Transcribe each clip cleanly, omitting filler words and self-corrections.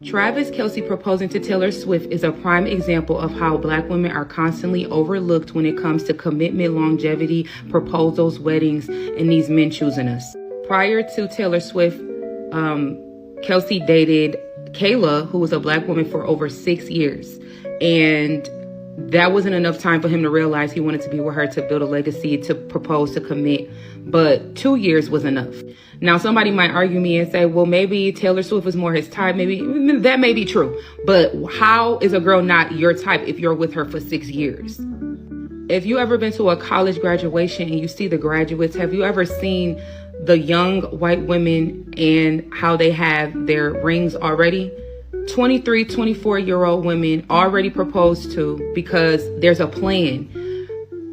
Travis Kelce proposing to Taylor Swift is a prime example of how Black women are constantly overlooked when it comes to commitment, longevity, proposals, weddings, and these men choosing us. Prior to Taylor Swift, Kelce dated Kayla, who was a Black woman, for over 6 years. And that wasn't enough time for him to realize he wanted to be with her, to build a legacy, to propose, to commit. But 2 years was enough. Now, somebody might argue me and say, well, maybe Taylor Swift was more his type. Maybe that may be true. But how is a girl not your type if you're with her for 6 years? If you ever been to a college graduation and you see the graduates, have you ever seen the young white women and how they have their rings already? 23, 24-year-old women already proposed to because there's a plan.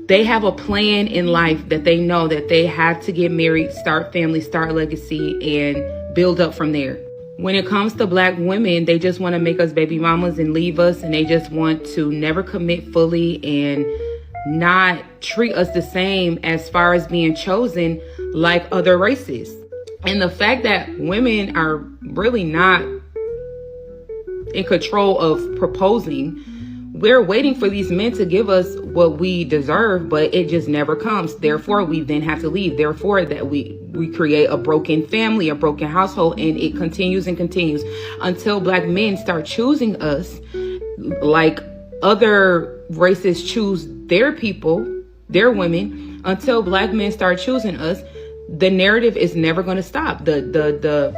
They have a plan in life that they know that they have to get married, start family, start legacy, and build up from there. When it comes to Black women, they just want to make us baby mamas and leave us, and they just want to never commit fully and not treat us the same as far as being chosen like other races. And the fact that women are really not in control of proposing, we're waiting for these men to give us what we deserve, but it just never comes. Therefore, we then have to leave. Therefore, that we create a broken family, a broken household, and it continues and continues until Black men start choosing us like other races choose their people, their women. Until Black men start choosing us, the narrative is never going to stop. The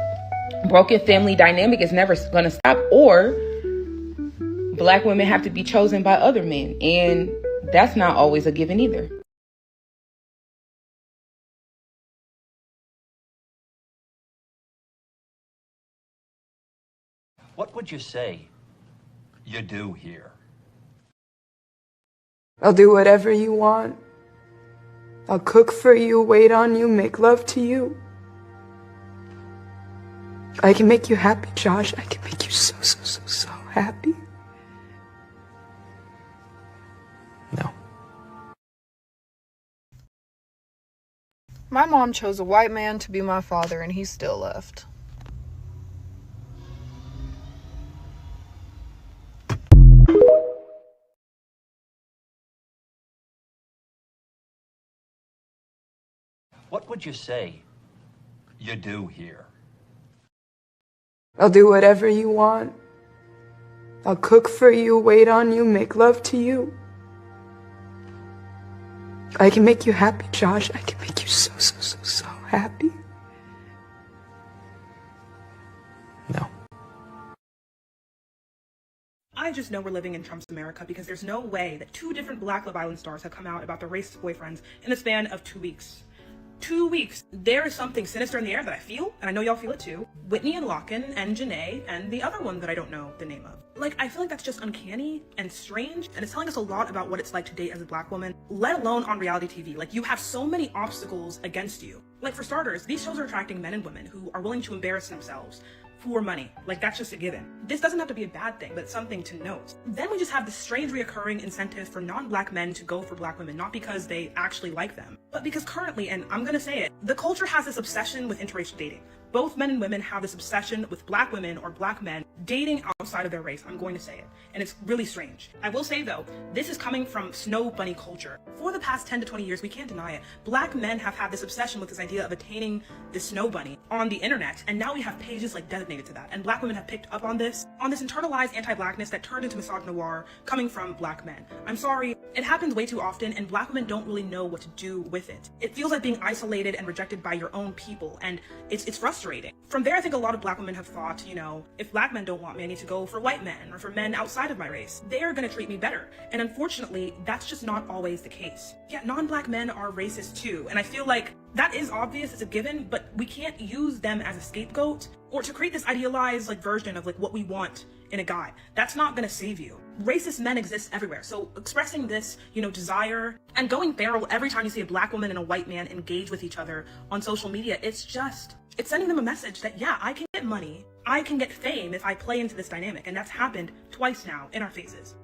broken family dynamic is never going to stop, or Black women have to be chosen by other men, and that's not always a given either. What would you say you do here? I'll do whatever you want. I'll cook for you, wait on you, make love to you. I can make you happy, Josh. I can make you so happy. No. My mom chose a white man to be my father, and he still left. What would you say you do here? I'll do whatever you want. I'll cook for you, wait on you, make love to you. I can make you happy, Josh. I can make you so happy. No. I just know we're living in Trump's America because there's no way that 2 different Black Love Island stars have come out about their racist boyfriends in the span of 2 weeks. 2 weeks. There is something sinister in the air that I feel, and I know y'all feel it too. Whitney and Locken and Janae and the other one that I don't know the name of. Like, I feel like that's just uncanny and strange, and it's telling us a lot about what it's like to date as a Black woman, let alone on reality TV. Like, you have so many obstacles against you. Like, for starters, these shows are attracting men and women who are willing to embarrass themselves for money. Like, that's just a given. This doesn't have to be a bad thing, but something to note. Then we just have this strange reoccurring incentive for non-Black men to go for Black women, not because they actually like them, but because currently, and I'm gonna say it, the culture has this obsession with interracial dating. Both men and women have this obsession with Black women or Black men dating outside of their race. I'm going to say it. And it's really strange. I will say though, this is coming from snow bunny culture. For the past 10 to 20 years, we can't deny it. Black men have had this obsession with this idea of attaining the snow bunny on the internet. And now we have pages like designated to that. And Black women have picked up on this internalized anti-Blackness that turned into misogynoir coming from Black men. I'm sorry, it happens way too often and Black women don't really know what to do with it. It feels like being isolated and rejected by your own people. And it's frustrating. From there, I think a lot of Black women have thought, you know, if Black men don't want me, I need to go for white men or for men outside of my race. They're gonna treat me better. And unfortunately, that's just not always the case. Yeah, non-Black men are racist too. And I feel like that is obvious, it's a given, but we can't use them as a scapegoat or to create this idealized version of what we want in a guy. That's not gonna save you. Racist men exist everywhere. So expressing this, desire and going feral every time you see a black woman and a white man engage with each other on social media, it's sending them a message that, yeah, I can get money, I can get fame if I play into this dynamic. And that's happened twice now in our faces.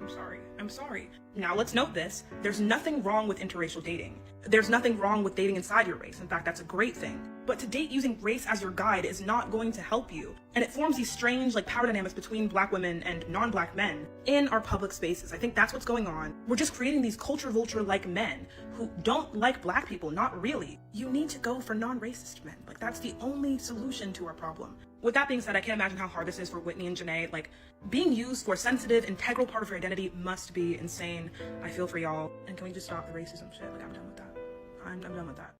I'm sorry. Now let's note this. There's nothing wrong with interracial dating. There's nothing wrong with dating inside your race. In fact, that's a great thing. But to date using race as your guide is not going to help you. And it forms these strange power dynamics between black women and non-black men in our public spaces. I think that's what's going on. We're just creating these culture vulture-like men who don't like black people, not really. You need to go for non-racist men. That's the only solution to our problem. With that being said, I can't imagine how hard this is for Whitney and Janae. Being used for a sensitive, integral part of your identity must be insane. I feel for y'all. And can we just stop the racism shit? I'm done with that. I'm done with that.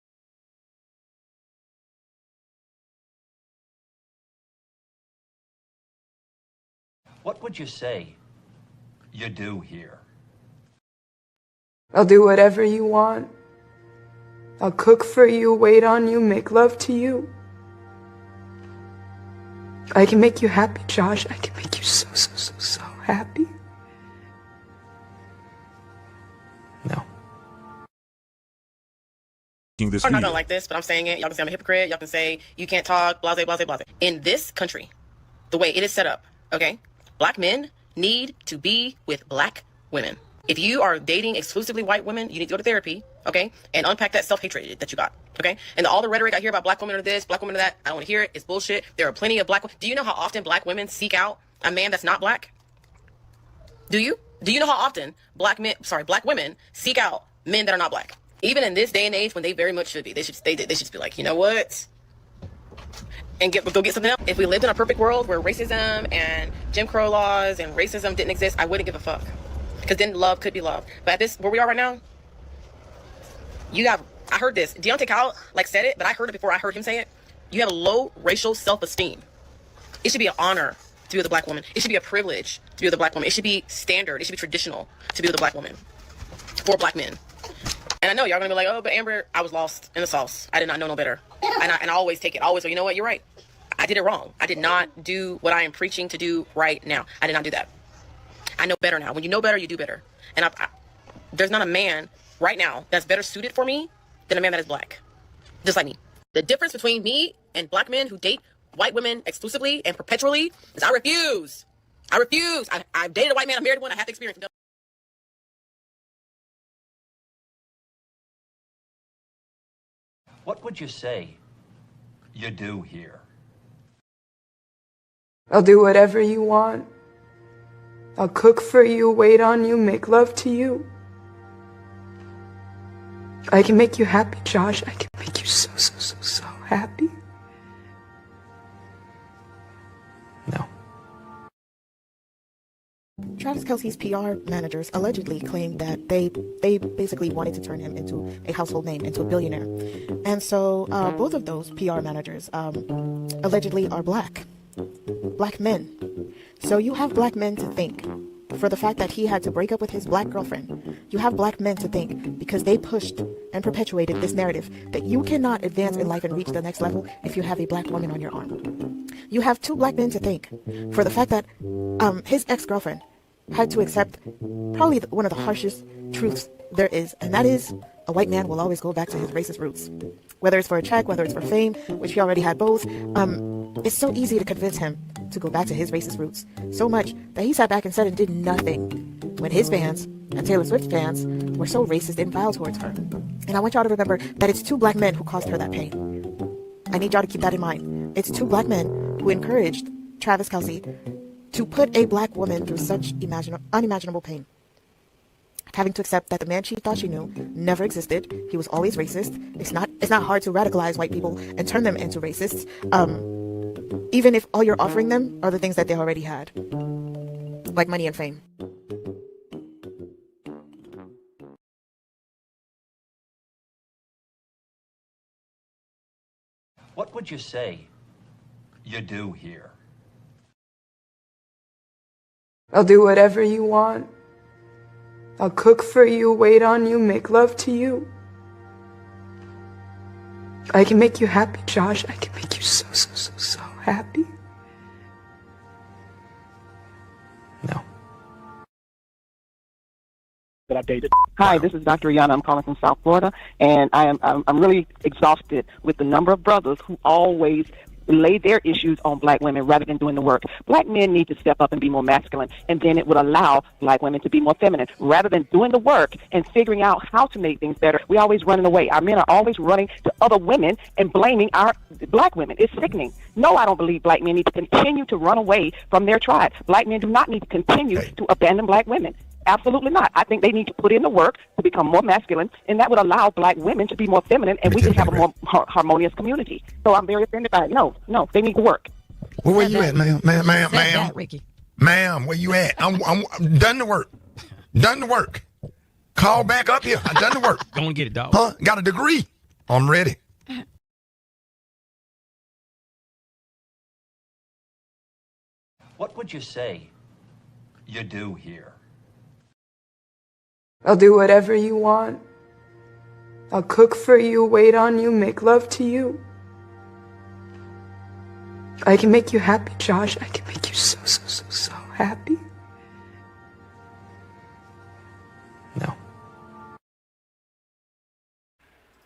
What would you say you do here? I'll do whatever you want. I'll cook for you, wait on you, make love to you. I can make you happy, Josh. I can make you so happy. No. I'm not gonna like this, but I'm saying it. Y'all can say I'm a hypocrite. Y'all can say you can't talk, blase, blase, blase. In this country, the way it is set up, okay, black men need to be with black women. If you are dating exclusively white women, you need to go to therapy, okay, and unpack that self-hatred that you got, okay? And all the rhetoric I hear about black women are this, black women are that, I don't want to hear it. It's bullshit. There are plenty of black women. Do you know how often black women seek out a man that's not black? Do you? Do you know how often black women seek out men that are not black? Even in this day and age when they very much should be. They should be like, you know what? And go get something else. If we lived in a perfect world where racism and Jim Crow laws and racism didn't exist, I wouldn't give a fuck. Because then love could be love. But at this, where we are right now, I heard this. Deontay Kyle said it, but I heard it before I heard him say it. You have a low racial self-esteem. It should be an honor to be with a black woman. It should be a privilege to be with a black woman. It should be standard. It should be traditional to be with a black woman for black men. And I know y'all gonna be like, oh, but Amber, I was lost in the sauce. I did not know no better. And I always take it. Always. So you know what? You're right. I did it wrong. I did not do what I am preaching to do right now. I did not do that. I know better now. When you know better, you do better. And there's not a man right now that's better suited for me than a man that is black. Just like me. The difference between me and black men who date white women exclusively and perpetually is I refuse. I've dated a white man. I married one. I have the experience. What would you say you do here? I'll do whatever you want. I'll cook for you, wait on you, make love to you. I can make you happy, Josh. I can make you so happy. No. Travis Kelce's PR managers allegedly claimed that they basically wanted to turn him into a household name, into a billionaire. And so both of those PR managers allegedly are black men. So you have black men to thank for the fact that he had to break up with his black girlfriend. You have black men to thank because they pushed and perpetuated this narrative that you cannot advance in life and reach the next level if you have a black woman on your arm. You have two black men to thank for the fact that his ex-girlfriend had to accept probably one of the harshest truths there is, and that is a white man will always go back to his racist roots. Whether it's for a check, whether it's for fame, which he already had both, it's so easy to convince him to go back to his racist roots. So much that he sat back and said and did nothing when his fans and Taylor Swift's fans were so racist and vile towards her. And I want y'all to remember that it's two black men who caused her that pain. I need y'all to keep that in mind. It's two black men who encouraged Travis Kelce to put a black woman through such unimaginable pain. Having to accept that the man she thought she knew never existed. He was always racist. It's not hard to radicalize white people and turn them into racists. Even if all you're offering them are the things that they already had, like money and fame. What would you say you do here? I'll do whatever you want. I'll cook for you, wait on you, make love to you. I can make you happy, Josh. I can make you so happy. No. That I dated. Hi, this is Dr. Rihanna. I'm calling from South Florida, and I'm really exhausted with the number of brothers who always lay their issues on black women rather than doing the work. Black men need to step up and be more masculine, and then it would allow black women to be more feminine rather than doing the work and figuring out how to make things better. We always running away. Our men are always running to other women and blaming our black women. It's sickening. No, I don't believe black men need to continue to run away from their tribe. Black men do not need to continue to abandon black women. Absolutely not. I think they need to put in the work to become more masculine, and that would allow black women to be more feminine, and we can have a more harmonious community. So I'm very offended by it. No, they need to work. Well, where you at, ma'am? Ma'am. Ricky. Ma'am, where you at? I'm done the work. Done the work. Call back up here. I done the work. Go and get it, dog. Huh? Got a degree. I'm ready. What would you say you do here? I'll do whatever you want. I'll cook for you, wait on you, make love to you. I can make you happy, Josh. I can make you so happy. No.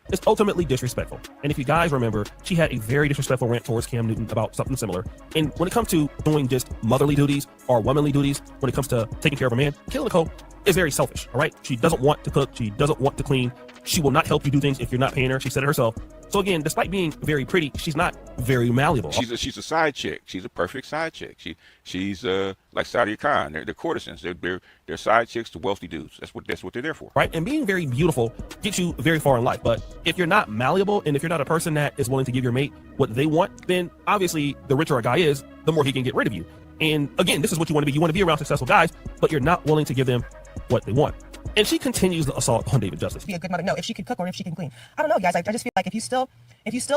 It's ultimately disrespectful. And if you guys remember, she had a very disrespectful rant towards Cam Newton about something similar. And when it comes to doing just motherly duties or womanly duties, when it comes to taking care of a man, Kayla Nicole is very selfish, all right? She doesn't want to cook. She doesn't want to clean. She will not help you do things if you're not paying her. She said it herself. So again, despite being very pretty, she's not very malleable. She's a side chick. She's a perfect side chick. She's like Sadia Khan. They're courtesans. They're side chicks to wealthy dudes. That's what they're there for. Right? And being very beautiful gets you very far in life. But if you're not malleable and if you're not a person that is willing to give your mate what they want, then obviously the richer a guy is, the more he can get rid of you. And again, this is what you want to be. You want to be around successful guys, but you're not willing to give them what they want. And she continues the assault on David Justice. Be a good mother. No, if she could cook or if she can clean. I don't know, guys. I just feel like if you still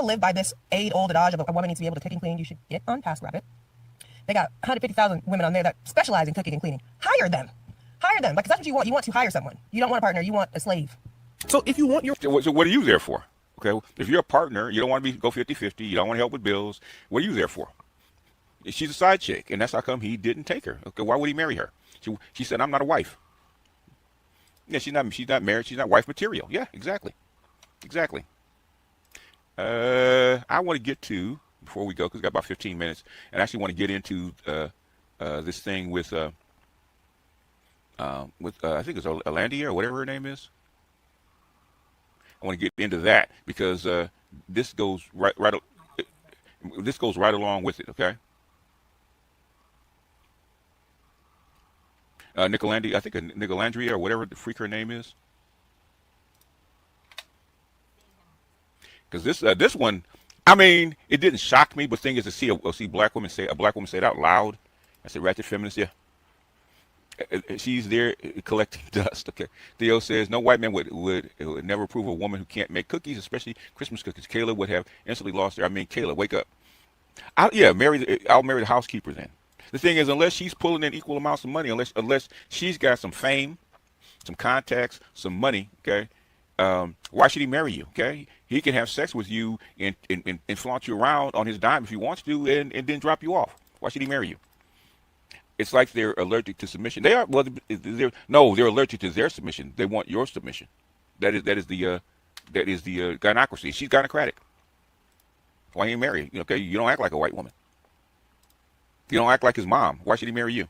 live by this age-old adage of a woman needs to be able to cook and clean, you should get on TaskRabbit. They got 150,000 women on there that specialize in cooking and cleaning. Hire them. Because that's what you want. You want to hire someone. You don't want a partner. You want a slave. So if you want your... So what are you there for? Okay, if you're a partner, you don't want to go 50-50. You don't want to help with bills. What are you there for? She's a side chick, and that's how come he didn't take her. Okay, why would he marry her? She said, "I'm not a wife." Yeah, she's not married. She's not wife material. Yeah, exactly. I want to get to, before we go, because we've got about 15 minutes, and I actually want to get into this thing with I think it's Alandia or whatever her name is. I want to get into that because this goes right along with it. Okay. Nicolandia, I think Nicolandria or whatever the freak her name is. Because this one, I mean, it didn't shock me, but the thing is to see a black woman say it out loud. I said, ratchet feminist, yeah. She's there collecting dust. Okay. Theo says no white man would never approve of a woman who can't make cookies, especially Christmas cookies. Kayla would have instantly lost her. I mean, Kayla, wake up. I'll marry the housekeeper then. The thing is, unless she's pulling in equal amounts of money, unless she's got some fame, some contacts, some money, okay, why should he marry you? Okay, he can have sex with you and flaunt you around on his dime if he wants to, and then drop you off. Why should he marry you? It's like they're allergic to submission. They are. Well, they're allergic to their submission. They want your submission. That is the gynocracy. She's gynocratic. Why ain't marry? Okay, you don't act like a white woman. You don't act like his mom. Why should he marry you?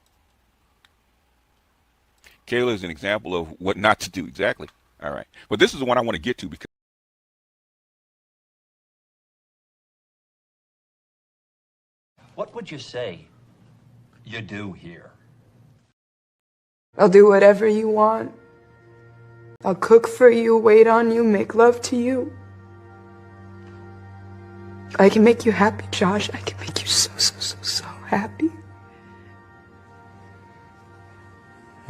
Kayla is an example of what not to do. Exactly. All right. But this is the one I want to get to because What would you say you do here? I'll do whatever you want. I'll cook for you, wait on you, make love to you. I can make you happy, Josh. I can make you so happy.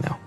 No.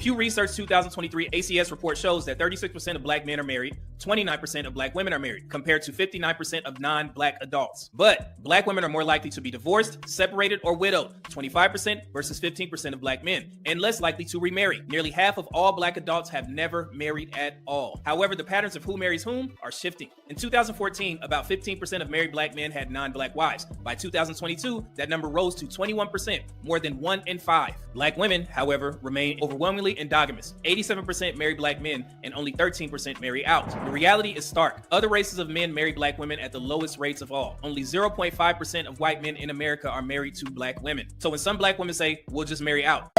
Pew Research 2023 ACS report shows that 36% of black men are married, 29% of black women are married, compared to 59% of non-black adults. But black women are more likely to be divorced, separated, or widowed, 25% versus 15% of black men, and less likely to remarry. Nearly half of all black adults have never married at all. However, the patterns of who marries whom are shifting. In 2014, about 15% of married black men had non-black wives. By 2022, that number rose to 21%, more than 1 in 5. Black women, however, remain overwhelmingly endogamous. 87% marry black men and only 13% marry out. The reality is stark. Other races of men marry black women at the lowest rates of all. Only 0.5% of white men in America are married to black women. So when some black women say, we'll just marry out,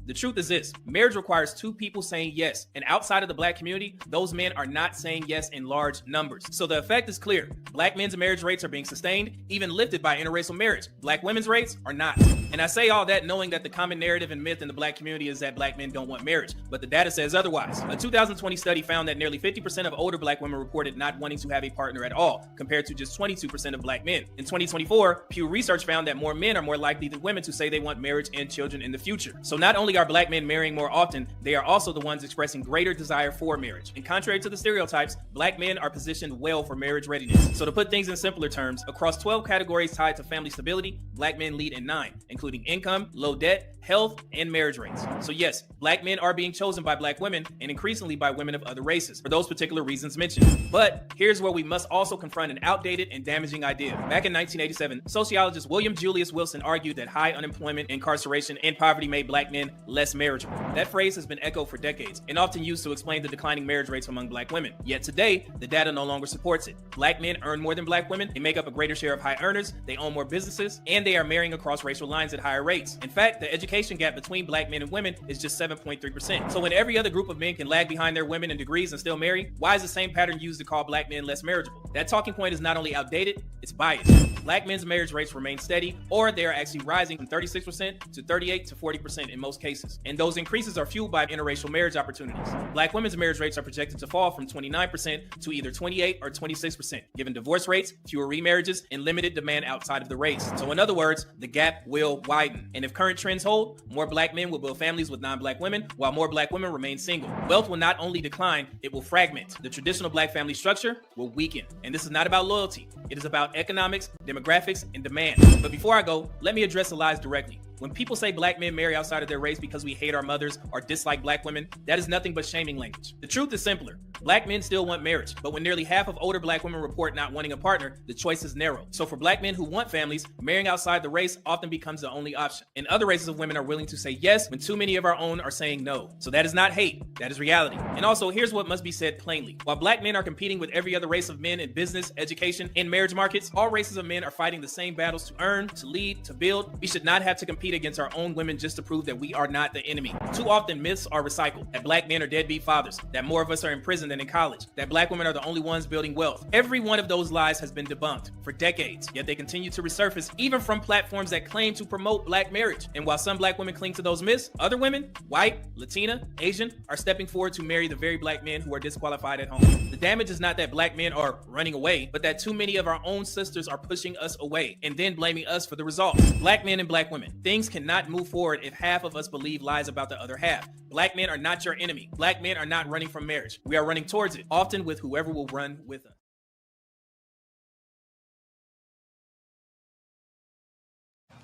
the truth is this: marriage requires two people saying yes, and outside of the black community, those men are not saying yes in large numbers. So the effect is clear. Black men's marriage rates are being sustained, even lifted by interracial marriage. Black women's rates are not. And I say all that knowing that the common narrative and myth in the black community is that black men don't want marriage, but the data says otherwise. A 2020 study found that nearly 50% of older black women reported not wanting to have a partner at all, compared to just 22% of black men. In 2024, Pew Research found that more men are more likely than women to say they want marriage and children in the future. So not only are black men marrying more often, they are also the ones expressing greater desire for marriage. And contrary to the stereotypes, black men are positioned well for marriage readiness. So to put things in simpler terms, across 12 categories tied to family stability, black men lead in 9, including income, low debt, health, and marriage rates. So yes, black men are being chosen by black women and increasingly by women of other races for those particular reasons mentioned. But here's where we must also confront an outdated and damaging idea. Back in 1987, sociologist William Julius Wilson argued that high unemployment, incarceration, and poverty made black men less marriageable. That phrase has been echoed for decades and often used to explain the declining marriage rates among black women. Yet today, the data no longer supports it. Black men earn more than black women, they make up a greater share of high earners, they own more businesses, and they are marrying across racial lines at higher rates. In fact, the education gap between black men and women is just 7.3%. So when every other group of men can lag behind their women in degrees and still marry, why is the same pattern used to call black men less marriageable? That talking point is not only outdated, it's biased. Black men's marriage rates remain steady, or they are actually rising from 36% to 38 to 40% in most cases. And those increases are fueled by interracial marriage opportunities. Black women's marriage rates are projected to fall from 29% to either 28 or 26%, given divorce rates, fewer remarriages, and limited demand outside of the race. So in other words, the gap will widen. And if current trends hold, more black men will build families with non-black women, while more black women remain single. Wealth will not only decline, it will fragment. The traditional black family structure will weaken. And this is not about loyalty. It is about economics, demographics, and demand. But before I go, let me address the lies directly. When people say black men marry outside of their race because we hate our mothers or dislike black women, that is nothing but shaming language. The truth is simpler. Black men still want marriage, but when nearly half of older black women report not wanting a partner, the choice is narrow. So for black men who want families, marrying outside the race often becomes the only option. And other races of women are willing to say yes when too many of our own are saying no. So that is not hate, that is reality. And also, here's what must be said plainly. While black men are competing with every other race of men in business, education, and marriage markets, all races of men are fighting the same battles to earn, to lead, to build. We should not have to compete against our own women just to prove that we are not the enemy. Too often myths are recycled, that black men are deadbeat fathers, that more of us are in prison than in college, that black women are the only ones building wealth. Every one of those lies has been debunked for decades, yet they continue to resurface even from platforms that claim to promote black marriage. And while some black women cling to those myths, other women, white, Latina, Asian, are stepping forward to marry the very black men who are disqualified at home. The damage is not that black men are running away, but that too many of our own sisters are pushing us away and then blaming us for the results. Black men and black women, things cannot move forward if half of us believe lies about the other half. Black men are not your enemy. Black men are not running from marriage. We are running towards it, often with whoever will run with us.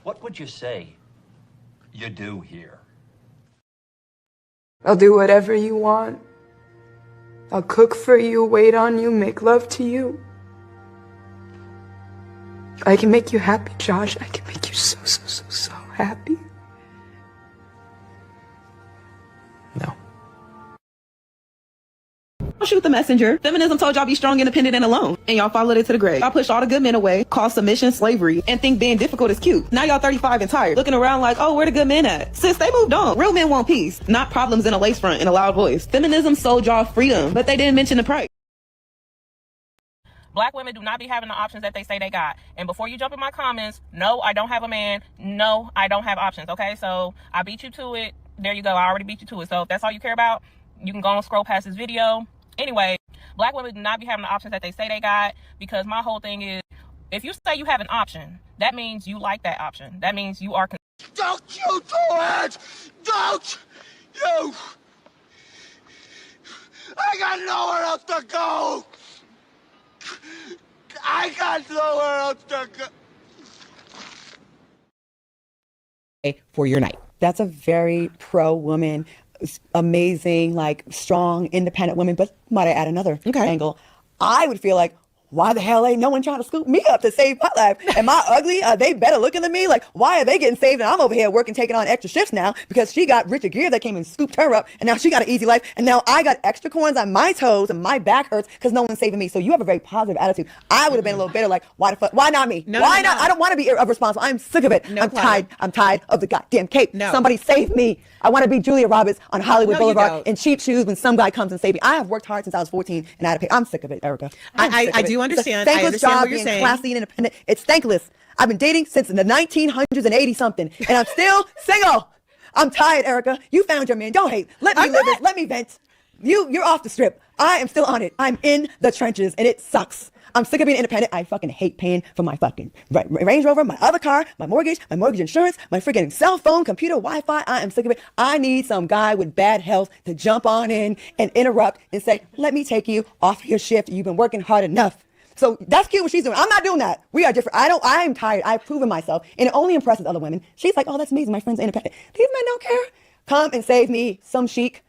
What would you say you do here? I'll do whatever you want. I'll cook for you, wait on you, make love to you. I can make you happy, Josh. I can make you so happy. No. Don't shoot the messenger. Feminism told y'all be strong, independent, and alone. And y'all followed it to the grave. Y'all pushed all the good men away, called submission slavery, and think being difficult is cute. Now y'all 35 and tired, looking around like, oh, where the good men at? Sis, they moved on. Real men want peace, not problems in a lace front and a loud voice. Feminism sold y'all freedom, but they didn't mention the price. Black women do not be having the options that they say they got. And before you jump in my comments, no, I don't have a man. No, I don't have options. Okay, so I beat you to it. There you go. I already beat you to it. So if that's all you care about, you can go and scroll past this video. Anyway, black women do not be having the options that they say they got, because my whole thing is, If you say you have an option, that means you like that option. That means you are. Don't you do it! Don't you! I got nowhere else to go! I got nowhere else to go! For your night. That's a very pro-woman, amazing, like strong, independent woman, but might I add another angle? I would feel like, why the hell ain't no one trying to scoop me up to save my life? Am I ugly? Are they better looking than me? Like, why are they getting saved and I'm over here working, taking on extra shifts now because she got Richard Gere that came and scooped her up and now she got an easy life and now I got extra corns on my toes and my back hurts because no one's saving me. So you have a very positive attitude. I would have been a little bitter like, why the fuck? Why not me? Why not? I don't want to be irresponsible. I'm sick of it. I'm tired of the goddamn cape. Somebody save me. I want to be Julia Roberts on Hollywood Boulevard in cheap shoes when some guy comes and saves me. I have worked hard since I was 14 and I had to pay. I'm sick of it, Erica. I do understand. I understand job what you're saying. Classy and independent. It's thankless. I've been dating since the 1900s and 80 something, and I'm still single. I'm tired, Erica. You found your man. Don't hate. Let me live this. Let me vent. You're off the strip. I am still on it. I'm in the trenches, and it sucks. I'm sick of being independent. I fucking hate paying for my fucking Range Rover, my other car, my mortgage insurance, my freaking cell phone, computer, Wi-Fi. I am sick of it. I need some guy with bad health to jump on in and interrupt and say, let me take you off your shift. You've been working hard enough. So that's cute what she's doing. I'm not doing that. We are different. I am tired. I've proven myself. And it only impresses other women. She's like, oh, that's amazing. My friend's independent. These men don't care. Come and save me. Some chic,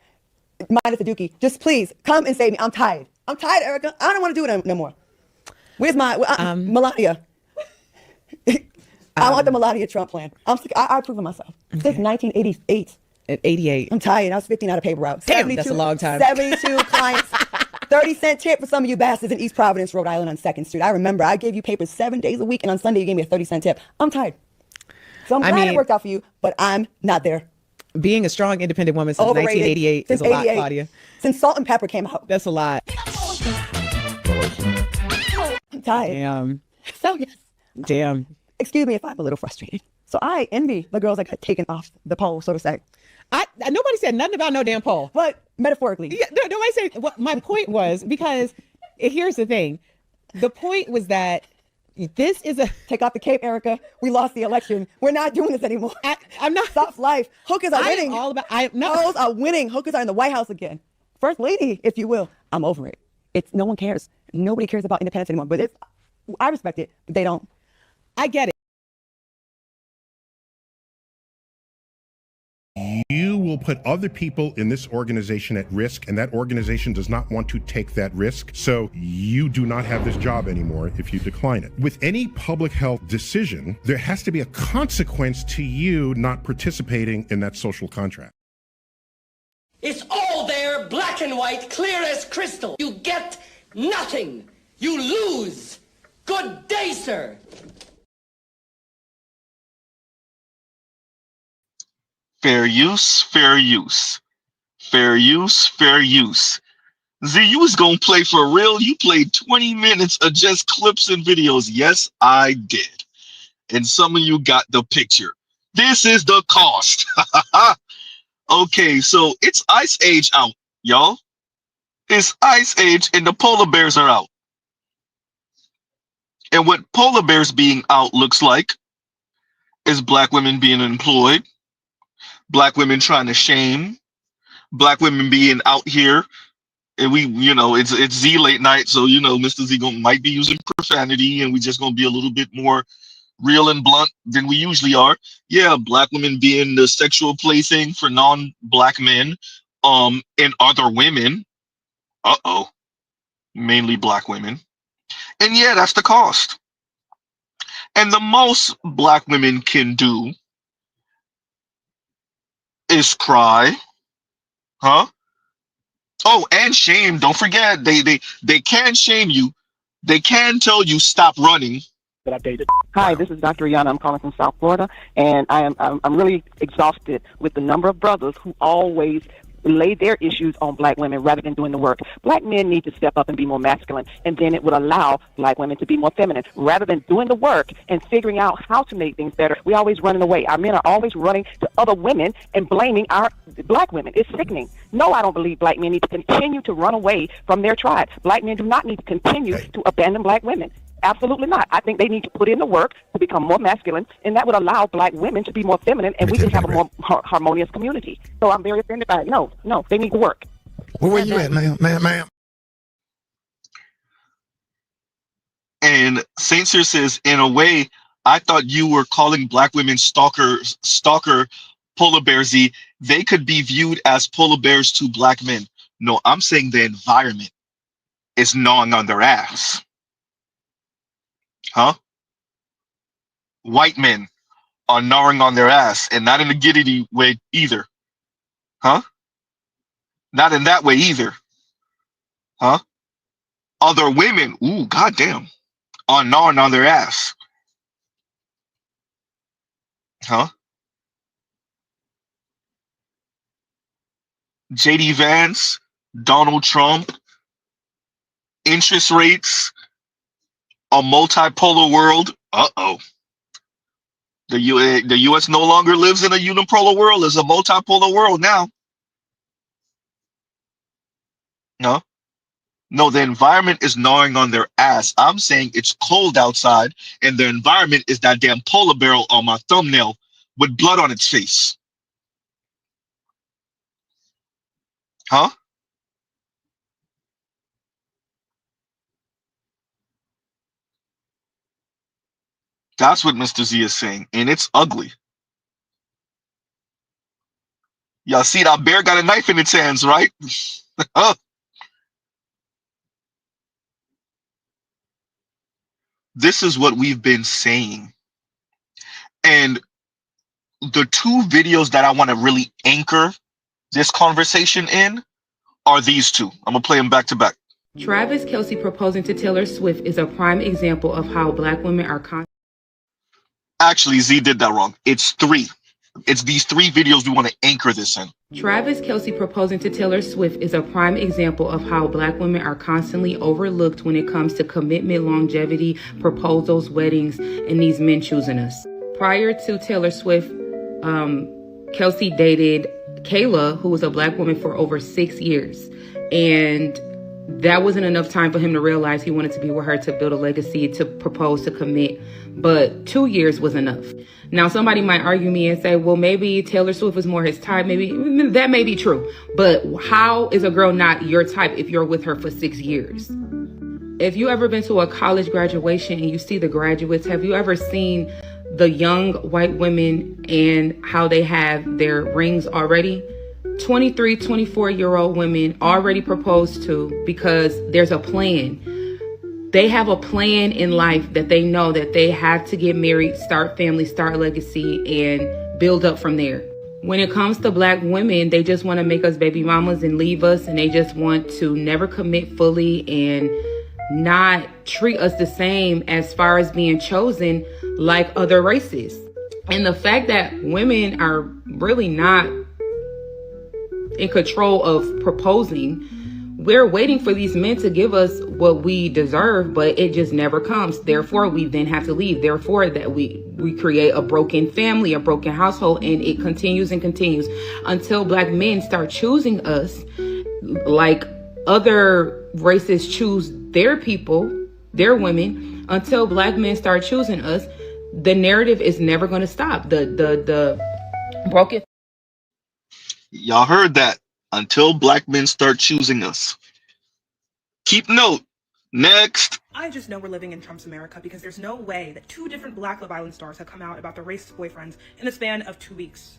minus the dookie. Just please come and save me. I'm tired. I'm tired, Erica. I don't want to do it no more. Where's my Melania? I want the Melania Trump plan. I'm sick. I've proven myself. Since 1988. At 88. I'm tired. I was 15 out of paper route. Damn, that's a long time. 72 clients. 30-cent tip for some of you bastards in East Providence, Rhode Island on 2nd Street. I remember I gave you papers 7 days a week, and on Sunday you gave me a 30-cent tip. I'm tired. So I'm glad it worked out for you, but I'm not there. Being a strong, independent woman since 1988 is a lot, Claudia. Since Salt and Pepper came out. That's a lot. I'm tired. Damn. So yes. Damn. Excuse me if I'm a little frustrated. So I envy the girls that got taken off the pole, so to say. Nobody said nothing about no damn pole. But metaphorically. Yeah, nobody said. What my point was, because here's the thing. The point was that this is a... Take off the cape, Erica. We lost the election. We're not doing this anymore. I'm not... Soft life. Hookers are winning. All about... Hoes are winning. Hookers are in the White House again. First lady, if you will. I'm over it. No one cares. Nobody cares about independence anymore. But I respect it, but they don't. I get it. You will put other people in this organization at risk, and that organization does not want to take that risk. So you do not have this job anymore if you decline it. With any public health decision, there has to be a consequence to you not participating in that social contract. It's all there, black and white, clear as crystal. You get nothing. You lose. Good day, sir. Fair use, fair use. Fair use, fair use. Z, you was gonna play for real? You played 20 minutes of just clips and videos. Yes, I did. And some of you got the picture. This is the cost. Okay, so it's Ice Age out, y'all. It's Ice Age and the polar bears are out. And what polar bears being out looks like is black women being employed, black women trying to shame, black women being out here, and we, it's Z late night, so Mr. Z might be using profanity, and we just gonna be a little bit more real and blunt than we usually are. Yeah, black women being the sexual plaything for non-black men, and other women. Mainly black women, and yeah, that's the cost. And the most black women can do is cry, huh? Oh, and shame. Don't forget, they can shame you. They can tell you stop running. That I dated. Hi, this is Dr. Rihanna. I'm calling from South Florida, and I'm really exhausted with the number of brothers who always lay their issues on black women rather than doing the work. Black men need to step up and be more masculine, and then it would allow black women to be more feminine. Rather than doing the work and figuring out how to make things better, we're always running away. Our men are always running to other women and blaming our black women. It's sickening. No, I don't believe black men need to continue to run away from their tribe. Black men do not need to continue to abandon black women. Absolutely not. I think they need to put in the work to become more masculine, and that would allow black women to be more feminine, and we can have a more harmonious community. So I'm very offended by it. No, they need to work. Where you at, ma'am? And Saint Cyr says, in a way, I thought you were calling black women stalker polar bears. They could be viewed as polar bears to black men. No, I'm saying the environment is gnawing on their ass. Huh? White men are gnawing on their ass, and not in a giddity way either. Huh? Not in that way either. Huh? Other women, ooh, goddamn, are gnawing on their ass. Huh? JD Vance, Donald Trump, interest rates, a multipolar world. Uh-oh. The U.S. no longer lives in a unipolar world. It's a multipolar world now. No? No, the environment is gnawing on their ass. I'm saying it's cold outside, and the environment is that damn polar bear on my thumbnail with blood on its face. Huh? That's what Mr. Z is saying, and it's ugly. Y'all see that bear got a knife in its hands, right? This is what we've been saying. And the two videos that I want to really anchor this conversation in are these two. I'm going to play them back to back. Travis Kelce proposing to Taylor Swift is a prime example of how black women are Actually, Z did that wrong. It's three. It's these three videos we want to anchor this in. Travis Kelce proposing to Taylor Swift is a prime example of how black women are constantly overlooked when it comes to commitment, longevity, proposals, weddings, and these men choosing us. Prior to Taylor Swift, Kelce dated Kayla, who was a black woman, for over 6 years. And that wasn't enough time for him to realize he wanted to be with her, to build a legacy, to propose, to commit. But 2 years was enough. Now, somebody might argue me and say, well, maybe Taylor Swift was more his type. Maybe that may be true. But how is a girl not your type if you're with her for 6 years? If you ever been to a college graduation and you see the graduates, have you ever seen the young white women and how they have their rings already? 23, 24-year-old women already proposed to because there's a plan. They have a plan in life that they know that they have to get married, start family, start legacy, and build up from there. When it comes to black women, they just want to make us baby mamas and leave us, and they just want to never commit fully and not treat us the same as far as being chosen like other races. And the fact that women are really not in control of proposing, we're waiting for these men to give us what we deserve, but it just never comes. Therefore, we then have to leave. Therefore, that we create a broken family, a broken household, and it continues and continues until black men start choosing us like other races choose their people, their women. Until black men start choosing us, the narrative is never going to stop. The broken. Y'all heard that. Until black men start choosing us. Keep note. Next. I just know we're living in Trump's America because there's no way that two different Black Love Island stars have come out about their racist boyfriends in the span of 2 weeks.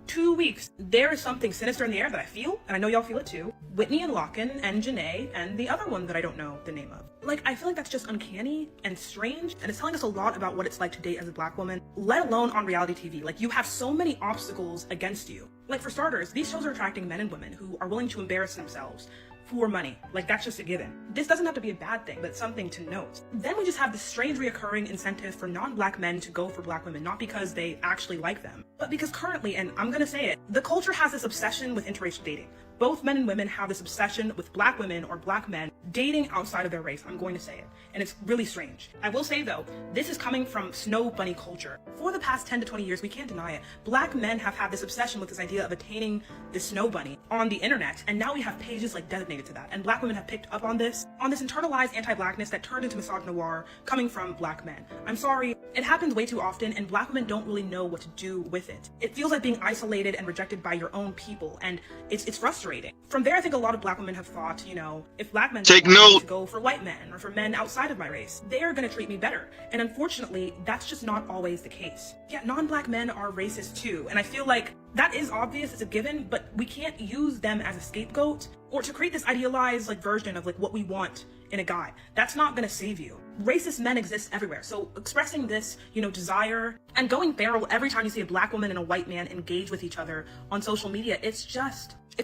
2 weeks. There is something sinister in the air that I feel, and I know y'all feel it too. Whitney and Locken and Janae and the other one that I don't know the name of. Like, I feel like that's just uncanny and strange, and it's telling us a lot about what it's like to date as a black woman, let alone on reality TV. Like, you have so many obstacles against you. Like, for starters, these shows are attracting men and women who are willing to embarrass themselves for money. Like, that's just a given. This doesn't have to be a bad thing, but it's something to note. Then we just have this strange reoccurring incentive for non-black men to go for black women, not because they actually like them, but because currently, and I'm gonna say it, the culture has this obsession with interracial dating. Both men and women have this obsession with black women or black men dating outside of their race. I'm going to say it. And it's really strange. I will say though, this is coming from snow bunny culture. For the past 10 to 20 years, we can't deny it. Black men have had this obsession with this idea of attaining the snow bunny on the internet. And now we have pages like designated to that. And black women have picked up on this internalized anti-blackness that turned into misogynoir coming from black men. I'm sorry, it happens way too often and black women don't really know what to do with it. It feels like being isolated and rejected by your own people, and it's frustrating. From there, I think a lot of black women have thought, you know, if black men take want note to go for white men or for men outside of my race, they're gonna treat me better. And unfortunately, that's just not always the case. Yeah, non-black men are racist too, and I feel like that is obvious, it's a given, but we can't use them as a scapegoat or to create this idealized like version of like what we want in a guy. That's not gonna save you. Racist men exist everywhere, so expressing this, you know, desire and going feral every time you see a black woman and a white man engage with each other on social media, it's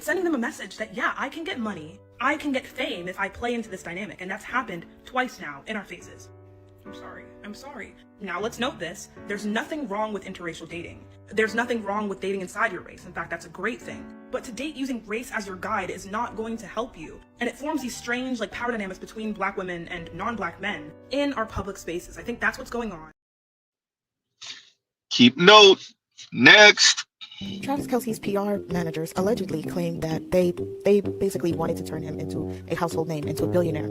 sending them a message that, yeah, I can get money, I can get fame if I play into this dynamic, and that's happened twice now in our faces. I'm sorry. Now let's note this, there's nothing wrong with interracial dating. There's nothing wrong with dating inside your race. In fact, that's a great thing. But to date using race as your guide is not going to help you. And it forms these strange like power dynamics between black women and non-black men in our public spaces. I think that's what's going on. Keep note. Next. Travis Kelce's PR managers allegedly claimed that they basically wanted to turn him into a household name, into a billionaire.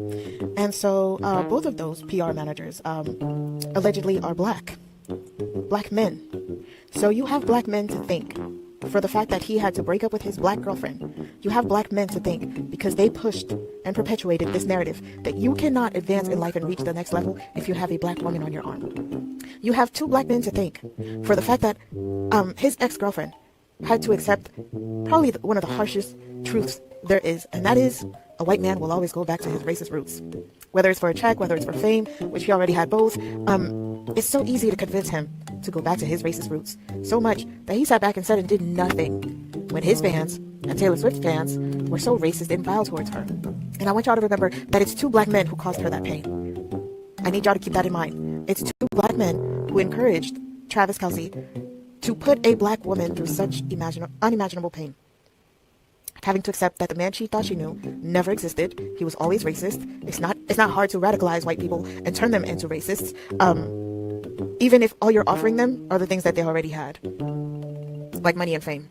And so both of those PR managers allegedly are black men. So you have black men to thank for the fact that he had to break up with his black girlfriend. You have black men to thank because they pushed and perpetuated this narrative that you cannot advance in life and reach the next level if you have a black woman on your arm. You have two black men to thank for the fact that his ex-girlfriend had to accept probably one of the harshest truths there is, and that is a white man will always go back to his racist roots. Whether it's for a check, whether it's for fame, which he already had both, it's so easy to convince him to go back to his racist roots. So much that he sat back and said and did nothing when his fans and Taylor Swift fans were so racist and vile towards her. And I want y'all to remember that it's two black men who caused her that pain. I need y'all to keep that in mind. It's two black men who encouraged Travis Kelce to put a black woman through such unimaginable pain. Having to accept that the man she thought she knew never existed. He was always racist. It's not hard to radicalize white people and turn them into racists, even if all you're offering them are the things that they already had, like money and fame.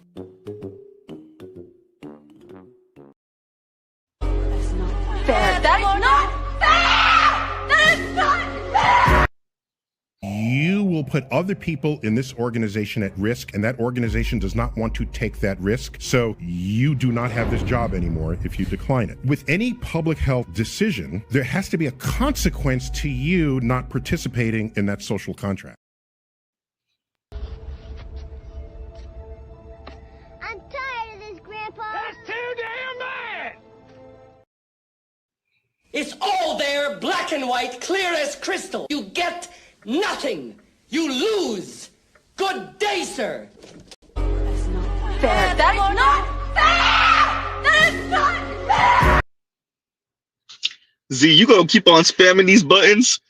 That's not fair. That is not fair! That is not fair! You will put other people in this organization at risk, and that organization does not want to take that risk. So you do not have this job anymore if you decline it. With any public health decision, there has to be a consequence to you not participating in that social contract. I'm tired of this, Grandpa. That's too damn bad! It's all there, black and white, clear as crystal. You get nothing. You lose. Good day, sir. That's not fair. That is not fair! That is not fair! Z, you gonna keep on spamming these buttons?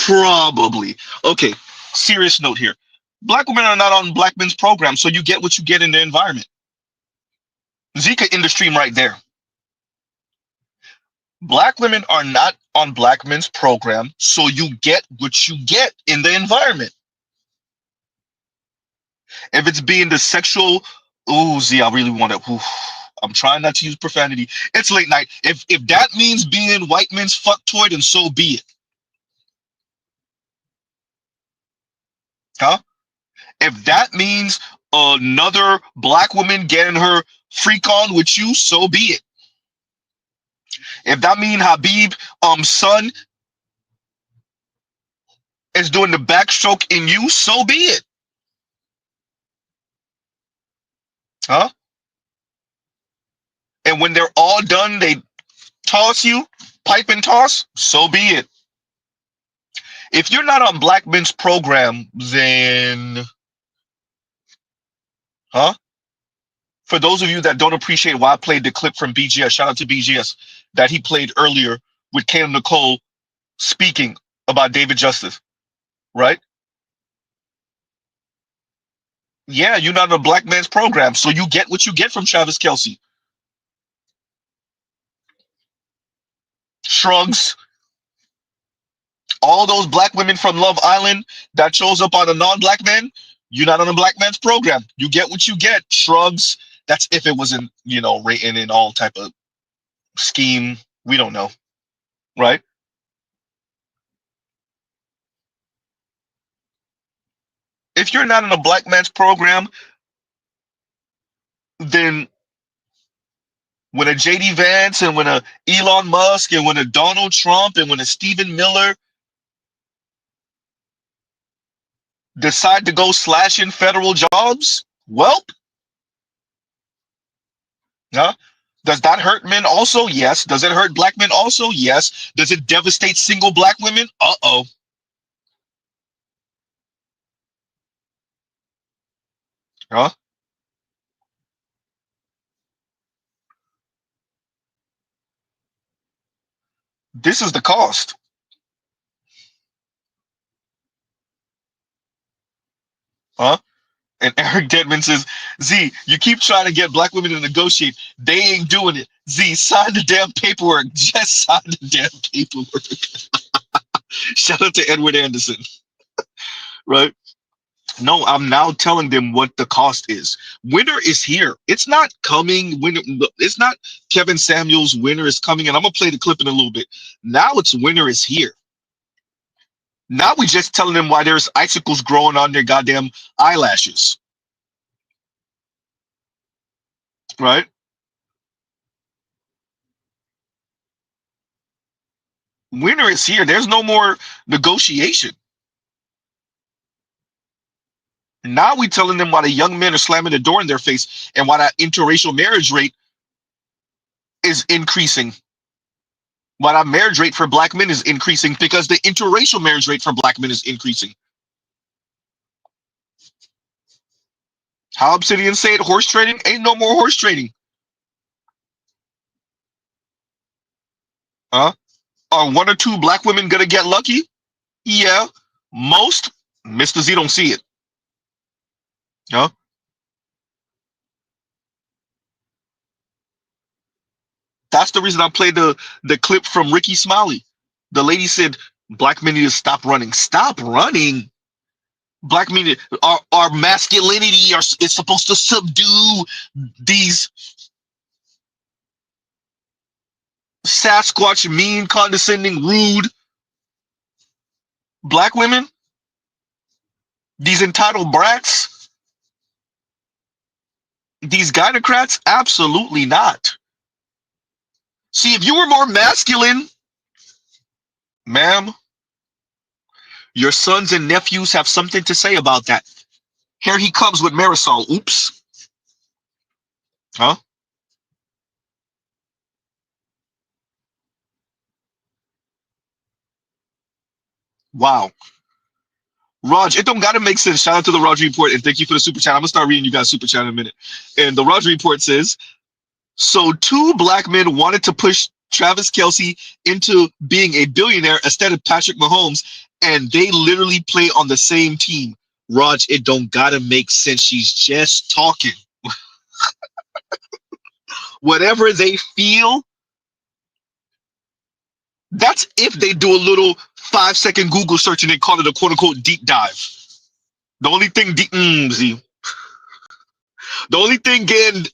Probably. Okay, serious note here. Black women are not on black men's program, so you get what you get in the environment. Z could end the stream right there. Black women are not on black men's program, so you get what you get in the environment. If it's being the sexual, ooh, Z, I really want to. I'm trying not to use profanity. It's late night. If that means being white men's fucktoy, then so be it. Huh? If that means another black woman getting her freak on with you, so be it. If that means Habib son is doing the backstroke in you, so be it. Huh? And when they're all done, they toss you, pipe and toss, so be it. If you're not on black men's program, then huh? For those of you that don't appreciate why I played the clip from BGS, shout out to BGS, that he played earlier with Kayla Nicole speaking about David Justice, right? Yeah, you're not on a black man's program, so you get what you get from Travis Kelce. Shrugs. All those black women from Love Island that shows up on a non-black man, you're not on a black man's program. You get what you get. Shrugs. That's if it wasn't, written in all type of scheme. We don't know, right? If you're not in a black man's program, then when a JD Vance and when a Elon Musk and when a Donald Trump and when a Stephen Miller decide to go slashing federal jobs, well, huh? Does that hurt men also? Yes. Does it hurt black men also? Yes. Does it devastate single black women? Uh-oh. Huh? This is the cost. Huh? And Eric Deadman says, Z, you keep trying to get black women to negotiate. They ain't doing it. Z, sign the damn paperwork. Just sign the damn paperwork. Shout out to Edward Anderson. Right? No, I'm now telling them what the cost is. Winter is here. It's not coming. It's not Kevin Samuels' winter is coming. And I'm going to play the clip in a little bit. Now it's winter is here. Now we're just telling them why there's icicles growing on their goddamn eyelashes. Right? Winter is here. There's no more negotiation. Now we're telling them why the young men are slamming the door in their face and why that interracial marriage rate is increasing. Why that marriage rate for black men is increasing, because the interracial marriage rate for black men is increasing. How Obsidian say it, horse trading? Ain't no more horse trading. Huh? Are one or two black women gonna get lucky? Yeah. Most, Mr. Z don't see it. Huh? That's the reason I played the clip from Ricky Smiley. The lady said, black men need to stop running. Stop running. Black men, our masculinity is supposed to subdue these Sasquatch, mean, condescending, rude black women. These entitled brats. These gynocrats? Absolutely not. See, if you were more masculine, ma'am, your sons and nephews have something to say about that. Here he comes with Marisol. Oops. Huh? Wow. Raj, it don't gotta make sense. Shout out to the Raj Report and thank you for the super chat. I'm gonna start reading you guys' super chat in a minute. And the Raj Report says, so two black men wanted to push Travis Kelce into being a billionaire instead of Patrick Mahomes, and they literally play on the same team. Raj, it don't gotta make sense. She's just talking. Whatever they feel, that's if they do a little 5-second Google search and they call it a quote unquote deep dive. The only thing the only thing getting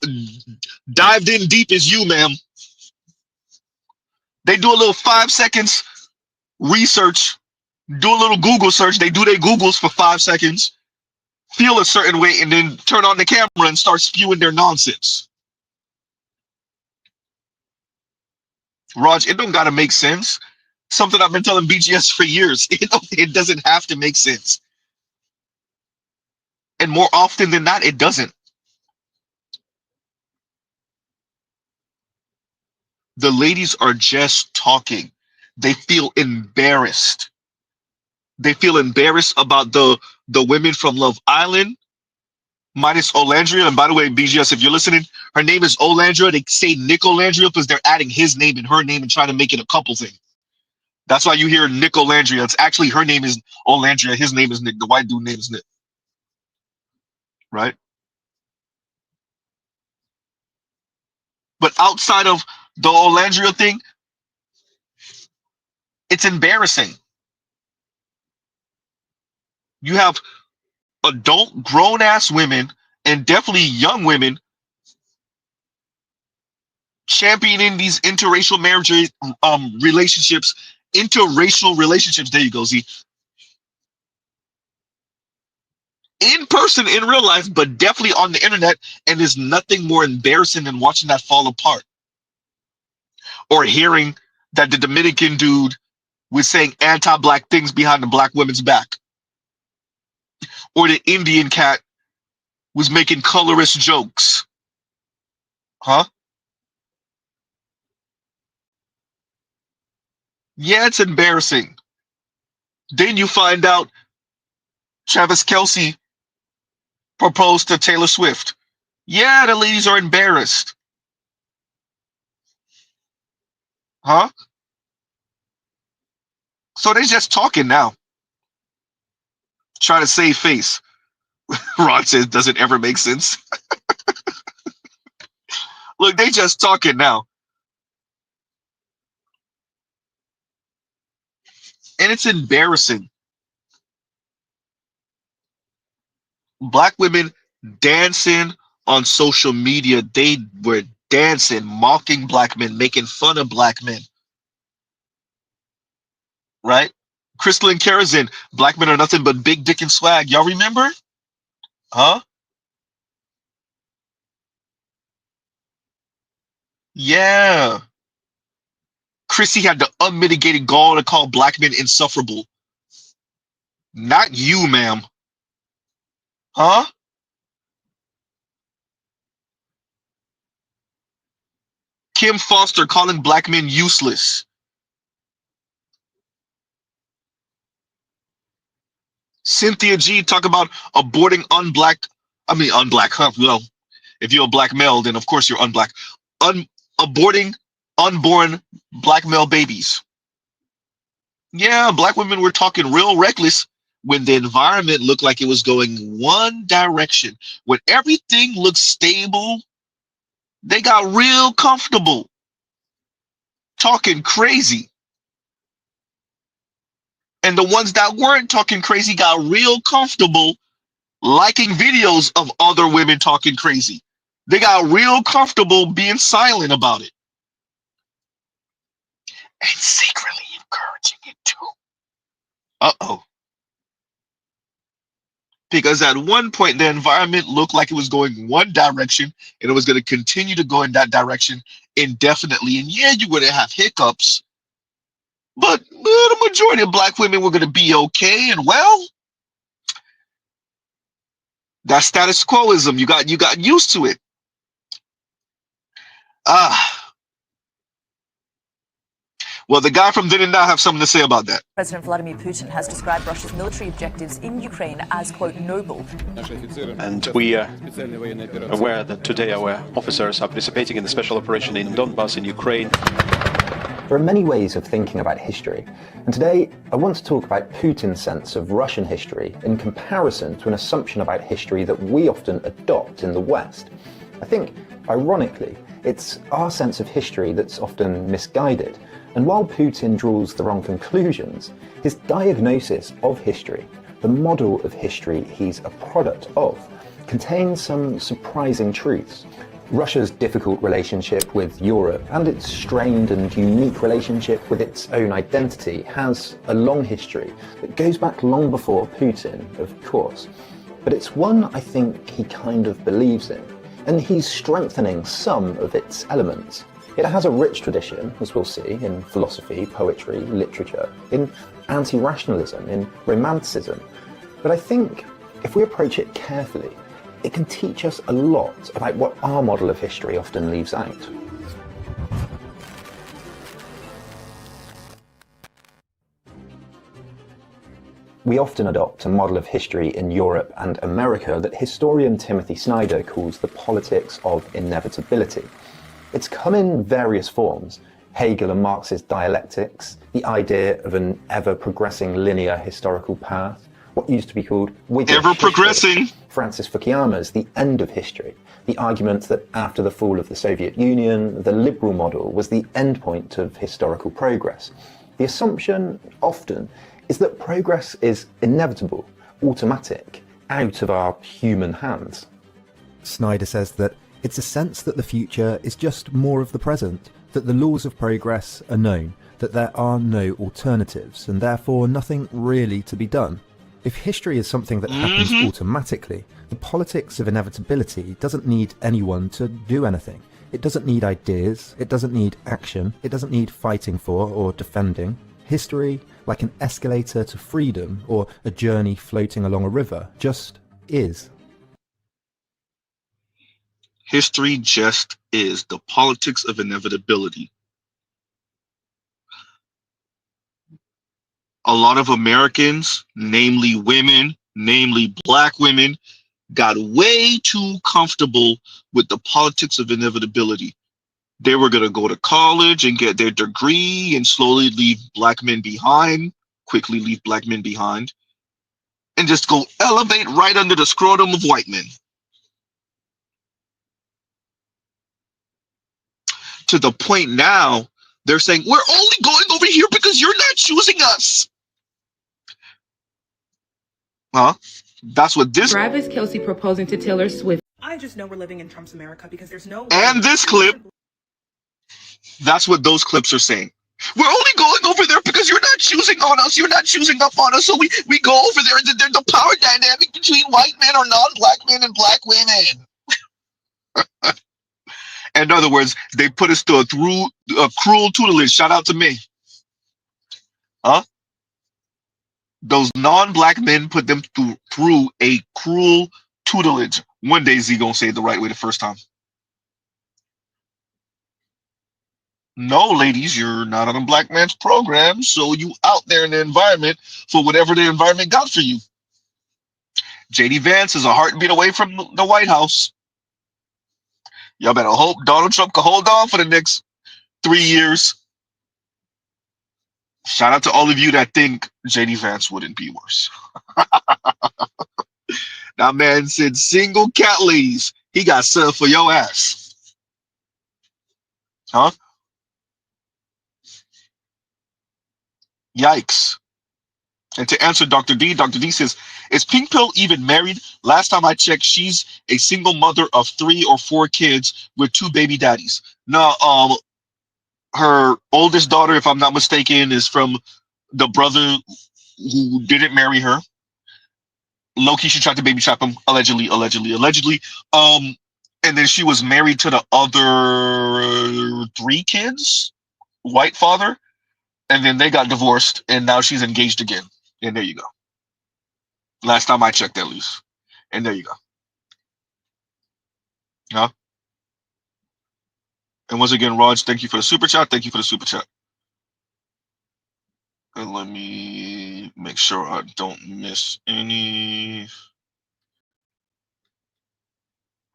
dived in deep is you, ma'am. They do a little 5 seconds research, do a little Google search. They do their Googles for 5 seconds, feel a certain way, and then turn on the camera and start spewing their nonsense. Raj, it don't gotta make sense. Something I've been telling BGS for years. It doesn't have to make sense. And more often than not, it doesn't. The ladies are just talking. They feel embarrassed. They feel embarrassed about the women from Love Island, minus Olandria. And by the way, BGS, if you're listening, her name is Olandria. They say Nick Olandria because they're adding his name and her name and trying to make it a couple thing. That's why you hear Nick Olandria. It's actually her name is Olandria. His name is Nick. The white dude name is Nick. Right? But outside of the Olandria thing, It's embarrassing. You have adult, grown-ass women, and definitely young women, championing these interracial marriages, relationships, interracial relationships. There you go, Z. In person, in real life, but definitely on the internet, and there's nothing more embarrassing than watching that fall apart. Or hearing that the Dominican dude was saying anti-black things behind the black woman's back. Or the Indian cat was making colorist jokes. Huh? Yeah, it's embarrassing. Then you find out Travis Kelce proposed to Taylor Swift. Yeah, the ladies are embarrassed. Huh? So they're just talking now. Trying to save face. Ron says, doesn't ever make sense. Look, they just talking now. And it's embarrassing. Black women dancing on social media. They were dancing, mocking black men, making fun of black men. Right? Crystal and Kerosene, black men are nothing but big dick and swag. Y'all remember? Huh? Yeah. Chrissy had the unmitigated gall to call black men insufferable. Not you, ma'am. Huh? Kim Foster calling black men useless. Cynthia G talk about aborting unblack, huh? Well, if you're a black male, then of course you're unblack. Aborting unborn black male babies. Yeah, black women were talking real reckless when the environment looked like it was going one direction. When everything looked stable, they got real comfortable talking crazy. And the ones that weren't talking crazy got real comfortable liking videos of other women talking crazy. They got real comfortable being silent about it. And secretly encouraging it too. Uh-oh. Because at one point, the environment looked like it was going one direction, and it was going to continue to go in that direction indefinitely. And yeah, you were going to have hiccups, but the majority of black women were going to be okay. And well, that status quoism, you got used to it. Well, the guy from Then and Now have something to say about that. President Vladimir Putin has described Russia's military objectives in Ukraine as, quote, noble. And we are aware that today our officers are participating in the special operation in Donbass in Ukraine. There are many ways of thinking about history, and today I want to talk about Putin's sense of Russian history in comparison to an assumption about history that we often adopt in the West. I think, ironically, it's our sense of history that's often misguided. And while Putin draws the wrong conclusions, his diagnosis of history, the model of history he's a product of, contains some surprising truths. Russia's difficult relationship with Europe and its strained and unique relationship with its own identity has a long history that goes back long before Putin, of course. But it's one I think he kind of believes in, and he's strengthening some of its elements. It has a rich tradition, as we'll see, in philosophy, poetry, literature, in anti-rationalism, in romanticism. But I think if we approach it carefully, it can teach us a lot about what our model of history often leaves out. We often adopt a model of history in Europe and America that historian Timothy Snyder calls the politics of inevitability. It's come in various forms: Hegel and Marx's dialectics, the idea of an ever-progressing linear historical path, what used to be called Whiggish ever-progressing history, Francis Fukuyama's The End of History, the argument that after the fall of the Soviet Union, the liberal model was the endpoint of historical progress, The assumption, often, is that progress is inevitable, automatic, out of our human hands. Snyder says that it's a sense that the future is just more of the present, that the laws of progress are known, that there are no alternatives, and therefore nothing really to be done. If history is something that happens automatically, the politics of inevitability doesn't need anyone to do anything. It doesn't need ideas, it doesn't need action, it doesn't need fighting for or defending. History, like an escalator to freedom or a journey floating along a river, just is. History just is the politics of inevitability. A lot of Americans, namely women, namely black women, got way too comfortable with the politics of inevitability. They were going to go to college and get their degree and slowly leave black men behind, quickly leave black men behind, and just go elevate right under the scrotum of white men. To the point now, they're saying, we're only going over here because you're not choosing us. Huh? That's what this... Travis Kelce proposing to Taylor Swift. I just know we're living in Trump's America because there's no way. And this clip, that's what those clips are saying. We're only going over there because you're not choosing on us. You're not choosing up on us. So we go over there and there's the power dynamic between white men or non-black men and black women. In other words, they put us to a cruel tutelage. Shout out to me. Huh? Those non-black men put them through a cruel tutelage. One day Z gonna say it the right way the first time. No, ladies, you're not on a black man's program, so you out there in the environment for whatever the environment got for you. JD Vance is a heartbeat away from the White House. Y'all better hope Donald Trump can hold on for the next 3 years. Shout out to all of you that think JD Vance wouldn't be worse. That man said single cat ladies. He got served for your ass. Huh? Yikes. And to answer Dr. D says, is Pink Pill even married? Last time I checked, she's a single mother of 3 or 4 kids with 2 baby daddies. No, her oldest daughter, if I'm not mistaken, is from the brother who didn't marry her. Low-key, she tried to baby trap him, allegedly. And then she was married to the other 3 kids, white father, and then they got divorced, and now she's engaged again. And there you go. Last time I checked, at least. And there you go. Huh? And once again, Raj, thank you for the super chat. Thank you for the super chat. And let me make sure I don't miss any.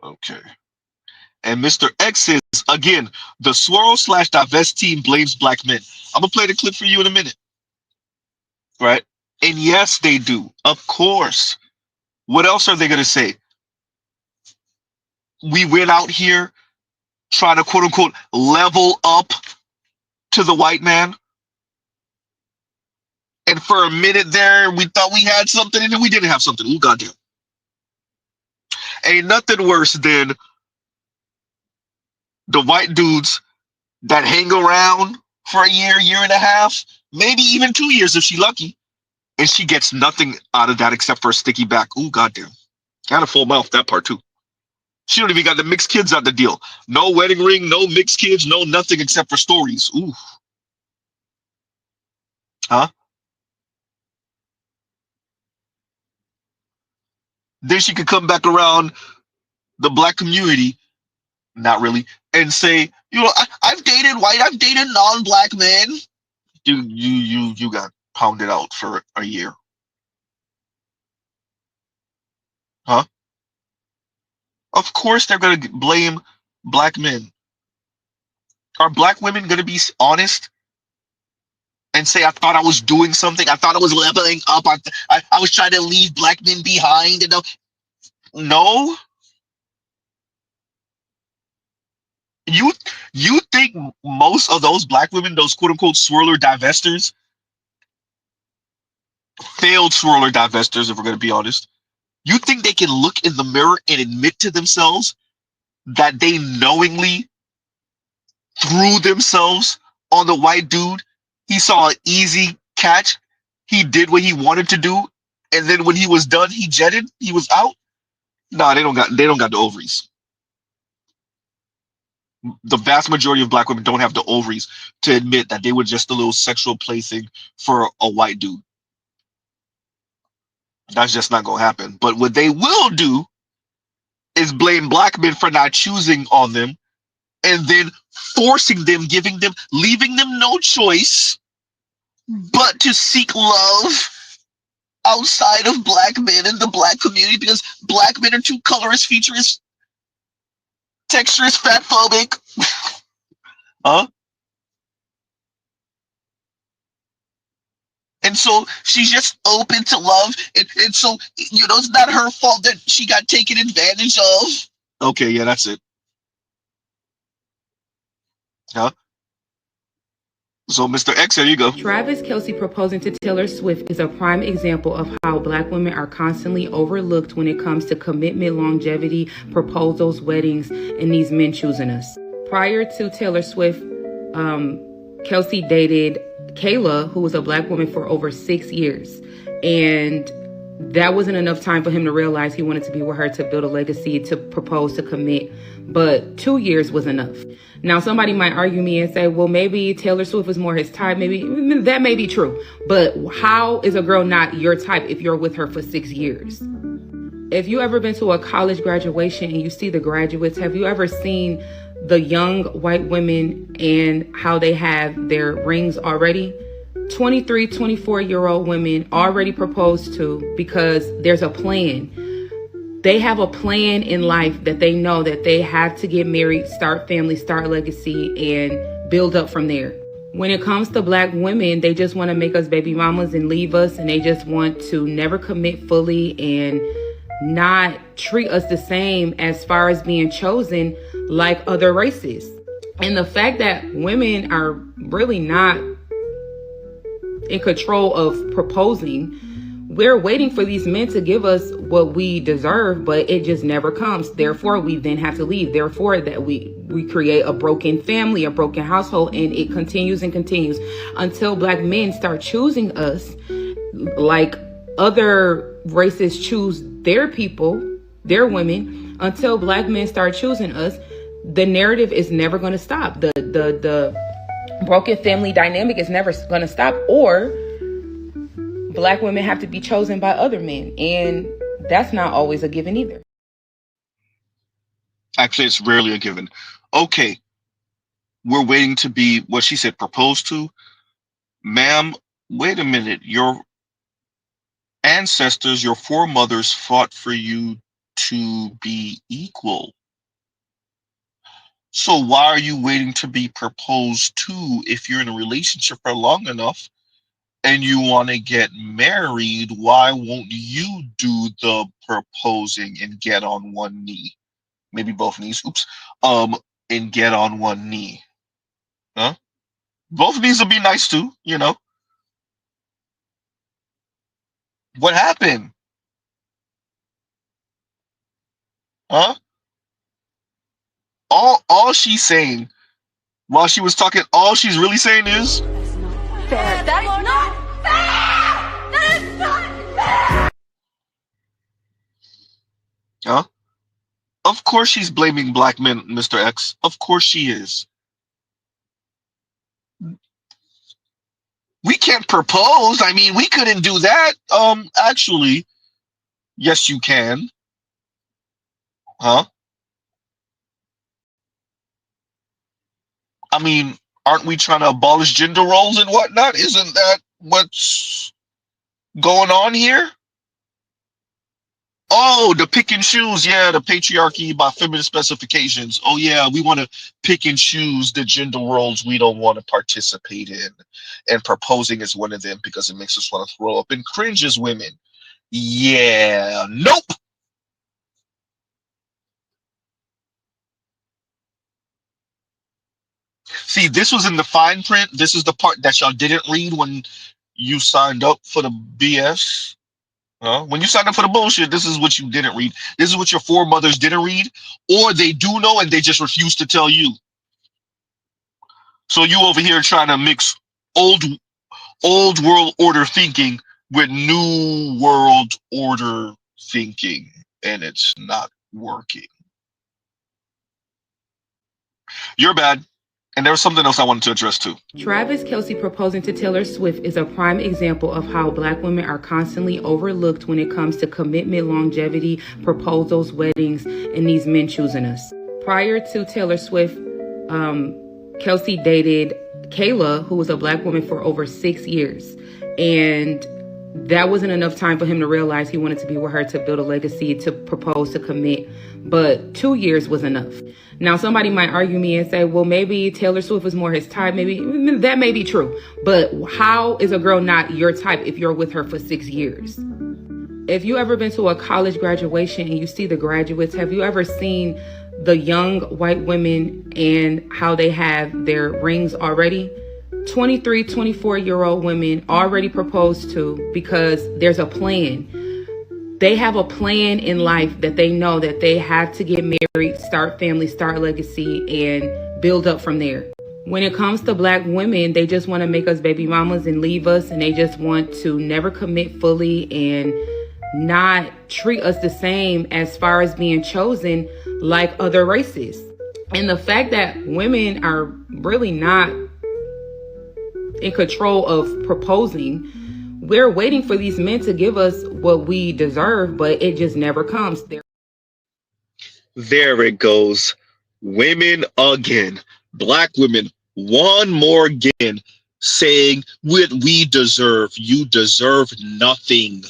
Okay. And Mr. X says, again, the swirl/divest team blames black men. I'm going to play the clip for you in a minute. Right? And yes, they do. Of course. What else are they going to say? We went out here trying to quote unquote level up to the white man. And for a minute there, we thought we had something and then we didn't have something. Ooh, goddamn. Ain't nothing worse than the white dudes that hang around for a year, year and a half, maybe even 2 years if she's lucky. And she gets nothing out of that except for a sticky back. Ooh, goddamn. Kind of full mouth, that part too. She don't even got the mixed kids out the deal. No wedding ring, no mixed kids, no nothing except for stories. Ooh. Huh? Then she could come back around the black community, not really, and say, you know, I've dated white, I've dated non-black men. You got pounded out for a year. Huh? Of course they're going to blame black men. Are black women going to be honest and say, I thought I was doing something. I thought I was leveling up. I was trying to leave black men behind. And no. You think most of those black women, those quote unquote swirler divestors, failed swirler divestors, if we're going to be honest, you think they can look in the mirror and admit to themselves that they knowingly threw themselves on the white dude? He saw an easy catch. He did what he wanted to do, and then when he was done, he jetted. He was out. No, they don't got the ovaries. The vast majority of black women don't have the ovaries to admit that they were just a little sexual plaything for a white dude. That's just not gonna happen. But what they will do is blame black men for not choosing on them, and then forcing them, leaving them no choice but to seek love outside of black men in the black community, because black men are too colorist, featurist, texturist, fatphobic. Huh? And so she's just open to love. And so, it's not her fault that she got taken advantage of. Okay, yeah, that's it. Huh? So, Mr. X, there you go. Travis Kelce proposing to Taylor Swift is a prime example of how black women are constantly overlooked when it comes to commitment, longevity, proposals, weddings, and these men choosing us. Prior to Taylor Swift, Kelce dated Kayla, who was a black woman, for over 6 years. And that wasn't enough time for him to realize he wanted to be with her, to build a legacy, to propose, to commit. But 2 years was enough. Now, somebody might argue me and say, well, maybe Taylor Swift was more his type. Maybe that may be true. But how is a girl not your type if you're with her for 6 years? If you ever been to a college graduation and you see the graduates, have you ever seen the young white women and how they have their rings already? 23, 24-year-old women already proposed to, because there's a plan. They have a plan in life that they know that they have to get married, start family, start legacy, and build up from there. When it comes to black women, they just want to make us baby mamas and leave us, and they just want to never commit fully and not treat us the same as far as being chosen like other races. And the fact that women are really not in control of proposing, we're waiting for these men to give us what we deserve, but it just never comes. Therefore, we then have to leave. Therefore, that we create a broken family, a broken household, and it continues and continues until black men start choosing us like other races choose their people, their women. Until black men start choosing us, the narrative is never going to stop. The broken family dynamic is never going to stop, or black women have to be chosen by other men, and that's not always a given either. Actually, it's rarely a given. Okay, we're waiting to be, what she said, proposed to. Ma'am, wait a minute. Your ancestors, your foremothers fought for you to be equal. So why are you waiting to be proposed to if you're in a relationship for long enough and you want to get married? Why won't you do the proposing and get on one knee? Maybe both knees, oops. And get on one knee. Huh? Both knees would be nice too, What happened? Huh? All she's saying while she was talking, all she's really saying is Fair. That is not fair! That is not fair! huh? Of course she's blaming black men, Mr. X. Of course she is. We can't propose. I mean, we couldn't do that. Actually, yes, you can. Huh? I mean, aren't we trying to abolish gender roles and whatnot? Isn't that what's going on here? Oh, the pick and choose. Yeah, the patriarchy by feminist specifications. Oh, yeah, we want to pick and choose the gender roles we don't want to participate in. And proposing is one of them because it makes us want to throw up and cringe as women. Yeah, nope. See, this was in the fine print. This is the part that y'all didn't read when you signed up for the BS. When you signed up for the bullshit, this is what you didn't read. This is what your foremothers didn't read, or they do know and they just refuse to tell you. So you over here trying to mix old world order thinking with new world order thinking, and it's not working. You're bad. And there was something else I wanted to address too. Travis Kelce proposing to Taylor Swift is a prime example of how Black women are constantly overlooked when it comes to commitment, longevity, proposals, weddings, and these men choosing us. Prior to Taylor Swift, Kelce dated Kayla, who was a Black woman, for over 6 years. And that wasn't enough time for him to realize he wanted to be with her, to build a legacy, to propose, to commit. But 2 years was enough. Now, somebody might argue me and say, well, maybe Taylor Swift was more his type. Maybe that may be true. But how is a girl not your type if you're with her for 6 years? If you ever been to a college graduation and you see the graduates, have you ever seen the young white women and how they have their rings already? 23, 24-year-old women already proposed to because there's a plan. They have a plan in life that they know that they have to get married, start family, start legacy, and build up from there. When it comes to Black women, they just want to make us baby mamas and leave us, and they just want to never commit fully and not treat us the same as far as being chosen like other races. And the fact that women are really not in control of proposing, we're waiting for these men to give us what we deserve, but it just never comes. There it goes. Women again. Black women one more again saying what we deserve. You deserve nothing.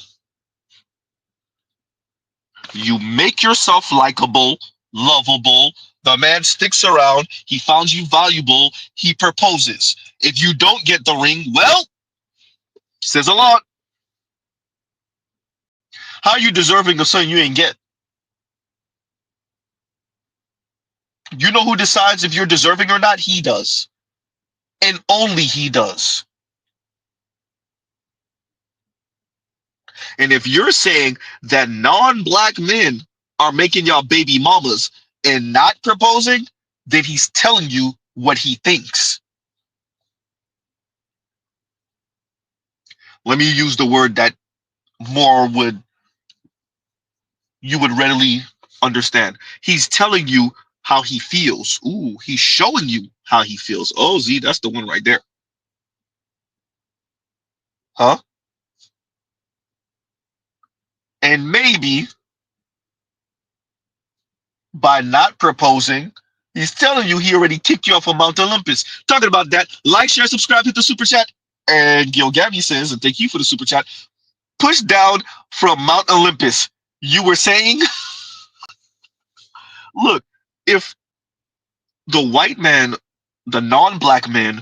You make yourself likable, lovable. The man sticks around. He found you valuable. He proposes. If you don't get the ring, well, says a lot. How are you deserving of something you ain't get? You know who decides if you're deserving or not? He does. And only he does. And if you're saying that non-Black men are making y'all baby mamas and not proposing, then he's telling you what he thinks. Let me use the word that more you would readily understand. He's telling you how he feels. Ooh, he's showing you how he feels. Oh, Z, that's the one right there. Huh? And maybe by not proposing, he's telling you he already kicked you off of Mount Olympus. Talking about that, like, share, subscribe, hit the super chat. And Gil Gabby says, and thank you for the super chat, push down from Mount Olympus. You were saying, look, if the white man, the non-Black men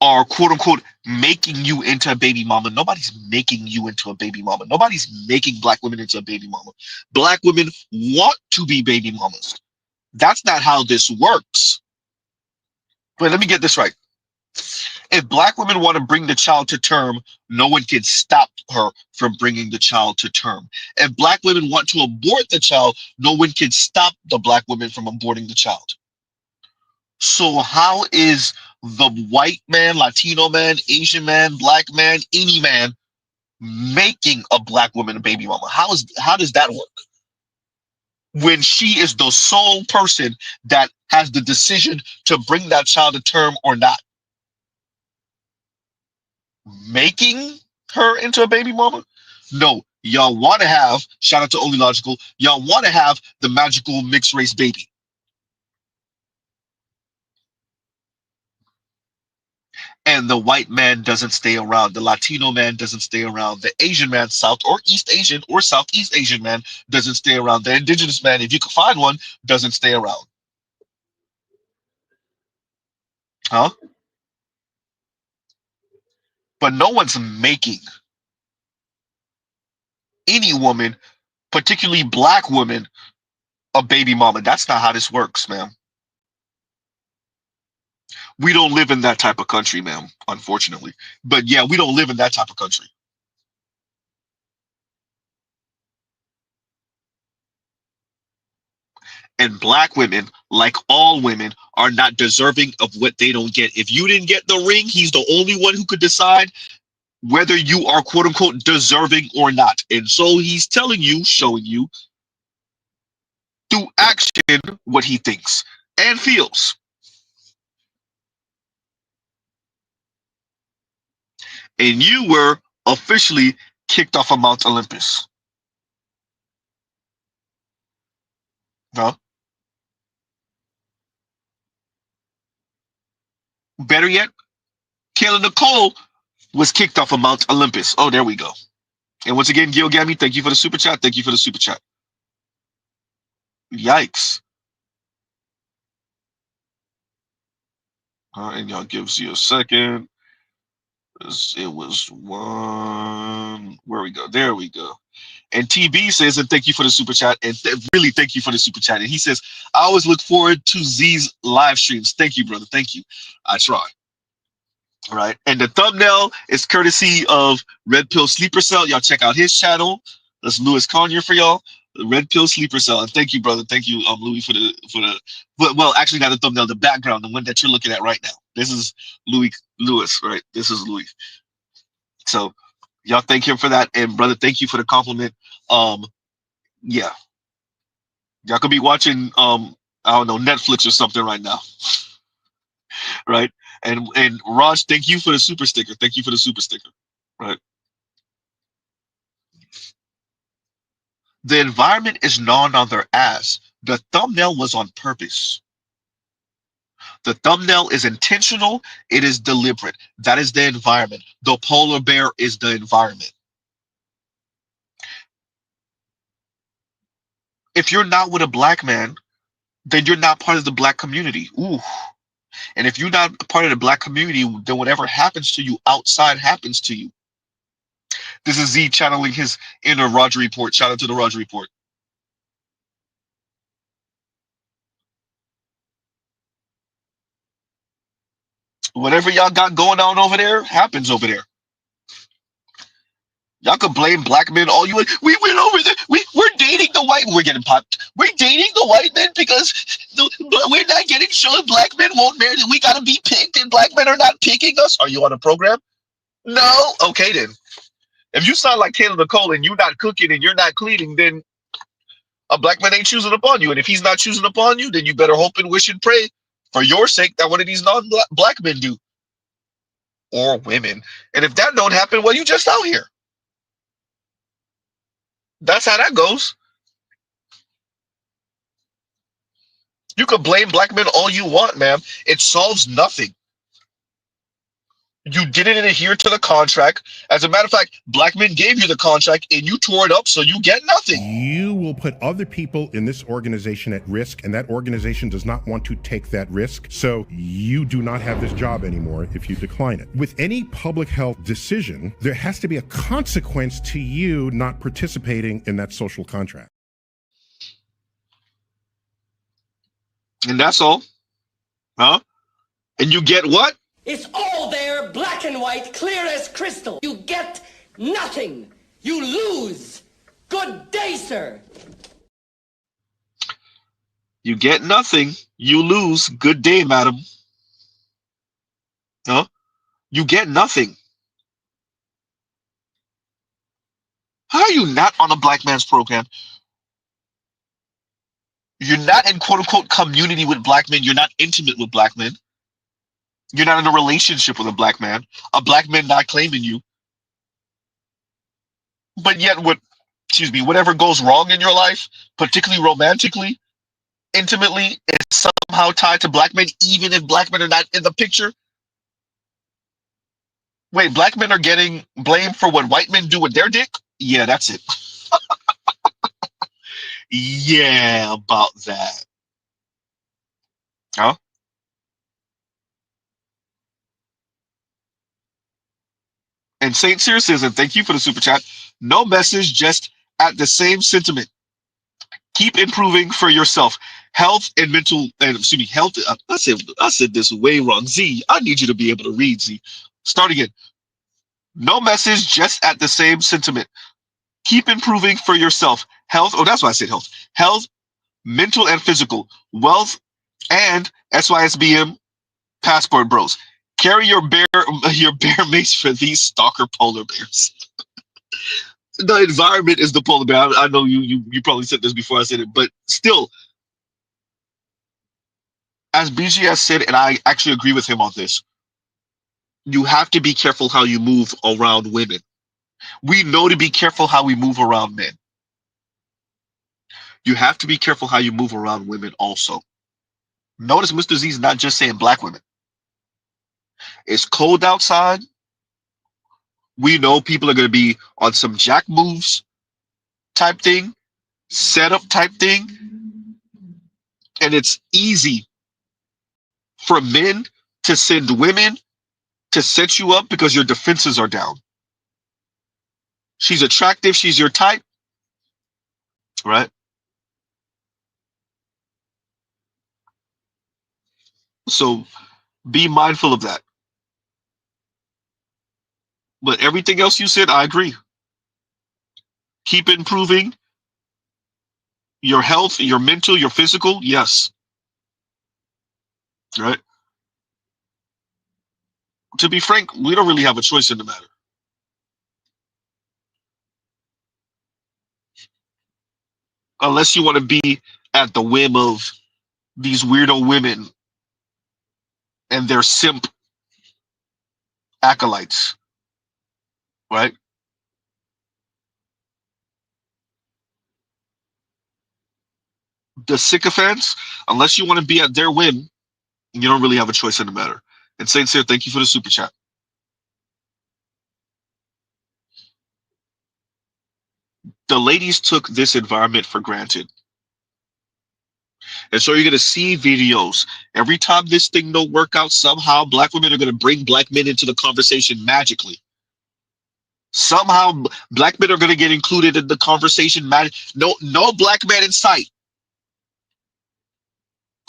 are quote unquote making you into a baby mama, nobody's making you into a baby mama. Nobody's making Black women into a baby mama. Black women want to be baby mamas. That's not how this works. But let me get this right. If Black women want to bring the child to term, no one can stop her from bringing the child to term. If Black women want to abort the child, no one can stop the Black women from aborting the child. So how is the white man, Latino man, Asian man, Black man, any man making a Black woman a baby mama? How does that work? When she is the sole person that has the decision to bring that child to term or not. Making her into a baby mama? No, y'all want to have, shout out to Only Logical, y'all want to have the magical mixed race baby. And the white man doesn't stay around. The Latino man doesn't stay around. The Asian man, South or East Asian or Southeast Asian man doesn't stay around. The indigenous man, if you can find one, doesn't stay around. Huh? But no one's making any woman, particularly Black women, a baby mama. That's not how this works, man. We don't live in that type of country, ma'am, unfortunately. But yeah, we don't live in that type of country. And black women, like all women, are not deserving of what they don't get. If you didn't get the ring, he's the only one who could decide whether you are quote unquote deserving or not. And so he's telling you, showing you through action what he thinks and feels. And you were officially kicked off of Mount Olympus. Huh? Better yet, Kayla Nicole was kicked off of Mount Olympus. Oh, there we go. And once again, Gil Gammy, thank you for the super chat. Thank you for the super chat. Yikes. And y'all gives you a second. It was one. Where we go? There we go. And TB says, and thank you for the super chat. And really, thank you for the super chat. And he says, I always look forward to Z's live streams. Thank you, brother. Thank you. I try. All right. And the thumbnail is courtesy of Red Pill Sleeper Cell. Y'all check out his channel. That's Louis Conyer for y'all. The Red Pill Sleeper Cell. And thank you, brother. Thank you, Louis, for the well, actually not the thumbnail, the background, the one that you're looking at right now. This is Louis, right? This is Louis. So y'all thank him for that. And brother, thank you for the compliment. Yeah. Y'all could be watching I don't know, Netflix or something right now. Right? And Raj, thank you for the super sticker. Thank you for the super sticker. Right. The environment is gnawing on their ass. The thumbnail was on purpose. The thumbnail is intentional. It is deliberate. That is the environment. The polar bear is the environment. If you're not with a black man, then you're not part of the black community. Ooh. And if you're not part of the black community, then whatever happens to you outside happens to you. This is Z channeling his inner Roger Report. Shout out to the Roger Report. Whatever y'all got going on over there happens over there. Y'all can blame black men all you want. We went over there. We're dating the white. We're getting popped. We're dating the white men because we're not getting shown black men won't marry. We got to be picked and black men are not picking us. Are you on a program? No. Okay, then. If you sound like Kayla Nicole and you're not cooking and you're not cleaning, then a black man ain't choosing upon you. And if he's not choosing upon you, then you better hope and wish and pray for your sake that one of these non-black men do. Or women. And if that don't happen, well, you just out here. That's how that goes. You can blame black men all you want, ma'am. It solves nothing. You didn't adhere to the contract. As a matter of fact, black men gave you the contract and you tore it up, so you get nothing. You will put other people in this organization at risk, and that organization does not want to take that risk. So you do not have this job anymore if you decline it. With any public health decision, there has to be a consequence to you not participating in that social contract. And that's all. Huh? And you get what? It's all there, black and white, clear as crystal. You get nothing. You lose. Good day, sir. You get nothing. You lose. Good day, madam. Huh? You get nothing. How are you not on a black man's program? You're not in quote-unquote community with black men. You're not intimate with black men. You're not in a relationship with a black man not claiming you. But yet, whatever goes wrong in your life, particularly romantically, intimately, is somehow tied to black men, even if black men are not in the picture. Wait, black men are getting blamed for what white men do with their dick? Yeah, that's it. Yeah, about that. Huh? And Saint Cyr says, and thank you for the super chat. No message, just at the same sentiment. Keep improving for yourself. Health and mental, and excuse me, health. I said this way wrong. Z, I need you to be able to read, Z. Start again. No message, just at the same sentiment. Keep improving for yourself. Health. Oh, that's why I said health. Health, mental and physical. Wealth and SYSBM passport bros. Carry your bear mace for these stalker polar bears. The environment is the polar bear. I know you probably said this before I said it, but still, as BGS said, and I actually agree with him on this, you have to be careful how you move around women. We know to be careful how we move around men. You have to be careful how you move around women also. Notice Mr. Z is not just saying black women. It's cold outside. We know people are going to be on some jack moves type thing, setup type thing. And it's easy for men to send women to set you up because your defenses are down. She's attractive. She's your type, right? So be mindful of that. But everything else you said, I agree. Keep improving your health, your mental, your physical. Yes. Right. To be frank, we don't really have a choice in the matter. Unless you want to be at the whim of these weirdo women and their simp acolytes. Right. The sycophants, unless you want to be at their whim, you don't really have a choice in the matter. And Saint Cyr, thank you for the super chat. The ladies took this environment for granted. And so you're going to see videos. Every time this thing don't work out, somehow black women are going to bring black men into the conversation magically. Somehow black men are going to get included in the conversation. No black man in sight.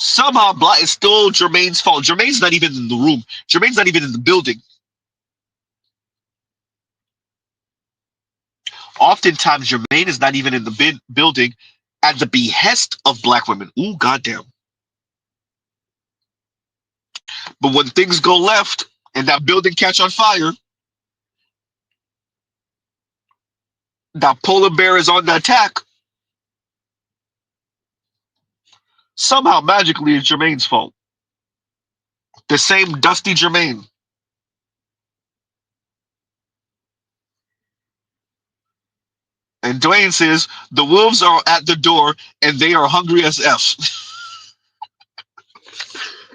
Somehow it's still Jermaine's fault. Jermaine's not even in the room. Jermaine's not even in the building. Oftentimes, Jermaine is not even in the building at the behest of black women. Ooh, goddamn. But when things go left and that building catch on fire, that polar bear is on the attack, somehow magically it's Jermaine's fault. The same dusty Jermaine. And Dwayne says, the wolves are at the door and they are hungry as F.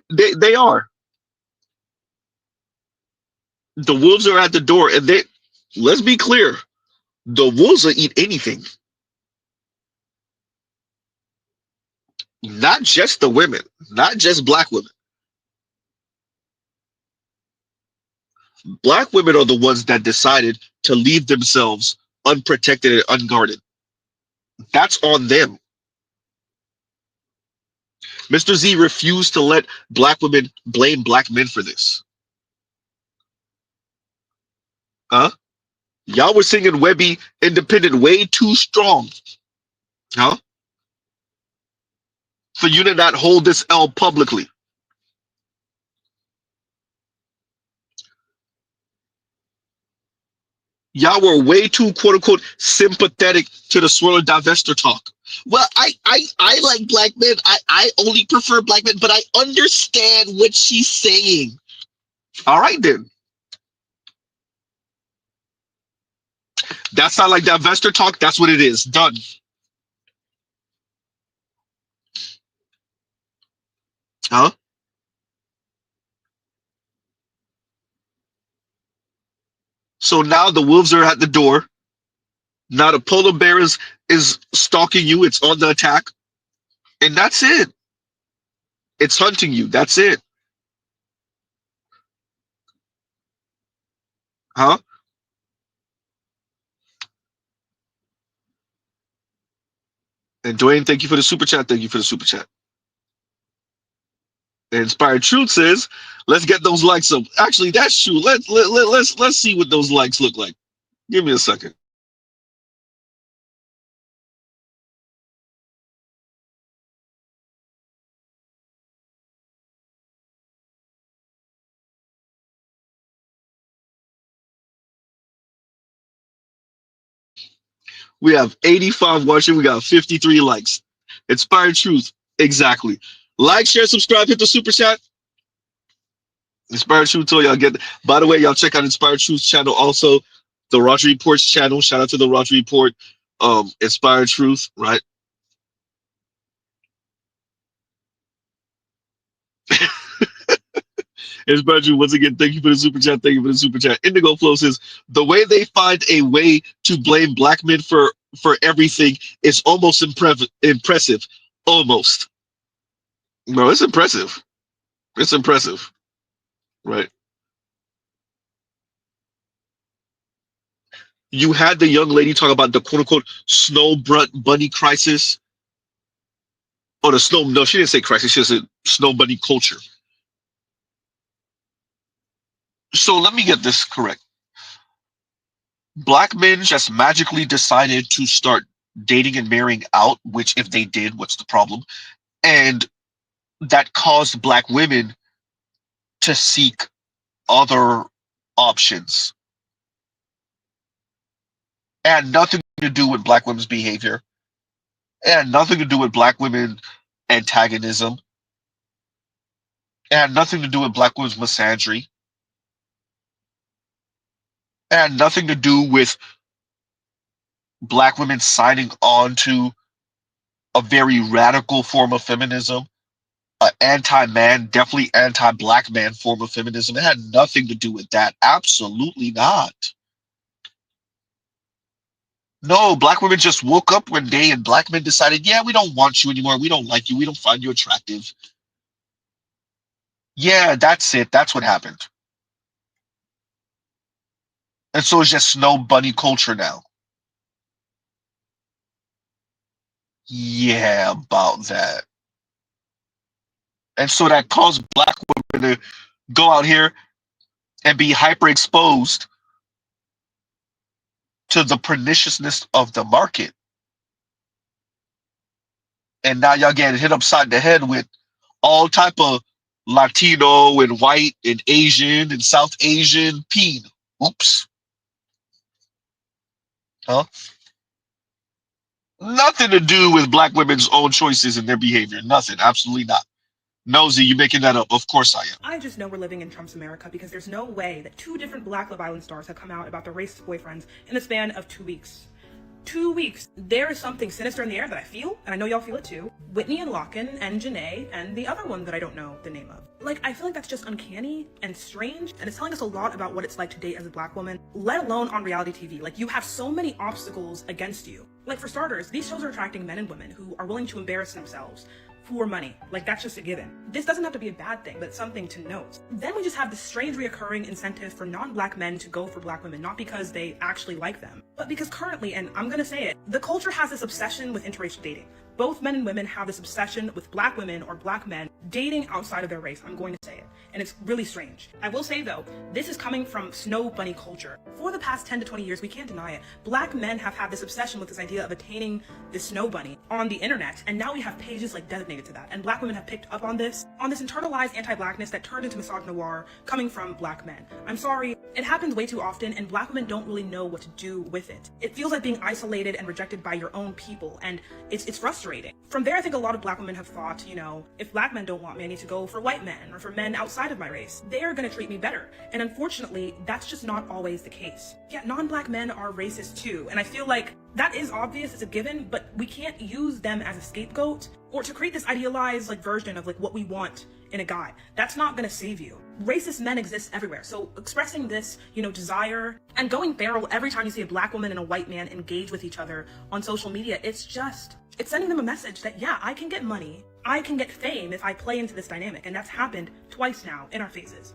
They are. The wolves are at the door and let's be clear, the wolves will eat anything. Not just the women, not just black women. Black women are the ones that decided to leave themselves unprotected and unguarded. That's on them. Mr. Z refused to let black women blame black men for this. Huh? Y'all were singing Webby Independent way too strong. Huh? For you to not hold this L publicly. Y'all were way too quote unquote sympathetic to the swirl and divester talk. Well, I like black men. I only prefer black men, but I understand what she's saying. All right then. That's not like divester talk. That's what it is. Done. Huh? So now the wolves are at the door. Now the polar bear is stalking you. It's on the attack. And that's it. It's hunting you. That's it. Huh? And Dwayne, thank you for the super chat. Thank you for the super chat. Inspired Truth says, let's get those likes up. Actually, that's true. Let's see what those likes look like. Give me a second. We have 85 watching. We got 53 likes. Inspired Truth. Exactly. Like, share, subscribe, hit the super chat. Inspired Truth told y'all get. By the way, y'all check out Inspired Truth's channel. Also, the Roger Report's channel. Shout out to the Roger Report. Inspired Truth, right? Inspired Truth, once again, thank you for the super chat. Thank you for the super chat. Indigo Flow says, the way they find a way to blame black men for everything is almost impressive. Almost. No, it's impressive. It's impressive. Right. You had the young lady talk about the quote-unquote snow bunny crisis. Or the snow, no, she didn't say crisis. She said snow bunny culture. So let me get this correct. Black men just magically decided to start dating and marrying out, which if they did, what's the problem? And that caused black women to seek other options. It had nothing to do with black women's behavior. It had nothing to do with black women antagonism. It had nothing to do with black women's misandry. It had nothing to do with black women signing on to a very radical form of feminism, an anti-man, definitely anti-black man form of feminism. It had nothing to do with that. Absolutely not. No, black women just woke up one day and black men decided, yeah, we don't want you anymore. We don't like you. We don't find you attractive. Yeah, that's it. That's what happened. And so it's just snow bunny culture now. Yeah, about that. And so that caused black women to go out here and be hyper exposed to the perniciousness of the market. And now y'all getting hit upside the head with all type of Latino and white and Asian and South Asian peen. Oops. Huh? Nothing to do with black women's own choices and their behavior. Nothing. Absolutely not. Nosy, you making that up? Of course I am. I just know we're living in Trump's America because there's no way that two different Black Love Island stars have come out about their racist boyfriends in the span of 2 weeks. 2 weeks. There is something sinister in the air that I feel, and I know y'all feel it too. Whitney and Locken and Janae and the other one that I don't know the name of. Like, I feel like that's just uncanny and strange, and it's telling us a lot about what it's like to date as a black woman, let alone on reality TV. Like, you have so many obstacles against you. Like, for starters, these shows are attracting men and women who are willing to embarrass themselves for money. Like, that's just a given. This doesn't have to be a bad thing, but it's something to note. Then we just have this strange reoccurring incentive for non-black men to go for black women, not because they actually like them, but because currently, and I'm gonna say it, the culture has this obsession with interracial dating. Both men and women have this obsession with black women or black men dating outside of their race. I'm going to say it. And it's really strange. I will say though, this is coming from snow bunny culture. For the past 10 to 20 years, we can't deny it. Black men have had this obsession with this idea of attaining the snow bunny on the internet. And now we have pages like designated to that. And black women have picked up on this internalized anti-blackness that turned into misogynoir coming from black men. I'm sorry, it happens way too often and black women don't really know what to do with it. It feels like being isolated and rejected by your own people. And it's frustrating. From there, I think a lot of black women have thought, you know, if black men don't want me, I need to go for white men or for men outside of my race. They're gonna treat me better. And unfortunately, that's just not always the case. Yeah, non-black men are racist too. And I feel like that is obvious, it's a given, but we can't use them as a scapegoat or to create this idealized like version of like what we want in a guy. That's not gonna save you. Racist men exist everywhere. So expressing this, you know, desire and going feral every time you see a black woman and a white man engage with each other on social media, it's sending them a message that, yeah, I can get money, I can get fame if I play into this dynamic. And that's happened twice now in our faces.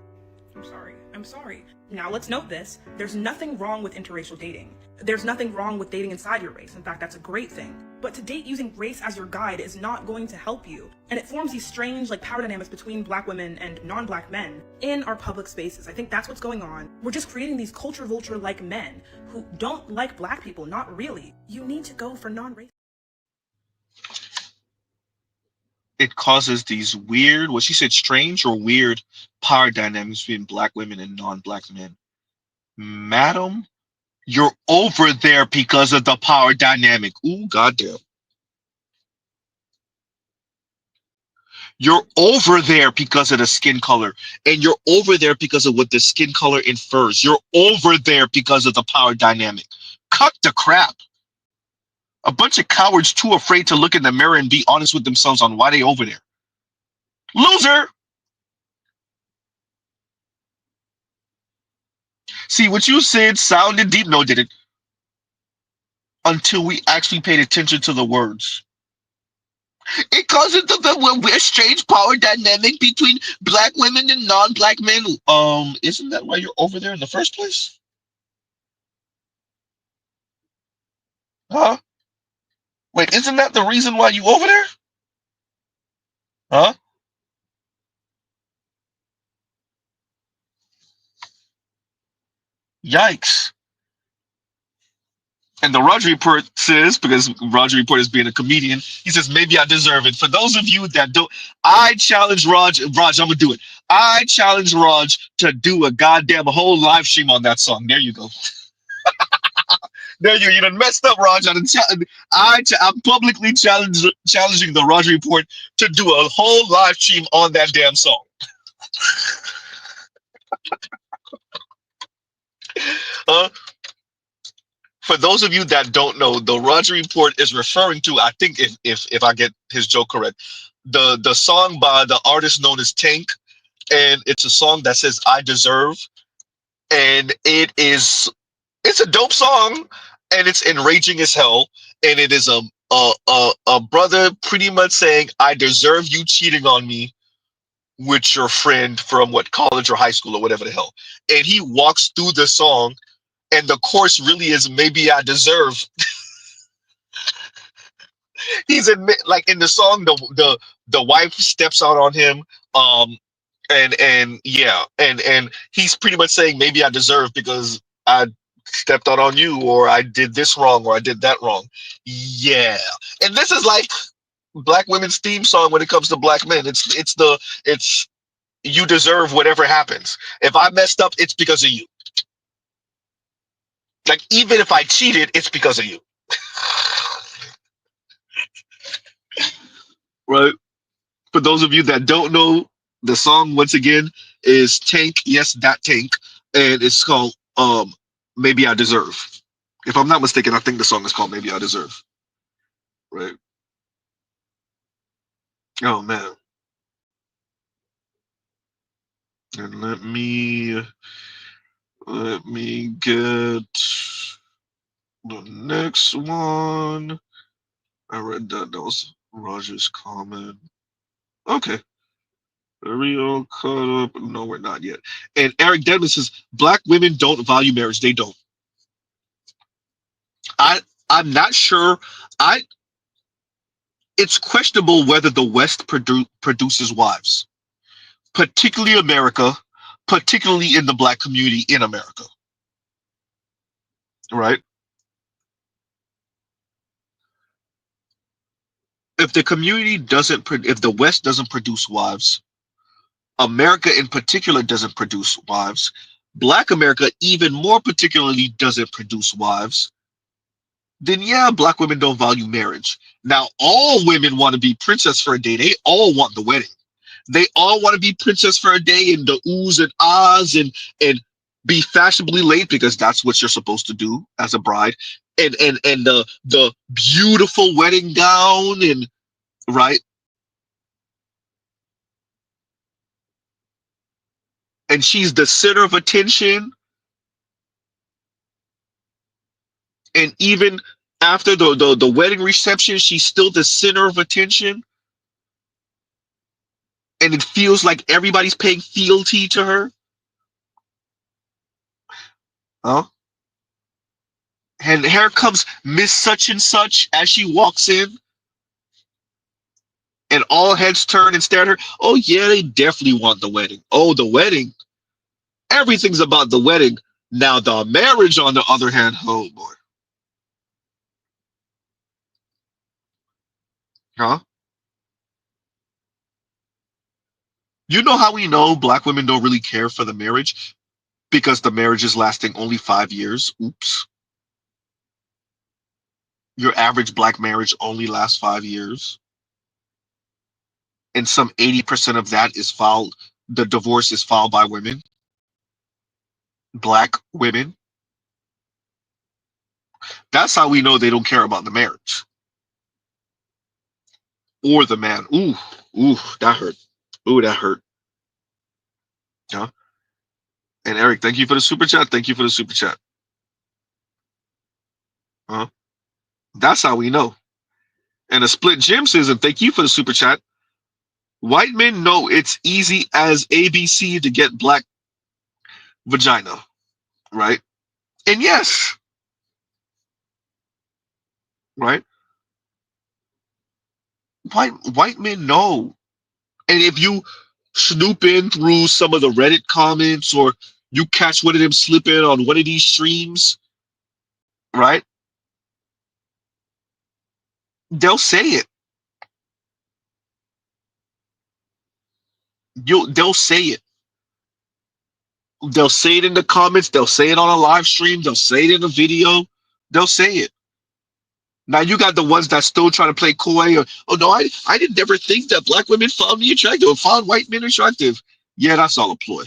I'm sorry. I'm sorry. Now let's note this. There's nothing wrong with interracial dating. There's nothing wrong with dating inside your race. In fact, that's a great thing. But to date using race as your guide is not going to help you. And it forms these strange power dynamics between black women and non-black men in our public spaces. I think that's what's going on. We're just creating these culture vulture-like men who don't like black people, not really. You need to go for non-race. It causes these weird, what she said, strange or weird power dynamics between black women and non-black men. Madam, you're over there because of the power dynamic. Ooh, goddamn. You're over there because of the skin color, and you're over there because of what the skin color infers. You're over there because of the power dynamic. Cut the crap. A bunch of cowards too afraid to look in the mirror and be honest with themselves on why they over there. Loser! See, what you said sounded deep. No, it didn't. Until we actually paid attention to the words. It causes the strange power dynamic between black women and non-black men. Isn't that why you're over there in the first place? Huh? Wait, isn't that the reason why you over there? Huh? Yikes. And the Roger Report says, because Roger Report is being a comedian, he says, maybe I deserve it. For those of you that don't, I challenge Raj, I'm going to do it. I challenge Raj to do a goddamn whole live stream on that song. There you go. There you done messed up, Raj. I'm publicly challenging the Roger Report to do a whole live stream on that damn song. For those of you that don't know, the Roger Report is referring to, I think if I get his joke correct, the song by the artist known as Tank, and it's a song that says I Deserve, and it's a dope song, and it's enraging as hell, and it is a brother pretty much saying I deserve you cheating on me with your friend from what, college or high school or whatever the hell, and he walks through the song. And the chorus really is maybe I deserve. He's like in the song, the wife steps out on him, and he's pretty much saying maybe I deserve because I stepped out on you, or I did this wrong, or I did that wrong. Yeah, and this is like black women's theme song when it comes to black men. It's you deserve whatever happens. If I messed up, it's because of you. Like, even if I cheated, it's because of you. Right? For those of you that don't know, the song, once again, is Tank. Yes, that Tank. And it's called Maybe I Deserve. If I'm not mistaken, I think the song is called Maybe I Deserve. Right? Oh, man. And let me get the next one. I read that. That was Roger's comment. Okay. Are we all caught up? No, we're not yet. And Eric Dedman says, black women don't value marriage. They don't. I'm not sure. It's questionable whether the West produces wives, particularly America, particularly in the black community in America. Right? If the community doesn't, if the West doesn't produce wives, America in particular doesn't produce wives, Black America even more particularly doesn't produce wives, then yeah, black women don't value marriage. Now, all women want to be princess for a day. They all want the wedding. They all want to be princess for a day and the oohs and ahs and be fashionably late because that's what you're supposed to do as a bride. And the beautiful wedding gown and right. And she's the center of attention. And even after the wedding reception, she's still the center of attention. And it feels like everybody's paying fealty to her. Huh? And here comes Miss Such and Such as she walks in, and all heads turn and stare at her. Oh yeah, they definitely want the wedding. Oh, the wedding. Everything's about the wedding. Now the marriage, on the other hand, oh boy. Huh? You know how we know black women don't really care for the marriage? Because the marriage is lasting only 5 years. Oops. Your average black marriage only lasts 5 years. And some 80% of that is filed, the divorce is filed by women. Black women. That's how we know they don't care about the marriage. Or the man. Ooh, that hurt. Ooh, that hurt. Huh? And Eric, thank you for the super chat. Thank you for the super chat. Huh? That's how we know. And a split Jim says, and thank you for the super chat. White men know it's easy as ABC to get black vagina, right? And yes, right? White men know. And if you snoop in through some of the Reddit comments, or you catch one of them slipping on one of these streams, right? They'll say it. They'll say it. They'll say it in the comments. They'll say it on a live stream. They'll say it in a video. They'll say it. Now you got the ones that still trying to play coy. Or, oh no, I didn't never think that black women found me attractive or found white men attractive. Yeah, that's all a ploy.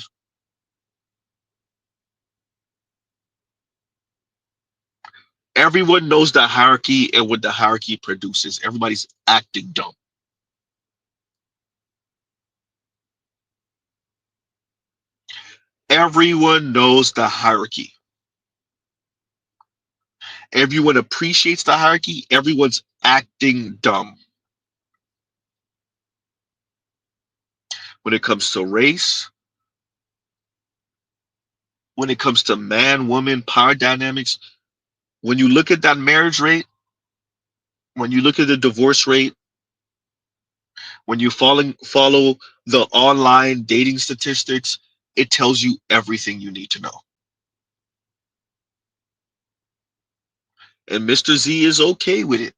Everyone knows the hierarchy and what the hierarchy produces. Everybody's acting dumb. Everyone knows the hierarchy. Everyone appreciates the hierarchy. Everyone's acting dumb. When it comes to race, when it comes to man, woman, power dynamics, when you look at that marriage rate, when you look at the divorce rate, when you follow the online dating statistics, it tells you everything you need to know. And Mr. Z is okay with it.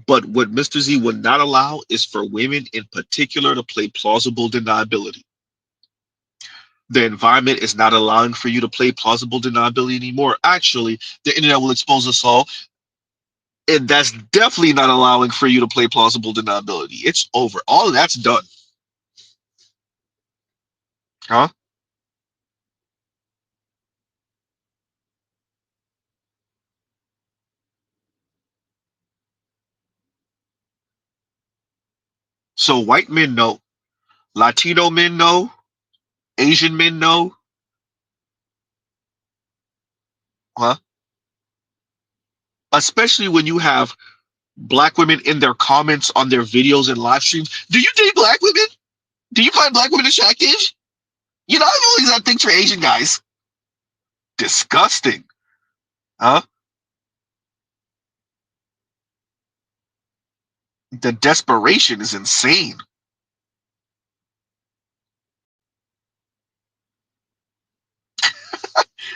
But what Mr. Z would not allow is for women in particular to play plausible deniability. The environment is not allowing for you to play plausible deniability anymore. Actually, the internet will expose us all. And that's definitely not allowing for you to play plausible deniability. It's over. All of that's done. Huh? So white men know. Latino men know. Asian men know. Huh? Especially when you have black women in their comments on their videos and live streams. Do you date black women? Do you find black women attractive? You know, I've always had things for Asian guys. Disgusting. Huh? The desperation is insane.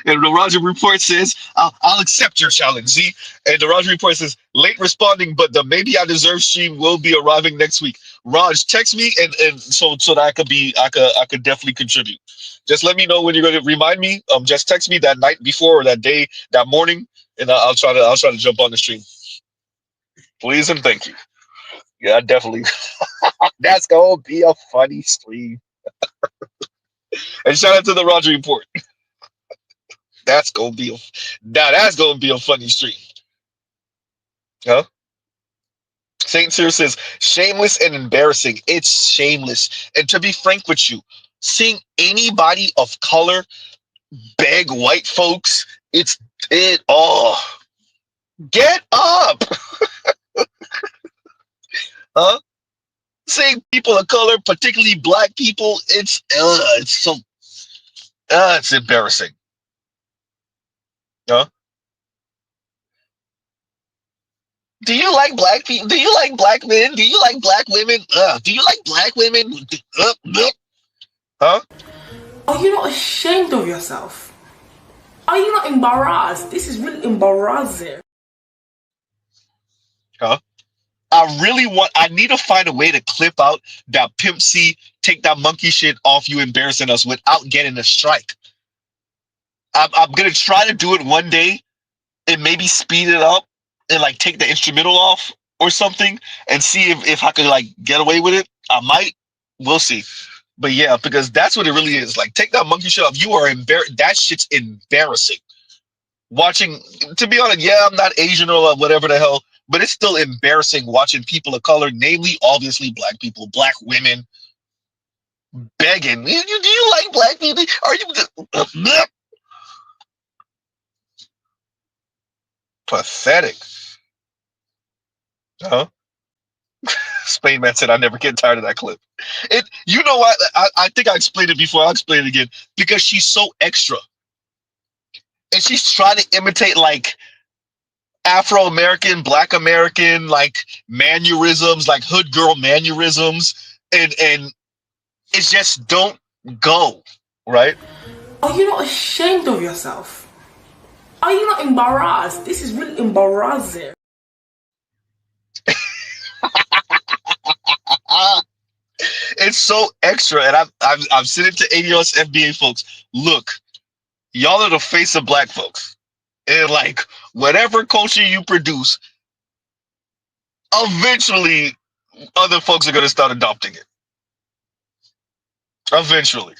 And the Roger Report says, I'll accept your challenge, Z. And the Roger Report says, late responding, but the Maybe I Deserve stream will be arriving next week. Raj, text me and so that I could definitely contribute. Just let me know when you're gonna remind me. Just text me that night before or that day, that morning, and I'll try to jump on the stream. Please and thank you. Yeah, definitely. That's gonna be a funny stream. And shout out to the Roger Report. That's gonna be a funny stream. Huh? Saint Cyr says, shameless and embarrassing. It's shameless. And to be frank with you, seeing anybody of color beg white folks, get up. Huh? Seeing people of color, particularly black people, it's embarrassing. Huh? Do you like black people? Do you like black men? Do you like black women? Do you like black women? Huh? Are you not ashamed of yourself? Are you not embarrassed? This is really embarrassing. Huh? I need to find a way to clip out that Pimp C take that monkey shit off you embarrassing us without getting a strike. I'm gonna try to do it one day and maybe speed it up and like take the instrumental off or something and see if I could like get away with it. I might. We'll see. But yeah, because that's what it really is. Like, take that monkey shit off. You are embarrassed. That shit's embarrassing. Watching, to be honest, yeah, I'm not Asian or whatever the hell, but it's still embarrassing watching people of color, namely, obviously, black people, black women, begging. Do you like black people? Are you pathetic? Huh? Spain Man said, I never get tired of that clip. You know what? I think I explained it before. I'll explain it again. Because she's so extra. And she's trying to imitate like Afro-American, Black American, like mannerisms, like hood girl mannerisms. And it's just don't go, right? Are you not ashamed of yourself? Are you not embarrassed? This is really embarrassing. It's so extra, and I've said it to ADOS FBA folks. Look, y'all are the face of black folks, and like whatever culture you produce, eventually other folks are gonna start adopting it. Eventually,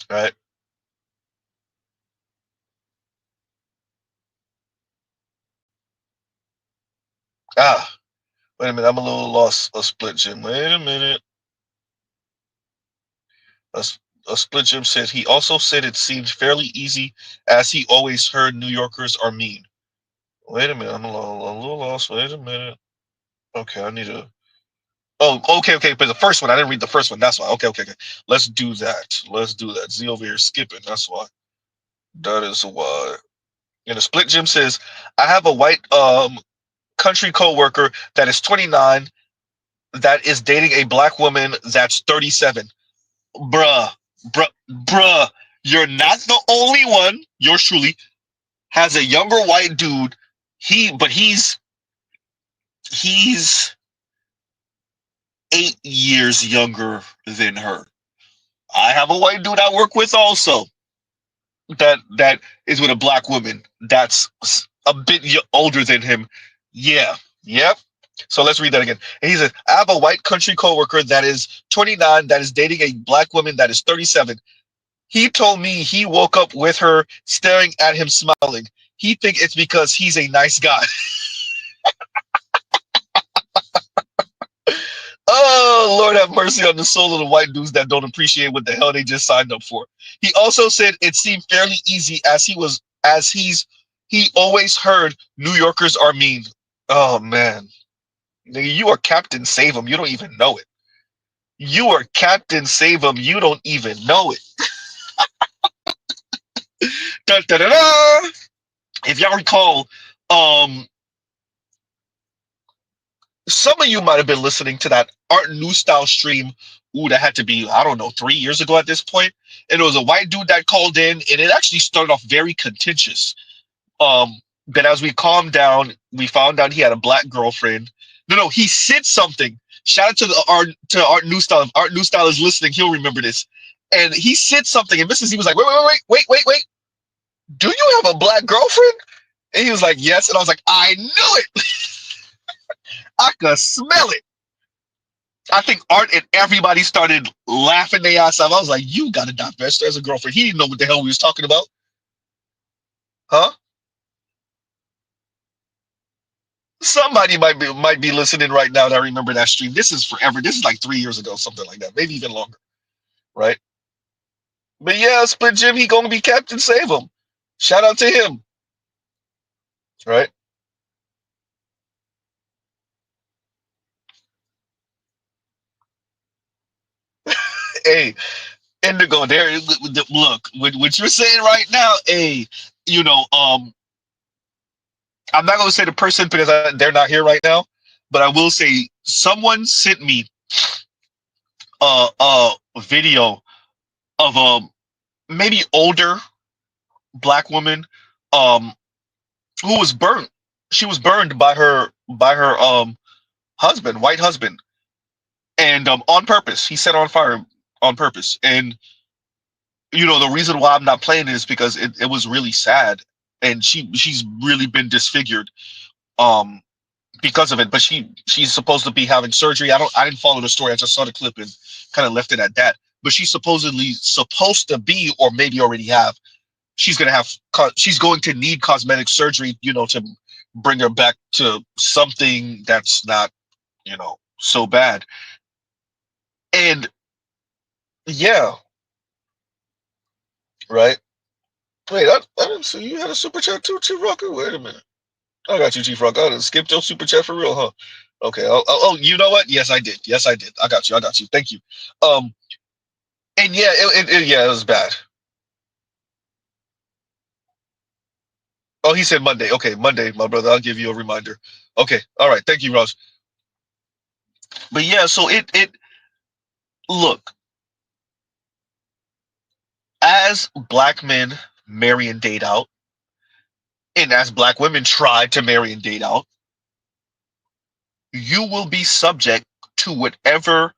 right? Wait a minute, I'm a little lost. A split gym. Wait a minute. A split gym said he also said it seemed fairly easy as he always heard New Yorkers are mean. Wait a minute, I'm a little lost. Wait a minute. Okay, I need to. Oh, okay. But the first one, I didn't read the first one. That's why. Okay. Let's do that. Z over here skipping. That's why. That is why. And the split gym says, I have a white country coworker that is 29 that is dating a black woman that's 37. Bruh, you're not the only one. Yours truly has a younger white dude. He's 8 years younger than her. I have a white dude I work with also that is with a black woman that's a bit older than him. Yeah. Yep. So let's read that again. And he says, I have a white country coworker that is 29 that is dating a black woman that is 37. He told me he woke up with her staring at him smiling. He think it's because he's a nice guy. Oh, Lord have mercy on the soul of the white dudes that don't appreciate what the hell they just signed up for. He also said it seemed fairly easy he always heard New Yorkers are mean. Oh, man. You are Captain Save 'em. You don't even know it. You are Captain Save 'em. You don't even know it. Da, da, da, da. If y'all recall, some of you might have been listening to that Art New Style stream. Ooh, that had to be, I don't know, 3 years ago at this point. And it was a white dude that called in, and it actually started off very contentious. But as we calmed down, we found out he had a black girlfriend. No, he said something. Shout out to Art New Style. If Art New Style is listening, he'll remember this. And he said something, and Mrs. Z was like, wait. Do you have a black girlfriend? And he was like, yes. And I was like, I knew it. I could smell it. I think Art and everybody started laughing their ass off. I was like, you got a Dr. Esther as a girlfriend. He didn't know what the hell we was talking about. Huh? Somebody might be listening right now that remember that stream. This is forever. This is like 3 years ago, something like that. Maybe even longer. Right? But yeah, Split Jim, he gonna be Captain Save 'em. Shout out to him. Right? Hey, Indigo, there. Look, what you're saying right now, hey, you know, I'm not gonna say the person because they're not here right now, but I will say someone sent me a video of a maybe older black woman um who was burnt. She was burned by her husband, white husband, and on purpose. He set her on fire on purpose. And you know the reason why I'm not playing it is because it was really sad, and she's really been disfigured um because of it. But she's supposed to be having surgery. I didn't follow the story. I just saw the clip and kind of left it at that. But she's supposedly supposed to be, or maybe already have. She's going to need cosmetic surgery, you know, to bring her back to something that's not, you know, so bad. And yeah, right. Wait, I didn't see you had a super chat too, Chief Rocker. Wait a minute. I got you, Chief Rocker. I done skipped your super chat for real, huh? Okay. Oh, you know what? Yes, I did. Yes, I did. I got you. I got you. Thank you. And yeah, it was bad. Oh, he said Monday. Okay, Monday, my brother. I'll give you a reminder. Okay. All right. Thank you, Ross. But yeah, so it look, as black men marry and date out, and as black women try to marry and date out, you will be subject to whatever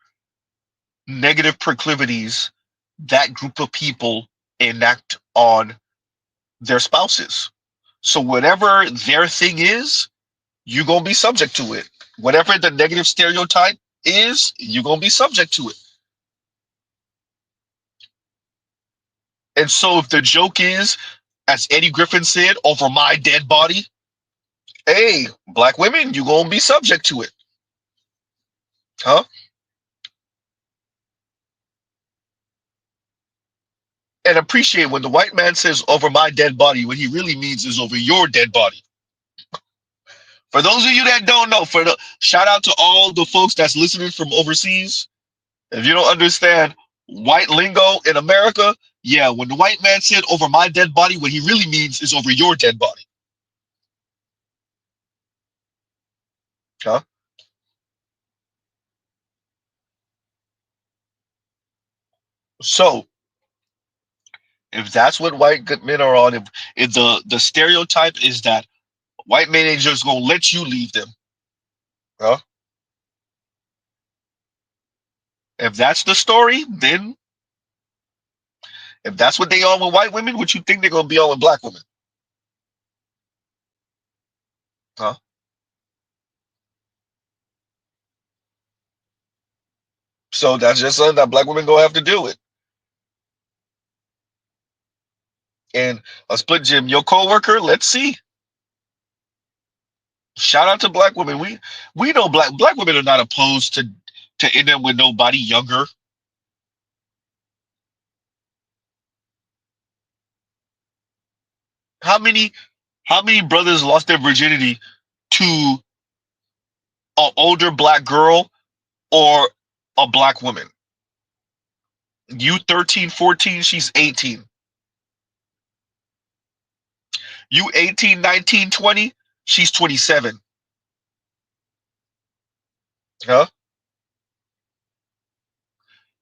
negative proclivities that group of people enact on their spouses. So whatever their thing is, you're gonna be subject to it. Whatever the negative stereotype is, you're gonna be subject to it. And so if the joke is, as Eddie Griffin said, over my dead body, hey, black women, you're gonna be subject to it. Huh? And appreciate when the white man says over my dead body, what he really means is over your dead body. For those of you that don't know, shout out to all the folks that's listening from overseas. If you don't understand white lingo in America, yeah, when the white man said over my dead body, what he really means is over your dead body. Huh? So if that's what white good men are on, if the stereotype is that white men ain't just gonna let you leave them, huh? If that's the story, then if that's what they are with white women, what you think they're gonna be on with black women? Huh? So that's just something that black women gonna have to deal with. And a split gym, your coworker, let's see. Shout out to black women. We know black women are not opposed to ending with nobody younger. How many brothers lost their virginity to an older black girl or a black woman? You 13, 14, she's 18. You 18, 19, 20, she's 27. Huh?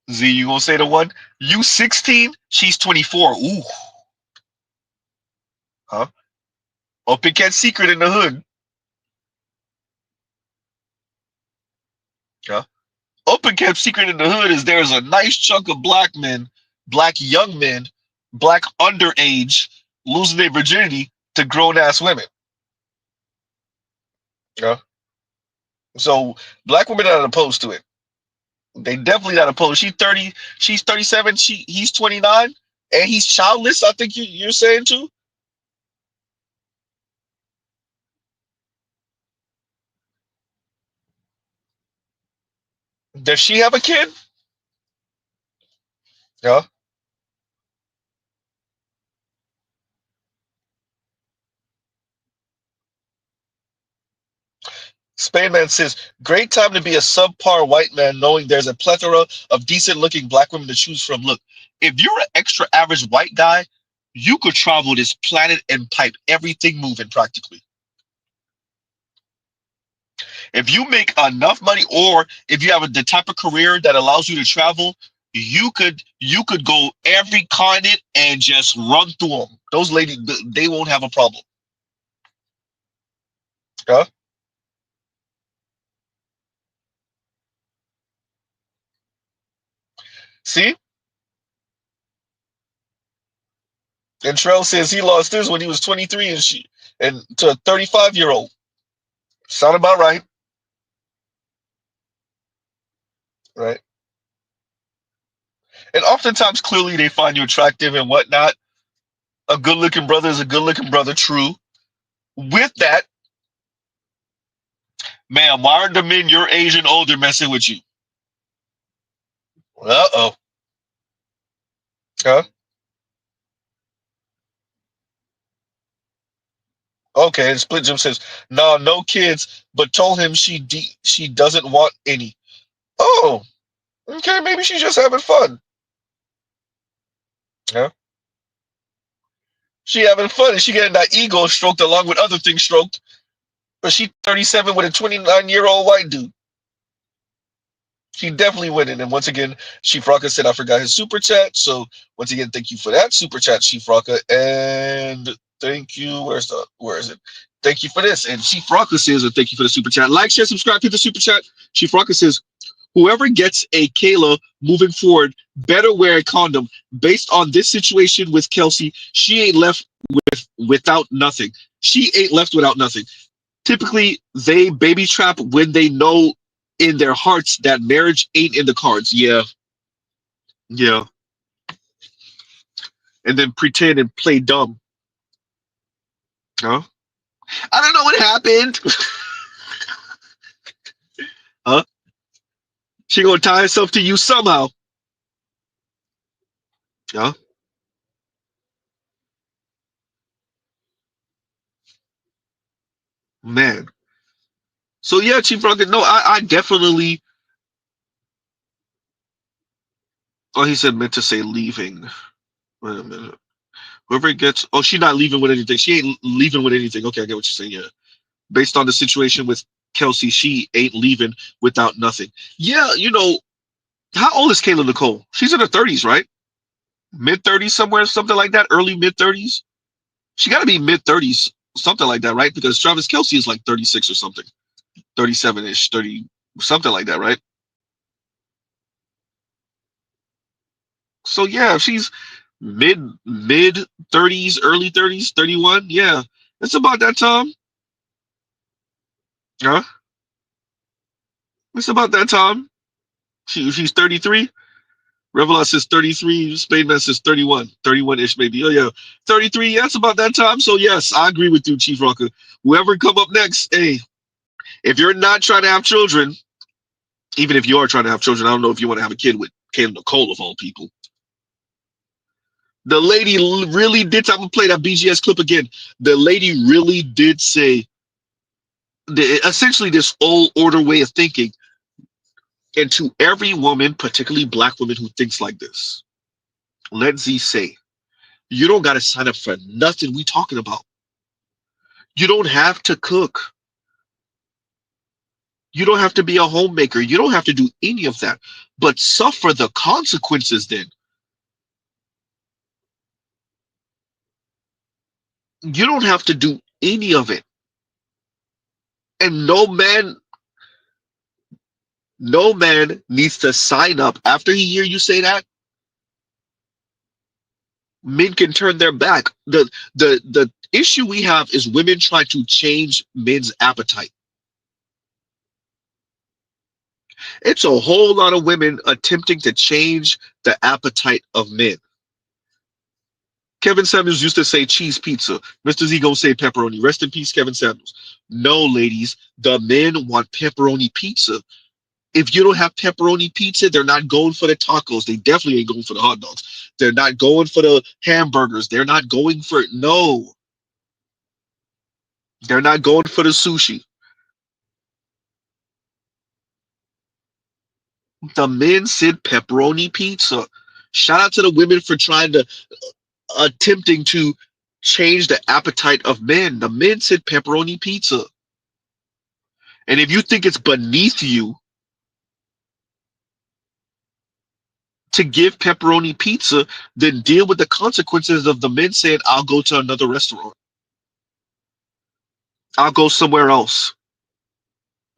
Z, you gonna say the one? You 16, she's 24. Ooh. Huh? Open cat secret in the hood. Huh? Open cat secret in the hood is there's a nice chunk of black men, black young men, black underage losing their virginity to grown ass women. Yeah. So black women are not opposed to it. They definitely not opposed. She's 30, she's 37, he's 29, and he's childless, I think you're saying too. Does she have a kid? Yeah. Spademan says, great time to be a subpar white man knowing there's a plethora of decent looking black women to choose from. Look, if you're an extra average white guy, you could travel this planet and pipe everything moving practically. If you make enough money, or if you have the type of career that allows you to travel, you could go every continent and just run through them. Those ladies, they won't have a problem. Huh? See? And Trell says he lost his when he was 23 and to a 35-year-old. Sound about right. Right. And oftentimes, clearly, they find you attractive and whatnot. A good-looking brother is a good-looking brother, true. With that, ma'am, why are the men your age and older messing with you? Uh-oh. Huh? Okay, and Split Jim says, no kids, but told him she doesn't want any. Oh, okay, maybe she's just having fun. Yeah. She having fun, and she getting that ego stroked along with other things stroked. But she 37 with a 29-year-old white dude. She definitely winning. And once again, Shifraka said I forgot his super chat. So once again, thank you for that super chat, Shifraka. And thank you. Where is it? Thank you for this. And Shifraka says, thank you for the super chat. Like, share, subscribe to the super chat. Shifraka says, whoever gets a Kayla moving forward better wear a condom. Based on this situation with Kelce, she ain't left without nothing. She ain't left without nothing. Typically, they baby trap when they know in their hearts that marriage ain't in the cards. Yeah. Yeah. And then pretend and play dumb. Huh? I don't know what happened. Huh? She gonna tie herself to you somehow. Yeah. Man. So yeah, Chief Rocket, no, I definitely. Oh, he said meant to say leaving. Wait a minute. Whoever gets, oh, she's not leaving with anything. She ain't leaving with anything. Okay, I get what you're saying. Yeah. Based on the situation with Kelce, she ain't leaving without nothing. Yeah, how old is Kayla Nicole? She's in her 30s, right? Mid-30s somewhere, something like that. Early mid-30s. She got to be mid-30s, something like that, right? Because Travis Kelce is like 36 or something, 37-ish, 30, something like that, right? So yeah, if she's mid 30s, early 30s, 31, yeah, it's about that time. Huh? It's about that time. She's 33. Revelat says 33. Spademan says 31. 31-ish maybe. Oh yeah, 33. Yeah, it's about that time. So yes, I agree with you, Chief Rocker. Whoever come up next, hey, if you're not trying to have children, even if you are trying to have children, I don't know if you want to have a kid with Kayla Nicole of all people. The lady really did. I'm gonna play that BGS clip again. The lady really did say, essentially, this old order way of thinking. And to every woman, particularly black women who thinks like this, let Z say, you don't got to sign up for nothing we talking about. You don't have to cook. You don't have to be a homemaker. You don't have to do any of that. But suffer the consequences then. You don't have to do any of it. And no man needs to sign up. After he hear you say that, men can turn their back. The issue we have is women try to change men's appetite. It's a whole lot of women attempting to change the appetite of men. Kevin Samuels used to say cheese pizza. Mr. Z gonna say pepperoni. Rest in peace, Kevin Samuels. No, ladies, the men want pepperoni pizza. If you don't have pepperoni pizza, they're not going for the tacos. They definitely ain't going for the hot dogs. They're not going for the hamburgers. They're not going for no. They're not going for the sushi. The men said pepperoni pizza. Shout out to the women for trying to. attempting to change the appetite of men. The men said pepperoni pizza. And if you think it's beneath you to give pepperoni pizza, then deal with the consequences of the men saying, I'll go to another restaurant. I'll go somewhere else.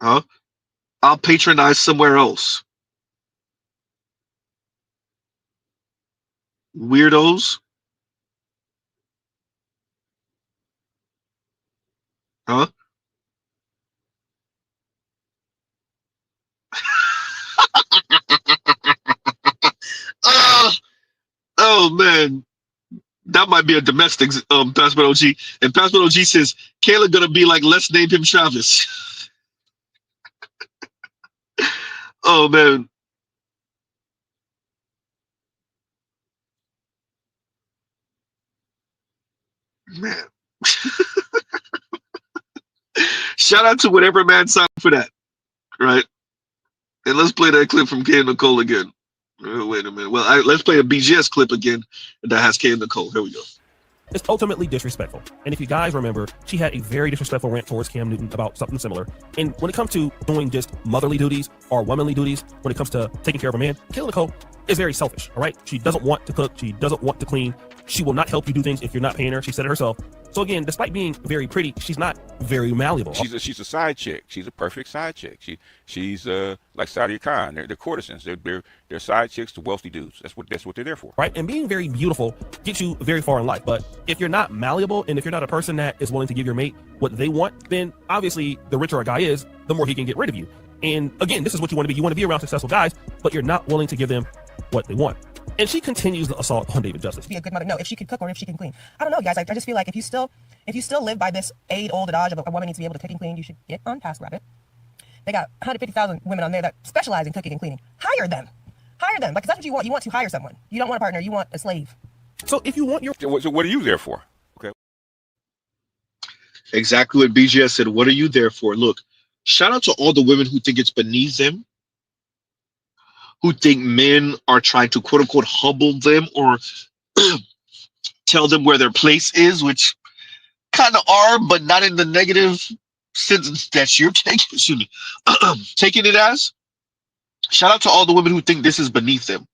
Huh? I'll patronize somewhere else. Weirdos. Huh? Ah, oh man. That might be a domestic Passport OG. And Passport OG says, Kayla gonna be like, let's name him Travis. Oh man. Man. Shout out to whatever man signed for that. Right? And let's play that clip from Kay and Nicole again. Wait a minute. Well, let's play a BGS clip again that has Kay and Nicole. Here we go. It's ultimately disrespectful. And if you guys remember, she had a very disrespectful rant towards Cam Newton about something similar. And when it comes to doing just motherly duties or womanly duties, when it comes to taking care of a man, Kayla Nicole is very selfish, all right? She doesn't want to cook. She doesn't want to clean. She will not help you do things if you're not paying her. She said it herself. So again, despite being very pretty, she's not very malleable. She's a side chick. She's a perfect side chick. She's like Saudi Khan. They're courtesans. They're side chicks to wealthy dudes. That's what they're there for. Right? And being very beautiful gets you very far in life. But if you're not malleable and if you're not a person that is willing to give your mate what they want, then obviously the richer a guy is, the more he can get rid of you. And again, this is what you want to be. You want to be around successful guys, but you're not willing to give them what they want. And she continues the assault on David Justice. Be a good mother. No, if she could cook or if she can clean. I don't know, guys. I just feel like if you still live by this age-old adage of a woman needs to be able to cook and clean, you should get on TaskRabbit. They got 150,000 women on there that specialize in cooking and cleaning. Hire them. Because that's what you want. You want to hire someone. You don't want a partner. You want a slave. So if you want your... So what are you there for? Okay. Exactly what BGS said. What are you there for? Look, shout out to all the women who think it's beneath them, who think men are trying to quote unquote humble them or tell them where their place is, which kind of are, but not in the negative sense that you're taking, excuse me, taking it as. Shout out to all the women who think this is beneath them.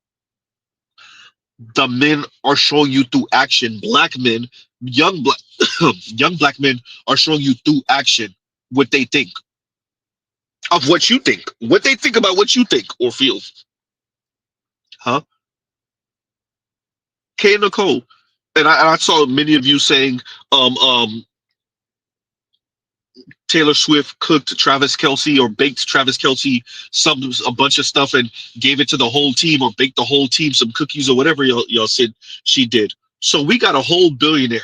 The men are showing you through action. Black men, young black men are showing you through action what they think of what you think, what they think about what you think or feel. Huh? Kay and Nicole, and I saw many of you saying Taylor Swift cooked Travis Kelce or baked Travis Kelce a bunch of stuff and gave it to the whole team or baked the whole team some cookies or whatever y'all said she did. So we got a whole billionaire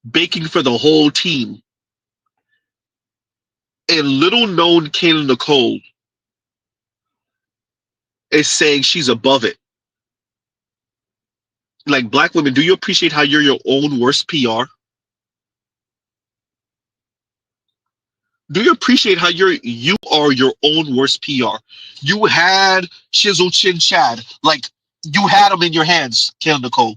baking for the whole team. And little known Kay and Nicole is saying she's above it. Like, black women, do you appreciate how you're your own worst PR? Do you appreciate how you are your own worst PR? You had Chisel Chin Chad, like you had them in your hands, Kay Nicole,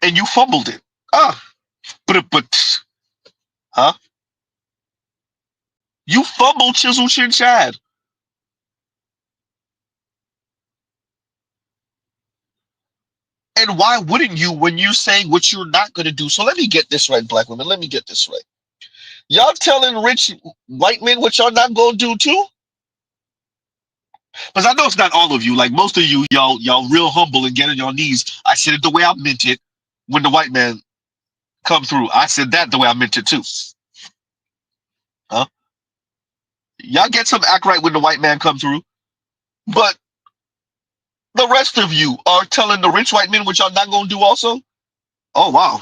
and you fumbled it. But huh? You fumbled Chisel Chin Chad. And why wouldn't you when you're saying what you're not going to do? So let me get this right, black women. Let me get this right. Y'all telling rich white men what y'all not going to do too? Because I know it's not all of you. Like most of you, y'all real humble and get on your knees. I said it the way I meant it when the white man come through. I said that the way I meant it too. Huh? Y'all get some act right when the white man come through. But the rest of you are telling the rich white men what y'all not going to do also? Oh, wow.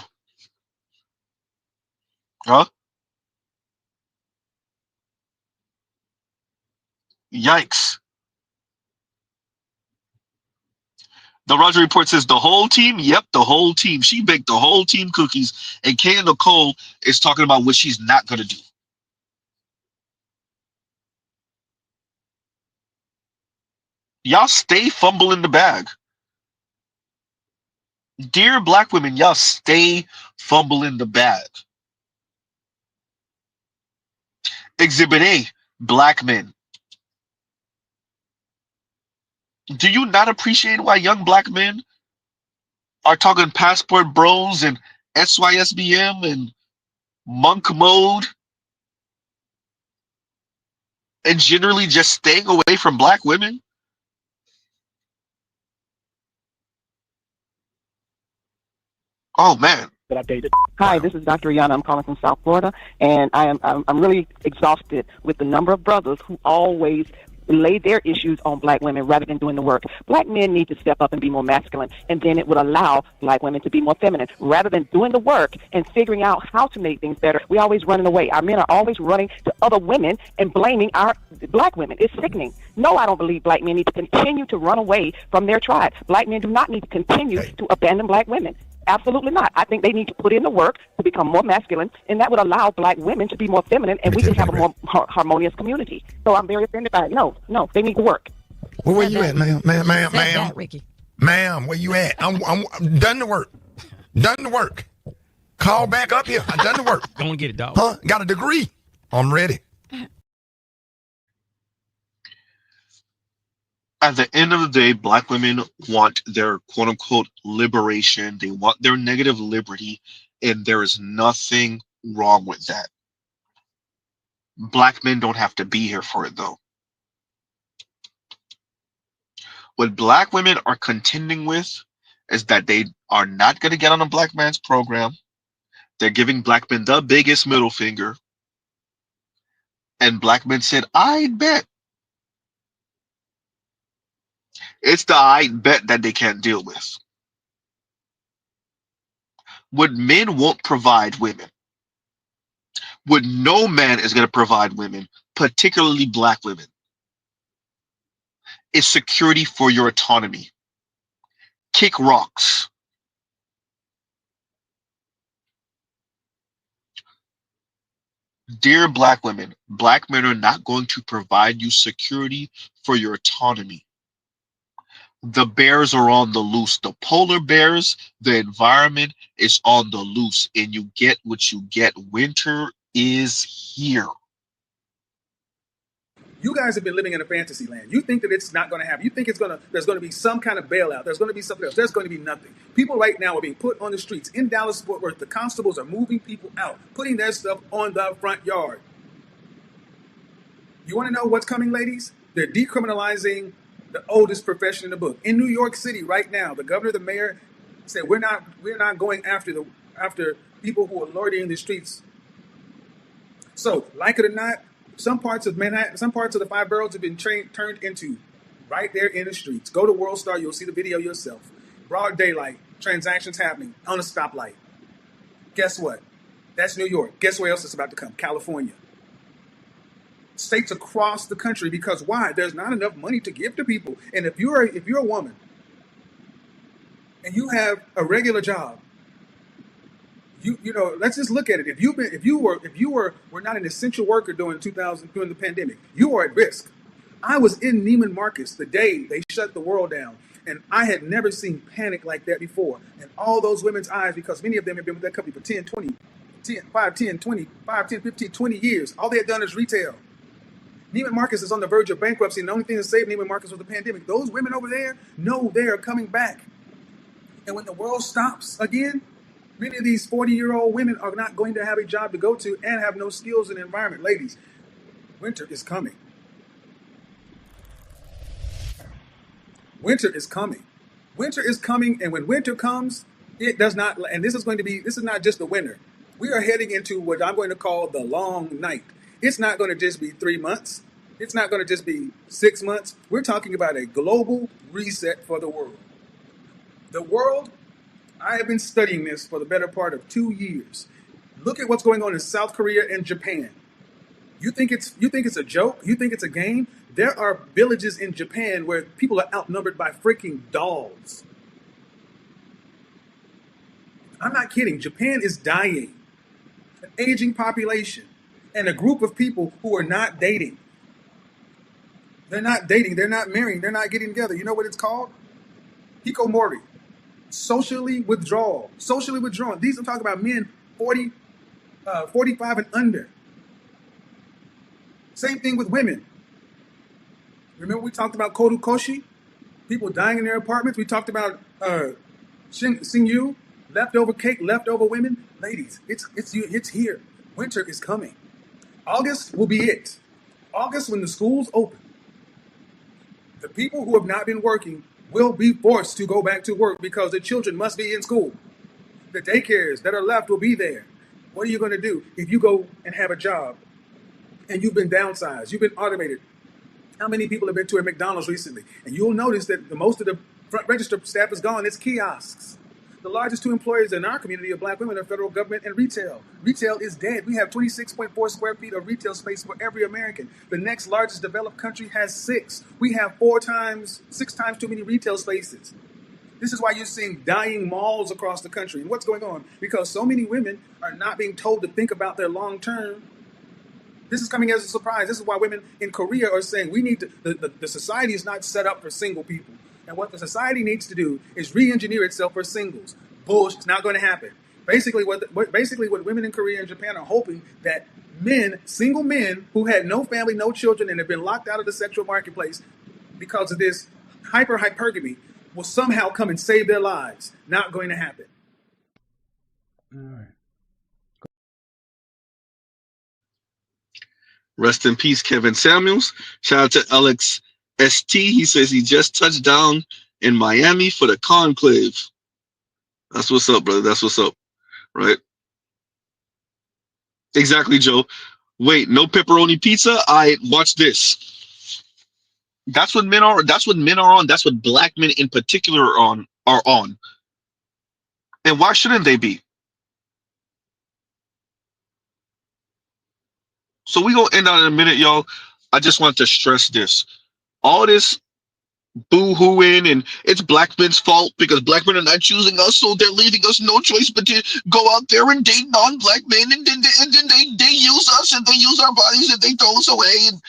Huh? Yikes. The Roger Report says the whole team? Yep, the whole team. She baked the whole team cookies. And Kay and Nicole is talking about what she's not going to do. Y'all stay fumbling the bag. Dear black women, y'all stay fumbling the bag. Exhibit A, black men. Do you not appreciate why young black men are talking passport bros and SYSBM and monk mode and generally just staying away from black women? Oh man. That I dated. Hi, this is Dr. Yana. I'm calling from South Florida, and I'm really exhausted with the number of brothers who always lay their issues on black women rather than doing the work. Black men need to step up and be more masculine, and then it would allow black women to be more feminine rather than doing the work and figuring out how to make things better. We're always running away. Our men are always running to other women and blaming our black women. It's sickening. No, I don't believe black men need to continue to run away from their tribe. Black men do not need to continue to abandon black women. Absolutely not. I think they need to put in the work to become more masculine, and that would allow black women to be more feminine, and we can have a more harmonious community. So I'm very offended by it. No, they need to work. Well, where you at, ma'am? Ma'am, Ricky. Ma'am, where you at? I'm done the work. Done the work. Call back up here. I done the work. Go and get it, dog. Huh? Got a degree. I'm ready. At the end of the day, black women want their quote unquote liberation. They want their negative liberty, and there is nothing wrong with that. Black men don't have to be here for it, though. What black women are contending with is that they are not going to get on a black man's program. They're giving black men the biggest middle finger. And black men said, I bet. It's the I bet that they can't deal with. What men won't provide women, what no man is going to provide women, particularly black women, is security for your autonomy. Kick rocks. Dear black women, black men are not going to provide you security for your autonomy. The bears are on the loose. The polar bears, the environment is on the loose, and you get what you get. Winter is here. You guys have been living in a fantasy land. You think that it's not going to happen. You think there's going to be some kind of bailout. There's going to be something else. There's going to be nothing. People right now are being put on the streets. In Dallas, Fort Worth, the constables are moving people out, putting their stuff on the front yard. You want to know what's coming, ladies? They're decriminalizing the oldest profession in the book. In New York City right now, the governor, the mayor said we're not going after people who are loitering in the streets. So, like it or not, some parts of Manhattan, some parts of the 5 boroughs have been turned into right there in the streets. Go to World Star, you'll see the video yourself. Broad daylight, transactions happening on a stoplight. Guess what? That's New York. Guess where else it's about to come? California. States across the country, because why? There's not enough money to give to people. And if you're a woman and you have a regular job, you know, let's just look at it. If you were not an essential worker during the pandemic, you are at risk. I was in Neiman Marcus the day they shut the world down, and I had never seen panic like that before. And all those women's eyes, because many of them have been with that company for 15, 20 years. All they had done is retail. Neiman Marcus is on the verge of bankruptcy, and the only thing that saved Neiman Marcus was the pandemic. Those women over there know they are coming back. And when the world stops again, many of these 40-year-old women are not going to have a job to go to and have no skills in the environment. Ladies, winter is coming. Winter is coming. Winter is coming, and when winter comes, it does not, and this is not just the winter. We are heading into what I'm going to call the long night. It's not going to just be 3 months. It's not going to just be 6 months. We're talking about a global reset for the world. The world, I have been studying this for the better part of 2 years. Look at what's going on in South Korea and Japan. You think it's a joke? You think it's a game? There are villages in Japan where people are outnumbered by freaking dolls. I'm not kidding. Japan is dying. An aging population and a group of people who are not dating. They're not dating. They're not marrying. They're not getting together. You know what it's called? Hikikomori. socially withdrawal. Socially withdrawn. These I'm talking about men 45 and under. Same thing with women. Remember we talked about Kodu Koshi? People dying in their apartments. We talked about Xinyu, leftover cake, leftover women. Ladies, it's here. Winter is coming. August will be it. August, when the schools open, the people who have not been working will be forced to go back to work because the children must be in school. The daycares that are left will be there. What are you going to do if you go and have a job and you've been downsized, you've been automated? How many people have been to a McDonald's recently? And you'll notice that most of the front register staff is gone. It's kiosks. The largest two employers in our community of black women are federal government and retail. Retail is dead. We have 26.4 square feet of retail space for every American. The next largest developed country has 6. We have 6 times too many retail spaces. This is why you're seeing dying malls across the country. And what's going on? Because so many women are not being told to think about their long term. This is coming as a surprise. This is why women in Korea are saying we need to, the society is not set up for single people. And what the society needs to do is re-engineer itself for singles. Bullshit, it's not going to happen. Basically, what women in Korea and Japan are hoping that single men who had no family, no children, and have been locked out of the sexual marketplace because of this hypergamy will somehow come and save their lives. Not going to happen. All right. Rest in peace, Kevin Samuels. Shout out to Alex ST. He says he just touched down in Miami for the conclave. That's what's up, brother. That's what's up. Right? Exactly, Joe. Wait, no pepperoni pizza? Watch this. That's what men are. That's what men are on. That's what black men in particular are on. And why shouldn't they be? So we gonna end on in a minute, y'all. I just want to stress this. All this boo-hooing and it's black men's fault because black men are not choosing us, so they're leaving us no choice but to go out there and date non-black men, and then they use us and they use our bodies and they throw us away.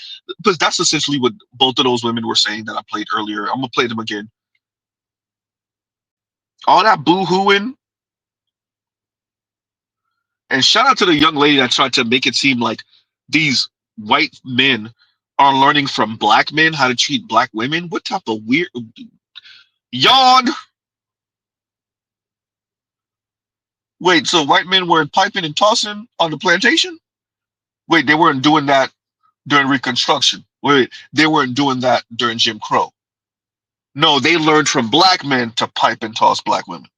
But that's essentially what both of those women were saying that I played earlier. I'm gonna play them again. All that boo-hooing. And shout out to the young lady that tried to make it seem like these white men are learning from black men how to treat black women. What type of weird yawn? Wait, so white men weren't piping and tossing on the plantation? Wait, they weren't doing that during Reconstruction. Wait, they weren't doing that during Jim Crow. No, they learned from black men to pipe and toss black women.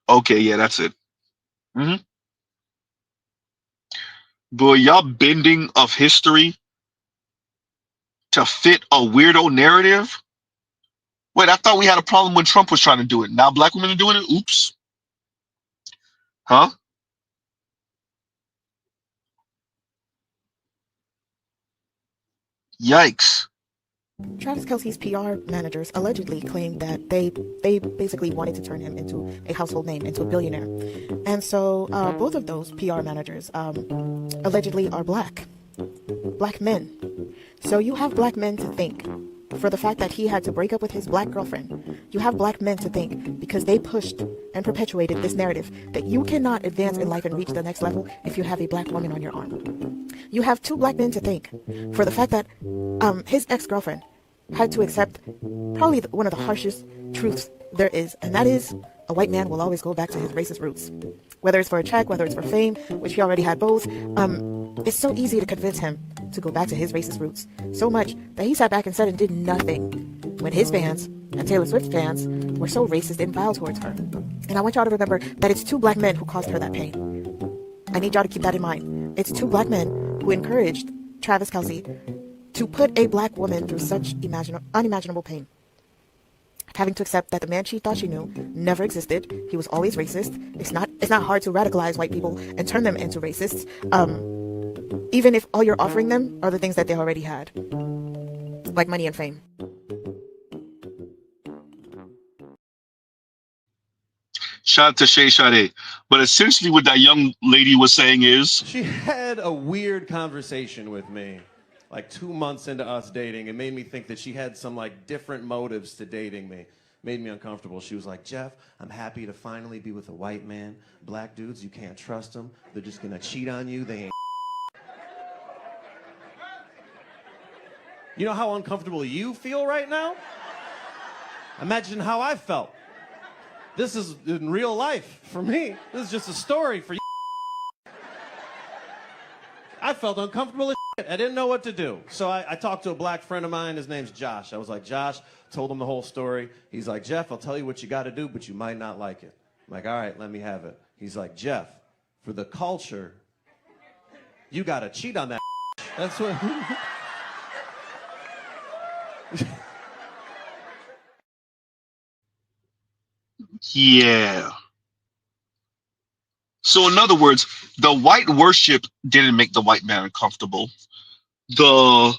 Okay, yeah, that's it. Boy, y'all bending of history to fit a weirdo narrative? Wait, I thought we had a problem when Trump was trying to do it. Now black women are doing it? Oops. Huh? Yikes. Travis Kelce's PR managers allegedly claimed that they basically wanted to turn him into a household name, into a billionaire. And so both of those PR managers allegedly are black men. So you have black men to thank for the fact that he had to break up with his black girlfriend. You have black men to thank because they pushed and perpetuated this narrative that you cannot advance in life and reach the next level if you have a black woman on your arm. You have 2 black men to thank for the fact that his ex-girlfriend had to accept probably one of the harshest truths there is, and that is a white man will always go back to his racist roots. Whether it's for a check, whether it's for fame, which he already had both, it's so easy to convince him to go back to his racist roots. So much that he sat back and said and did nothing when his fans and Taylor Swift fans were so racist and vile towards her. And I want y'all to remember that it's 2 black men who caused her that pain. I need y'all to keep that in mind. It's 2 black men who encouraged Travis Kelce to put a black woman through such unimaginable pain. Having to accept that the man she thought she knew never existed. He was always racist. It's not hard to radicalize white people and turn them into racists, even if all you're offering them are the things that they already had, like money and fame. Shout out to Shay Sade. But essentially what that young lady was saying is... She had a weird conversation with me, like 2 months into us dating. It made me think that she had some like different motives to dating me. made me uncomfortable. She was like, Jeff, I'm happy to finally be with a white man. Black dudes, you can't trust them. They're just gonna cheat on you. They ain't. You know how uncomfortable you feel right now? Imagine how I felt. This is in real life for me. This is just a story for you. I felt uncomfortable as shit. I didn't know what to do. So I talked to a black friend of mine. His name's Josh. I was like, Josh, told him the whole story. He's like, Jeff, I'll tell you what you got to do, but you might not like it. I'm like, all right, let me have it. He's like, Jeff, for the culture, you got to cheat on that. That's what... Yeah. So in other words, the white worship didn't make the white man uncomfortable. The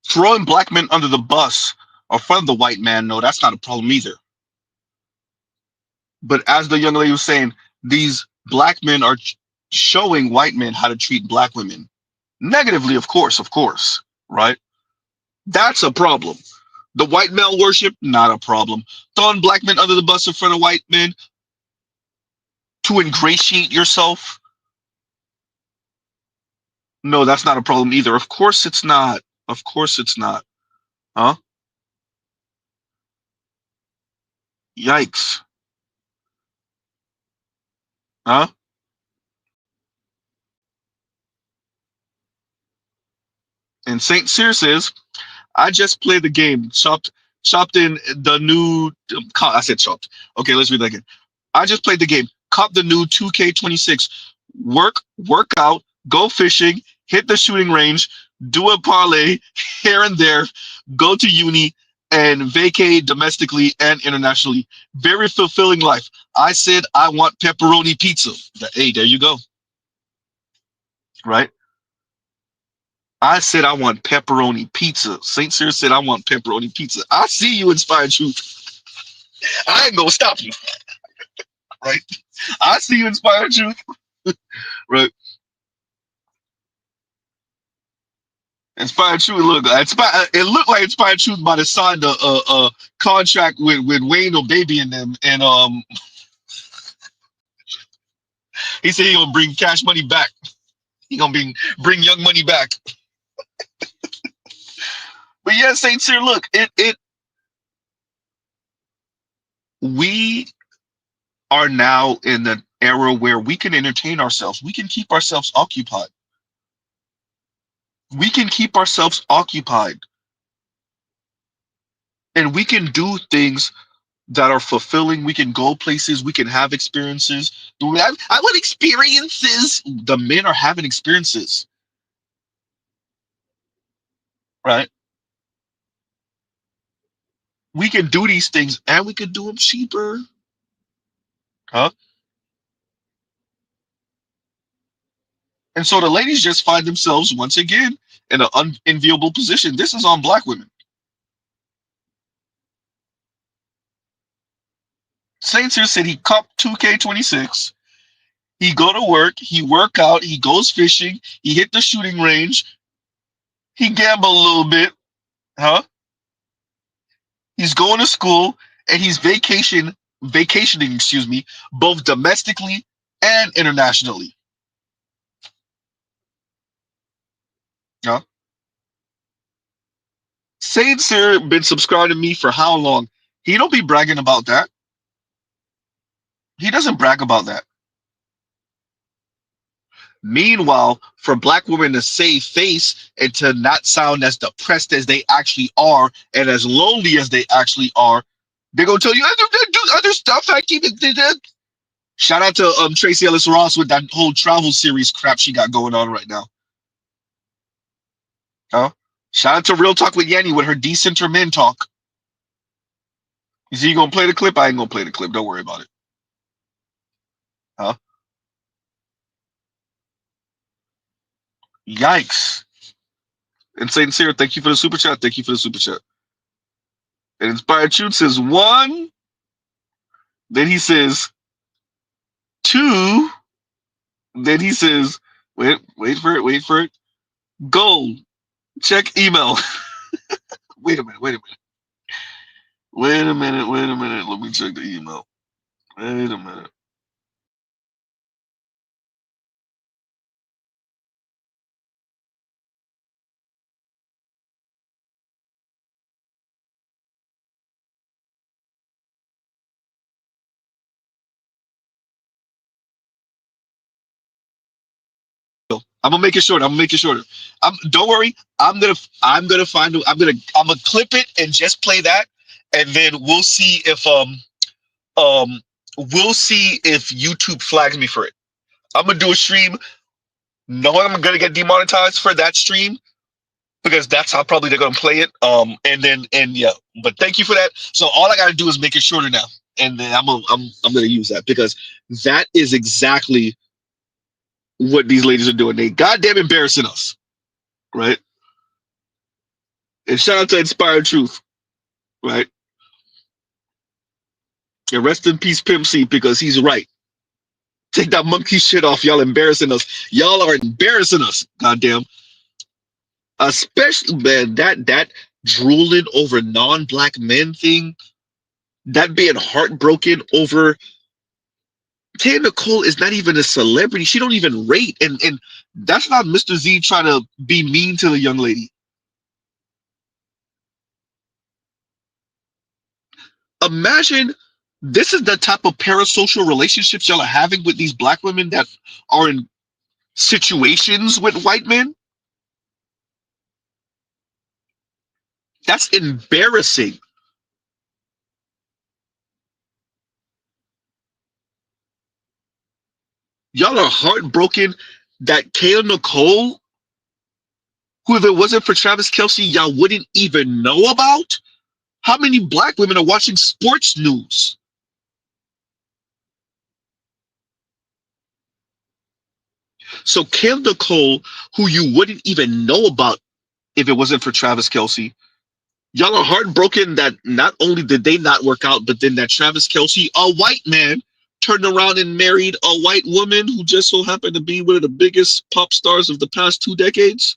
throwing black men under the bus in front of the white man, no, that's not a problem either. But as the young lady was saying, these black men are showing white men how to treat black women negatively, of course, right? That's a problem. The white male worship, not a problem. Throwing black men under the bus in front of white men to ingratiate yourself, no, that's not a problem either. Of course it's not. Of course it's not. Huh? Yikes. Huh? And Saint Cyr says, I just played the game. Chopped in the new. I said chopped. Okay, let's read that again. I just played the game. Cop the new 2K26. Work out, go fishing, hit the shooting range, do a parlay here and there, go to uni, and vacate domestically and internationally. Very fulfilling life. I said I want pepperoni pizza. Hey, there you go. Right? I said I want pepperoni pizza. Saint Cyr said I want pepperoni pizza. I see you, Inspired Truth. I ain't gonna stop you. Right? I see you, Inspired Truth. Right? Inspired Truth, look, it looked like Inspired Truth might have signed a contract with Wayne or Baby and them, and he said he gonna bring Cash Money back. He gonna bring Young Money back. But yeah, Saint Cyr, look, we are now in an era where we can entertain ourselves. We can keep ourselves occupied. We can keep ourselves occupied. And we can do things that are fulfilling. We can go places. We can have experiences. I want experiences. The men are having experiences. Right? We can do these things and we can do them cheaper. Huh? And so the ladies just find themselves once again in an unenviable position. This is on black women. Saint Cyr said he copped 2K26. He go to work, he work out, he goes fishing, he hit the shooting range, he gamble a little bit, huh? He's going to school and he's vacationing, both domestically and internationally. Huh? Saint Cyr been subscribed to me for how long? He don't be bragging about that. He doesn't brag about that. Meanwhile, for black women to save face and to not sound as depressed as they actually are and as lonely as they actually are, they're gonna tell you do other stuff. I keep it. Shout out to Tracy Ellis Ross with that whole travel series crap she got going on right now. Huh? Shout out to Real Talk with Yanni with her decenter men talk. You see, you gonna play the clip? I ain't gonna play the clip. Don't worry about it. Huh? Yikes. And Saint Cyr, thank you for the super chat. Thank you for the super chat. And Inspired Truth says 1. Then he says 2. Then he says, wait for it. Gold. Check email. Wait a minute. Wait a minute. Let me check the email. Wait a minute. I'm gonna make it shorter. Don't worry. I'm gonna find. I'm gonna clip it and just play that, and then we'll see if we'll see if YouTube flags me for it. I'm gonna do a stream knowing I'm gonna get demonetized for that stream because that's how probably they're gonna play it. And yeah. But thank you for that. So all I gotta do is make it shorter now, and then I'm gonna use that because that is exactly what these ladies are doing. They goddamn embarrassing us, right? And shout out to Inspired Truth, right? And rest in peace, Pimp C, because he's right. Take that monkey shit off. Y'all embarrassing us. Y'all are embarrassing us. Goddamn. Especially, man, that drooling over non-black men thing, that being heartbroken over Taya Nicole is not even a celebrity. She don't even rate. And that's not Mr. Z trying to be mean to the young lady. Imagine this is the type of parasocial relationships y'all are having with these black women that are in situations with white men. That's embarrassing. Y'all are heartbroken that Kayla Nicole, who if it wasn't for Travis Kelce, y'all wouldn't even know about. How many black women are watching sports news? So Kayla Nicole, who you wouldn't even know about if it wasn't for Travis Kelce, y'all are heartbroken that not only did they not work out, but then that Travis Kelce, a white man, turned around and married a white woman who just so happened to be one of the biggest pop stars of the past 2 decades.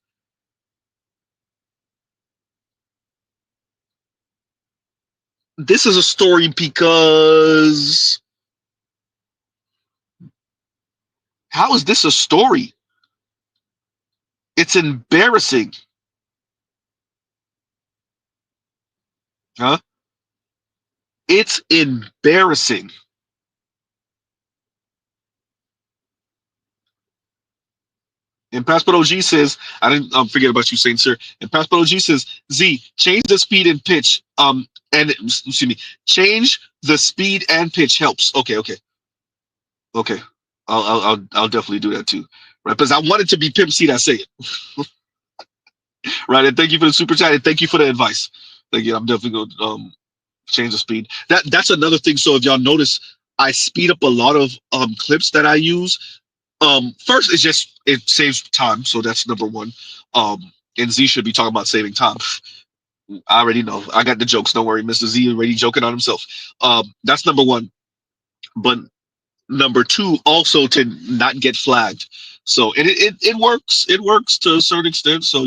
This is a story because how is this a story? It's embarrassing. Huh? It's embarrassing. And Passport OG says, I didn't forget about you, Saint Sir. And Passport OG says, Z, change the speed and pitch. And excuse me, change the speed and pitch helps. Okay. I'll definitely do that too. Right, because I want it to be Pimp C that say it. Right, and thank you for the super chat and thank you for the advice. Thank you. I'm definitely gonna change the speed. That's another thing. So if y'all notice, I speed up a lot of clips that I use. First, it's just it saves time, so that's number one. And Z should be talking about saving time. I already know. I got the jokes. Don't worry, Mr. Z already joking on himself. That's number one. But number two, also to not get flagged. So it works. It works to a certain extent. So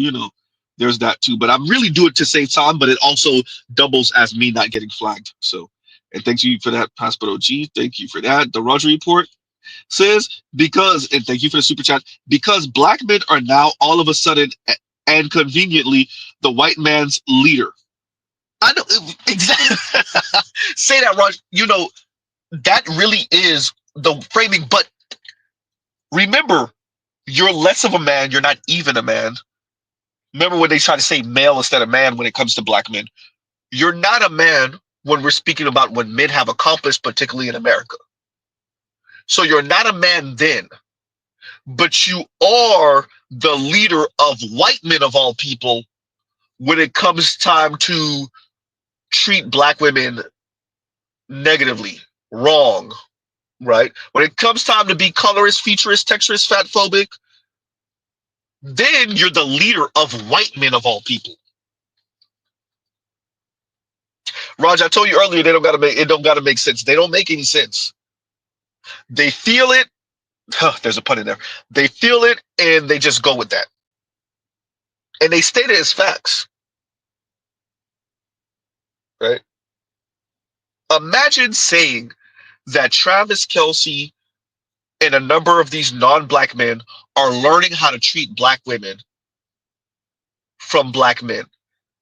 there's that too. But I really do it to save time. But it also doubles as me not getting flagged. So, and thank you for that, Passport OG. Thank you for that. The Roger Report says because, and thank you for the super chat, because black men are now all of a sudden and conveniently the white man's leader. I know exactly. Say that, Roger. That really is the framing. But remember, you're less of a man. You're not even a man. Remember when they try to say male instead of man when it comes to black men. You're not a man when we're speaking about what men have accomplished, particularly in America. So you're not a man then, but you are the leader of white men of all people when it comes time to treat black women negatively, wrong, right? When it comes time to be colorist, featurist, texturist, fatphobic, then you're the leader of white men of all people. Raj, I told you earlier it don't gotta make sense. They don't make any sense. They feel it. There's a pun in there. They feel it and they just go with that. And they state it as facts. Right? Imagine saying that Travis Kelce and a number of these non-black men are learning how to treat black women from black men.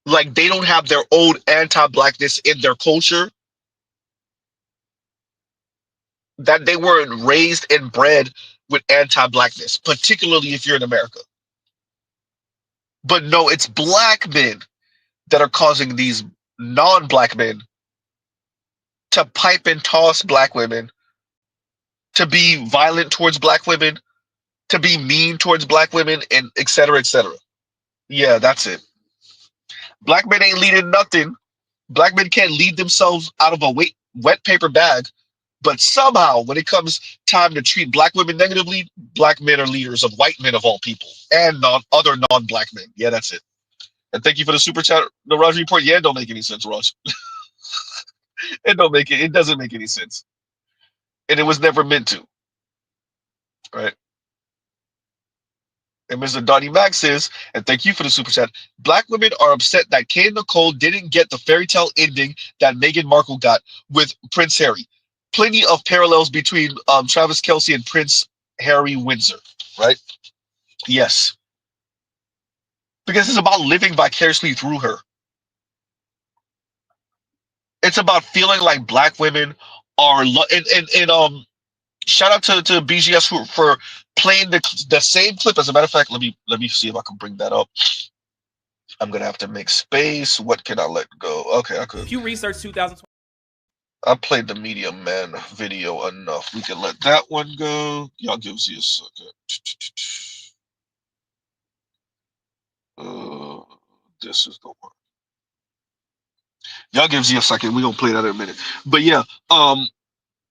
Like they don't have their own anti-blackness in their culture, that they weren't raised and bred with anti-blackness, particularly if you're in America. But no, it's black men that are causing these non-black men to pipe and toss black women, to be violent towards black women, to be mean towards black women, and et cetera, et cetera. Yeah, that's it. Black men ain't leading nothing. Black men can't lead themselves out of a wet paper bag. But somehow, when it comes time to treat black women negatively, black men are leaders of white men of all people and other non-black men. Yeah, that's it. And thank you for the super chat, the Raj report. Yeah, it don't make any sense, Raj. It doesn't make any sense. And it was never meant to. Right? And Mr. Donnie Mack says, and thank you for the super chat, black women are upset that Kay and Nicole didn't get the fairy tale ending that Meghan Markle got with Prince Harry. Plenty of parallels between Travis Kelce and Prince Harry Windsor, right? Yes. Because it's about living vicariously through her. It's about feeling like black women are, and shout out to BGS for playing the same clip. As a matter of fact, let me see if I can bring that up. I'm gonna have to make space. What can I let go? Okay, I could. If you research 2020. I played the Medium Man video enough. We can let that one go. Y'all give me a second. This is the one. Y'all give me a second. We're gonna play that in a minute. But yeah,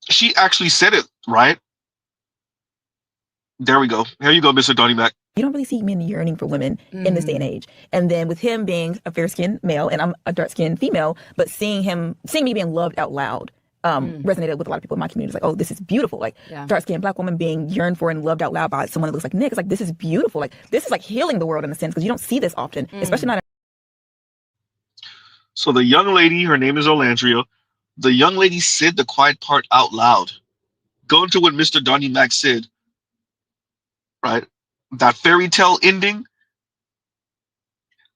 she actually said it, right? There we go. Here you go, Mr. Donnie Mac. You don't really see men yearning for women in this day and age. And then with him being a fair-skinned male and I'm a dark-skinned female, but seeing me being loved out loud resonated with a lot of people in my community. It's like, oh, this is beautiful. Like dark-skinned black woman being yearned for and loved out loud by someone that looks like Nick. It's like, this is beautiful. Like this is like healing the world in a sense because you don't see this often, especially not. So the young lady, her name is Olandria. The young lady said the quiet part out loud. Go into what Mr. Donnie Mac said. Right? That fairy tale ending,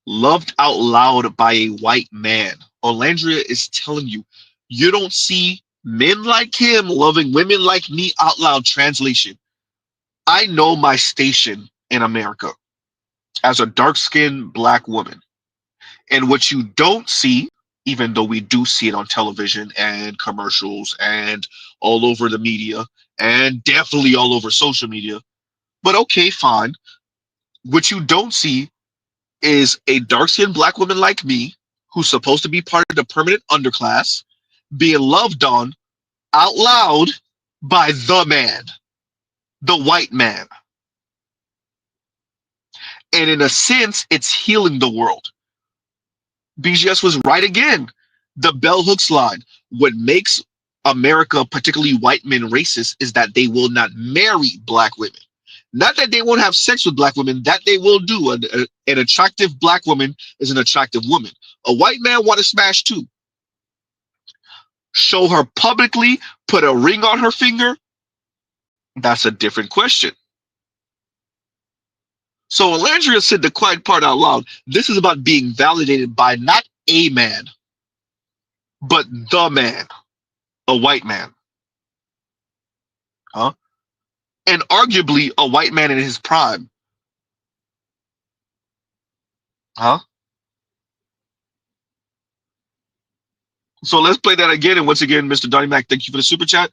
loved out loud by a white man. Olandria is telling you, you don't see men like him loving women like me out loud. Translation: I know my station in America as a dark-skinned black woman. And what you don't see, even though we do see it on television and commercials and all over the media and definitely all over social media, but okay, fine. What you don't see is a dark-skinned black woman like me, who's supposed to be part of the permanent underclass, being loved on out loud by the man, the white man. And in a sense, it's healing the world. BGS was right again. The bell hooks line. What makes America, particularly white men, racist is that they will not marry black women. Not that they won't have sex with black women, that they will do. An attractive black woman is an attractive woman. A white man want to smash too. Show her publicly, put a ring on her finger, that's a different question. So Olandria said the quiet part out loud. This is about being validated by not a man, but the man, a white man. Huh? And arguably a white man in his prime. Huh? So let's play that again. And once again, Mr. Donnie Mac, thank you for the super chat.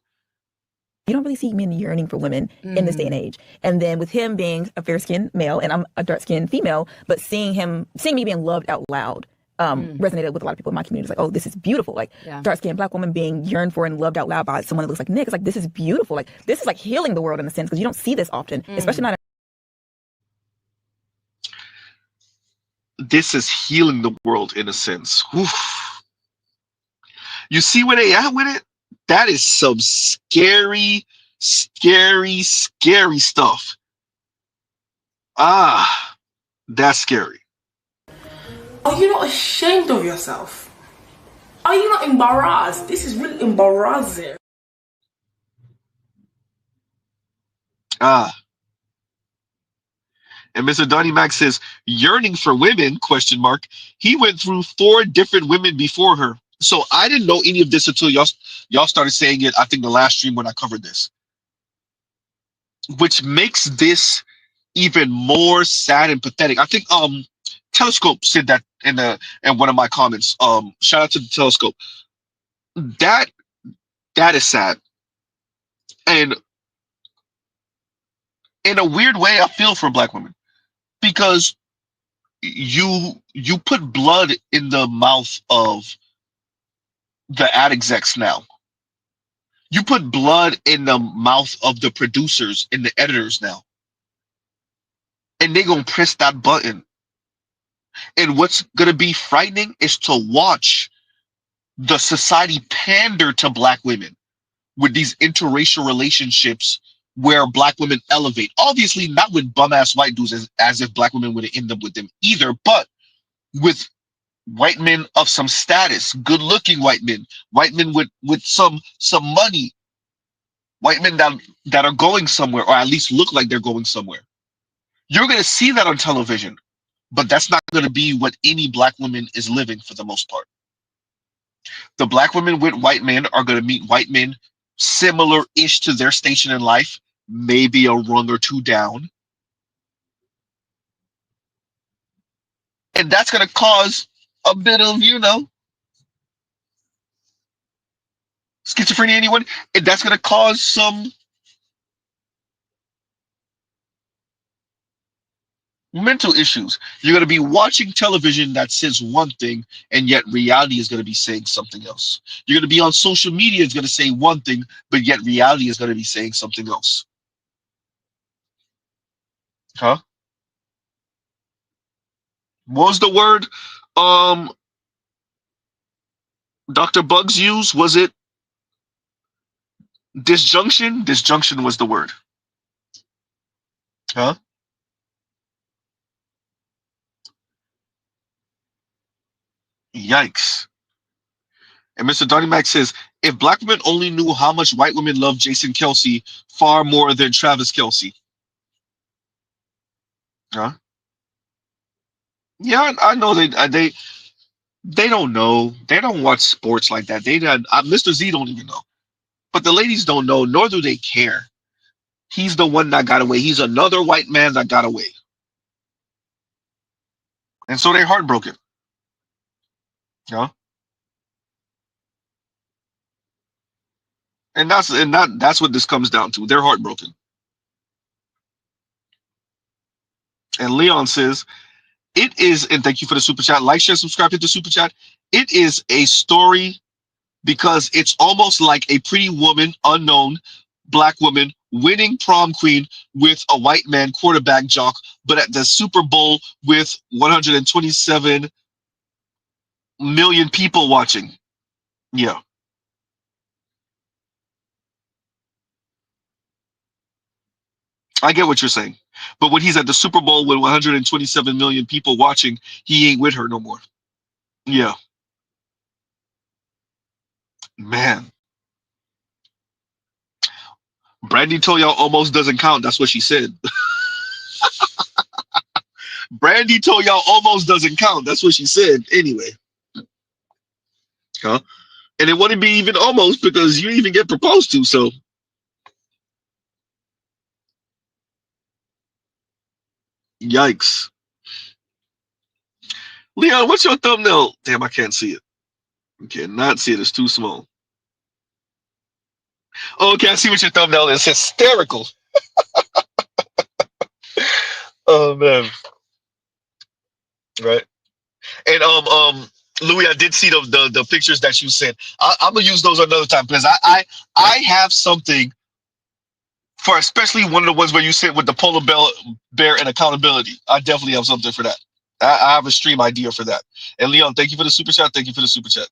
You don't really see men yearning for women in this day and age. And then with him being a fair-skinned male and I'm a dark-skinned female, but seeing me being loved out loud resonated with a lot of people in my community. It's like, oh, this is beautiful. Like dark-skinned black woman being yearned for and loved out loud by someone that looks like Nick. It's like, this is beautiful. Like this is like healing the world in a sense because you don't see this often, especially not. This is healing the world in a sense. Oof. You see where they at with it? That is some scary, scary, scary stuff. Ah, that's scary. Are you not ashamed of yourself? Are you not embarrassed? This is really embarrassing. Ah. And Mr. Donnie Mac says, yearning for women, question mark. He went through 4 different women before her. So I didn't know any of this until y'all started saying it, I think the last stream when I covered this. Which makes this even more sad and pathetic. I think Telescope said that in one of my comments. Shout out to the Telescope. That is sad. And in a weird way, I feel for Black women. Because you put blood in the mouth of the ad execs now. You put blood in the mouth of the producers and the editors now. And they're going to press that button. And what's going to be frightening is to watch the society pander to Black women with these interracial relationships where Black women elevate. Obviously, not with bum-ass white dudes as if Black women would end up with them either, but with white men of some status, good-looking white men with some money, white men that are going somewhere, or at least look like they're going somewhere. You're going to see that on television, but that's not going to be what any Black woman is living for the most part. The Black women with white men are going to meet white men similar-ish to their station in life, maybe a rung or 2 down. And that's going to cause a bit of, schizophrenia, anyone? And that's going to cause some mental issues. You're going to be watching television that says one thing, and yet reality is going to be saying something else. You're going to be on social media, it's going to say one thing, but yet reality is going to be saying something else. Huh? What was the word Dr. Bugs used? Was it disjunction? Disjunction was the word. Huh? Yikes. And Mr. Donnie Mac says, if Black women only knew how much white women love Jason Kelce far more than Travis Kelce. Huh? Yeah, I know they don't know. They don't watch sports like that. Mr. Z don't even know. But the ladies don't know, nor do they care. He's the one that got away. He's another white man that got away. And so they're heartbroken. Huh? And that's what this comes down to. They're heartbroken. And Leon says, it is, and thank you for the super chat. Like, share, subscribe, hit the super chat. It is a story because it's almost like a pretty woman, unknown Black woman, winning prom queen with a white man quarterback jock, but at the Super Bowl with 127 million people watching. Yeah. I get what you're saying. But when he's at the Super Bowl with 127 million people watching, he ain't with her no more. Yeah. Man. Brandy told y'all almost doesn't count. That's what she said. Brandy told y'all almost doesn't count. That's what she said. Anyway. Huh? And it wouldn't be even almost because you didn't even get proposed to, so. Yikes. Leon, what's your thumbnail? Damn, I can't see it. I cannot see it. It's too small. Okay, I see what your thumbnail is. It's hysterical. Oh man. Right. And Louis, I did see the pictures that you sent. I'm gonna use those another time because I have something for especially one of the ones where you sit with the polar bear and accountability. I definitely have something for that. I have a stream idea for that. And Leon, thank you for the super chat. Thank you for the super chat.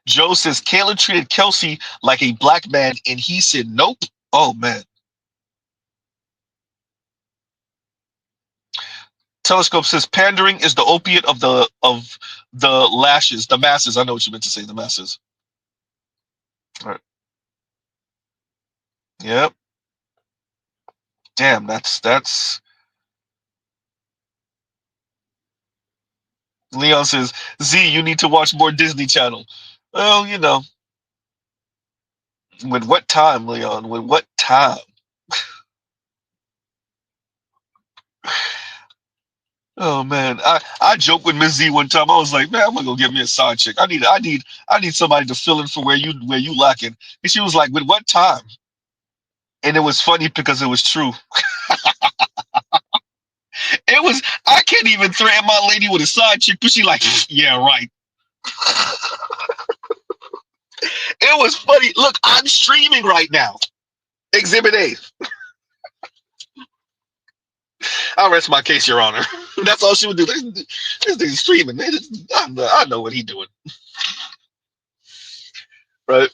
Joe says Kayla treated Kelce like a black man, and he said nope. Oh man. Telescope says pandering is the opiate of the lashes, the masses. I know what you meant to say, the masses. All right. Yep. Damn, that's. Leon says, Z, you need to watch more Disney Channel. Well, you know, with what time, Leon? With what time? Oh man, I joked with Miss Z one time. I was like, man, I'm gonna go get me a side chick. I need somebody to fill in for where you lacking. And she was like, with what time? And it was funny because it was true. It was, I can't even threaten my lady with a side chick, but she like, yeah, right. It was funny. Look, I'm streaming right now. Exhibit A. I'll rest my case, Your Honor. That's all she would do. This thing's streaming. I know what he's doing. Right?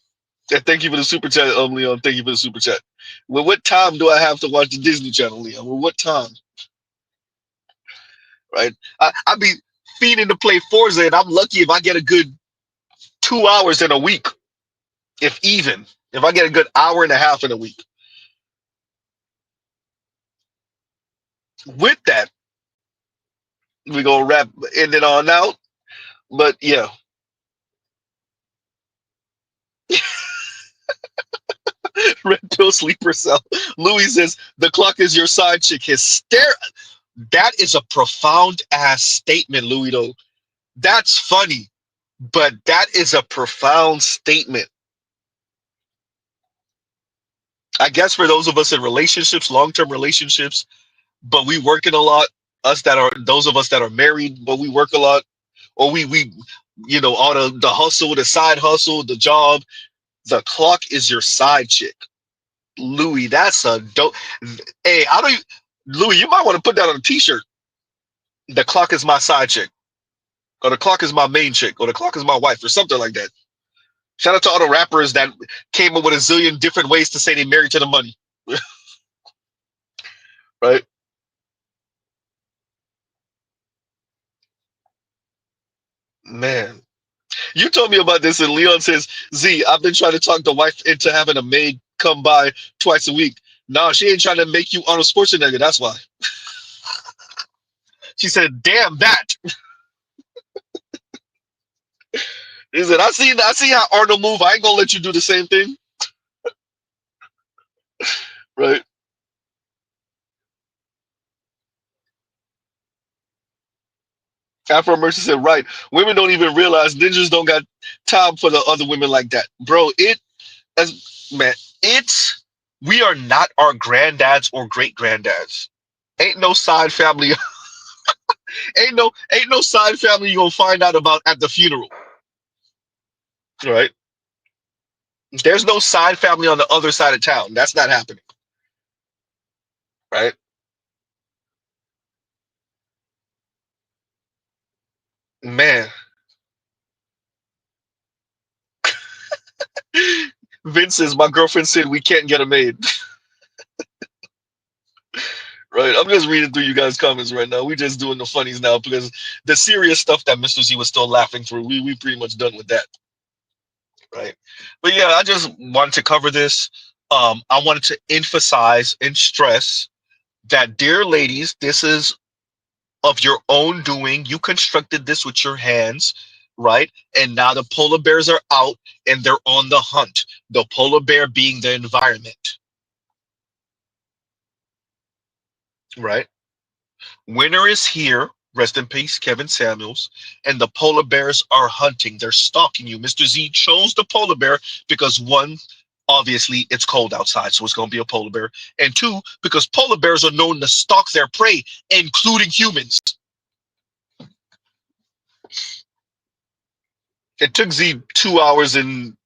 And thank you for the super chat, Leon. Thank you for the super chat. Well, what time do I have to watch the Disney Channel, Leon? Well, what time? Right? I be feeding to play Forza, and I'm lucky if I get a good 2 hours in a week. If I get a good hour and a half in a week. With that, we gonna end it on out. But yeah. Red pill sleeper cell. Louis says the clock is your side chick. That is a profound ass statement, Louis. Though that's funny, but that is a profound statement. I guess for those of us in relationships, long-term relationships, but we working a lot. Those of us that are married, but we work a lot, or we all the hustle, the side hustle, the job. The clock is your side chick. Louis, that's a dope. Hey, Louis, you might want to put that on a t-shirt. The clock is my side chick, or the clock is my main chick, or the clock is my wife, or something like that. Shout out to all the rappers that came up with a zillion different ways to say they married to the money. Right? Man. You told me about this, and Leon says, Z, I've been trying to talk the wife into having a maid come by twice a week. No, she ain't trying to make you Arnold Schwarzenegger, that's why. She said, damn that. He said, I see how Arnold move. I ain't gonna let you do the same thing. Right? Afro Mercy said, right. Women don't even realize ninjas don't got time for the other women like that. Bro, we are not our granddads or great granddads. Ain't no side family. ain't no side family you gonna find out about at the funeral. Right? There's no side family on the other side of town. That's not happening. Right? Man. Vince says, my girlfriend said we can't get a maid. Right? I'm just reading through you guys' comments right now. We're just doing the funnies now because the serious stuff that Mr. Z was still laughing through, we pretty much done with that. Right? But yeah, I just wanted to cover this. I wanted to emphasize and stress that, dear ladies, this is of your own doing. You constructed this with your hands, right? And now the polar bears are out and they're on the hunt. The polar bear being the environment, right? Winter is here. Rest in peace, Kevin Samuels. And the polar bears are hunting. They're stalking you. Mr. Z chose the polar bear because, one, obviously it's cold outside, so it's going to be a polar bear. And two, because polar bears are known to stalk their prey, including humans. It took Z 2 hours and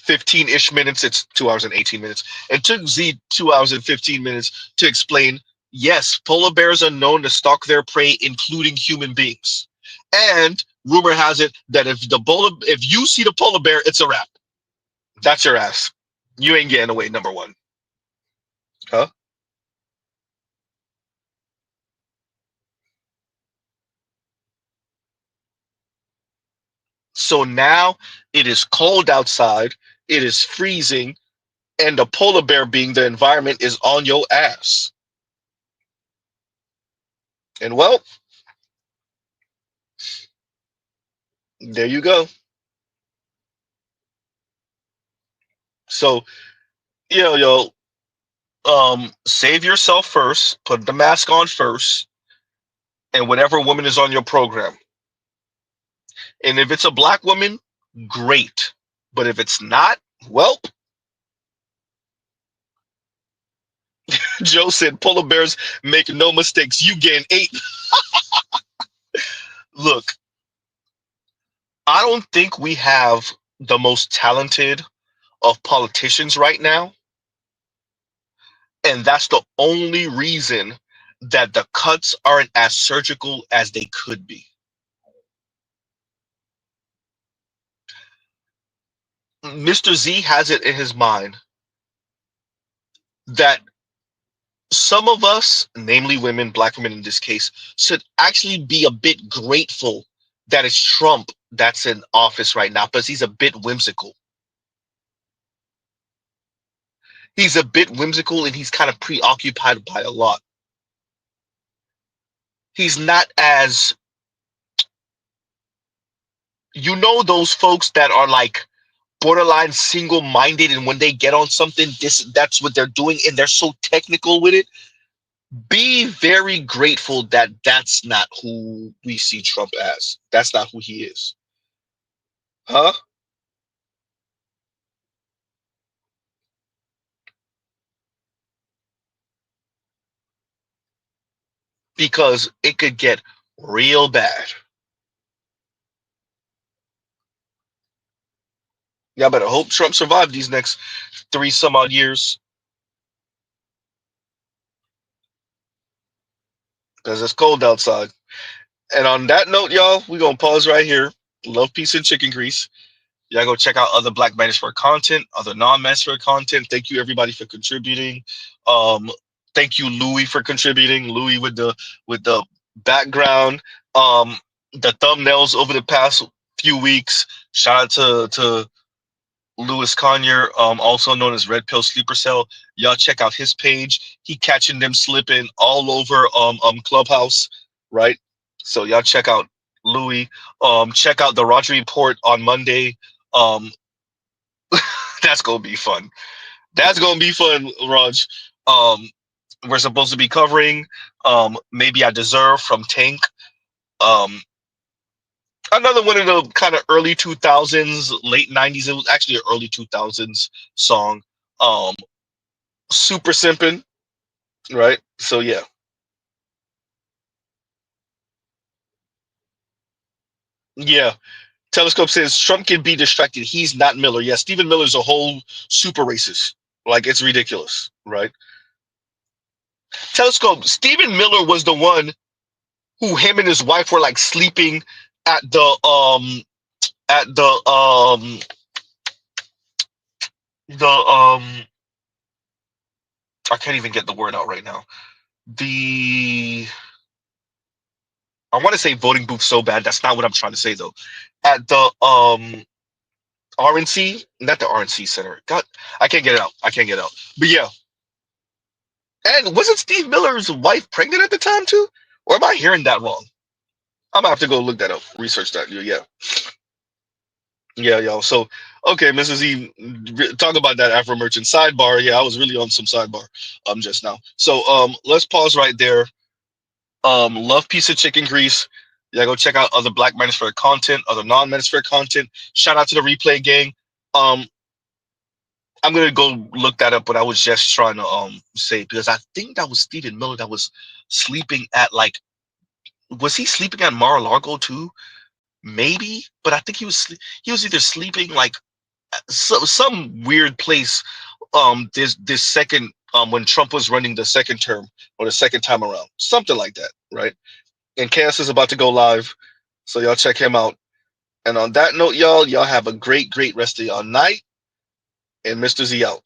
15-ish minutes. It's 2 hours and 18 minutes. It took Z 2 hours and 15 minutes to explain, yes, polar bears are known to stalk their prey, including human beings. And rumor has it that if you see the polar bear, it's a wrap. That's your ass. You ain't getting away, number one. Huh? So now it is cold outside, it is freezing, and the polar bear, being the environment, is on your ass. And well, there you go. So, save yourself first, put the mask on first, and whatever woman is on your program. And if it's a black woman, great. But if it's not, well, Joe said polar bears make no mistakes. You gain 8. Look, I don't think we have the most talented of politicians right now. And that's the only reason that the cuts aren't as surgical as they could be. Mr. Z has it in his mind that some of us, namely women, black women in this case, should actually be a bit grateful that it's Trump that's in office right now, because he's a bit whimsical. He's a bit whimsical and he's kind of preoccupied by a lot. He's not as, those folks that are like borderline single-minded, and when they get on something, that's what they're doing, and they're so technical with it. Be very grateful that that's not who we see Trump as. That's not who he is. Huh? Because it could get real bad. Y'all better hope Trump survives these next 3 some odd years. Because it's cold outside. And on that note, y'all, we're going to pause right here. Love, peace, and chicken grease. Y'all go check out other Black Manosphere content, other non-Manosphere content. Thank you, everybody, for contributing. Thank you, Louis, for contributing. Louis with the background, the thumbnails over the past few weeks. Shout out to Louis Conyer, also known as Red Pill Sleeper Cell. Y'all check out his page. He catching them slipping all over Clubhouse, right? So y'all check out Louis. Check out the Roger Report on Monday. That's gonna be fun. That's gonna be fun, Raj. We're supposed to be covering Maybe I Deserve from Tank. Another one of the kind of early 2000s, late 90s. It was actually an early 2000s song. Super Simpin', right? So yeah. Yeah. Telescope says Trump can be distracted. He's not Miller. Yeah, Stephen Miller's a whole super racist. Like, it's ridiculous, right? Telescope, Stephen Miller was the one who him and his wife were like sleeping at the I can't even get the word out right now. I want to say voting booth so bad. That's not what I'm trying to say though. At the RNC, not the RNC Center. God, I can't get it out. But yeah. And wasn't Steve Miller's wife pregnant at the time too? Or am I hearing that wrong? I'm gonna have to go look that up, research that. Yeah. Yeah, y'all. So, okay, Mrs. E, talk about that Afro Merchant sidebar. Yeah, I was really on some sidebar just now. So let's pause right there. Love, piece of chicken grease. Yeah, go check out other Black Manosphere content, other non-Manosphere content. Shout out to the replay gang. I'm gonna go look that up, but I was just trying to say, because I think that was Stephen Miller that was sleeping at, like, was he sleeping at Mar-a-Lago too? Maybe, but I think he was either sleeping like some weird place this second when Trump was running the second term or the second time around, something like that, right? And Chaos is about to go live, so y'all check him out. And on that note, y'all have a great rest of y'all night. And Mr. Z out.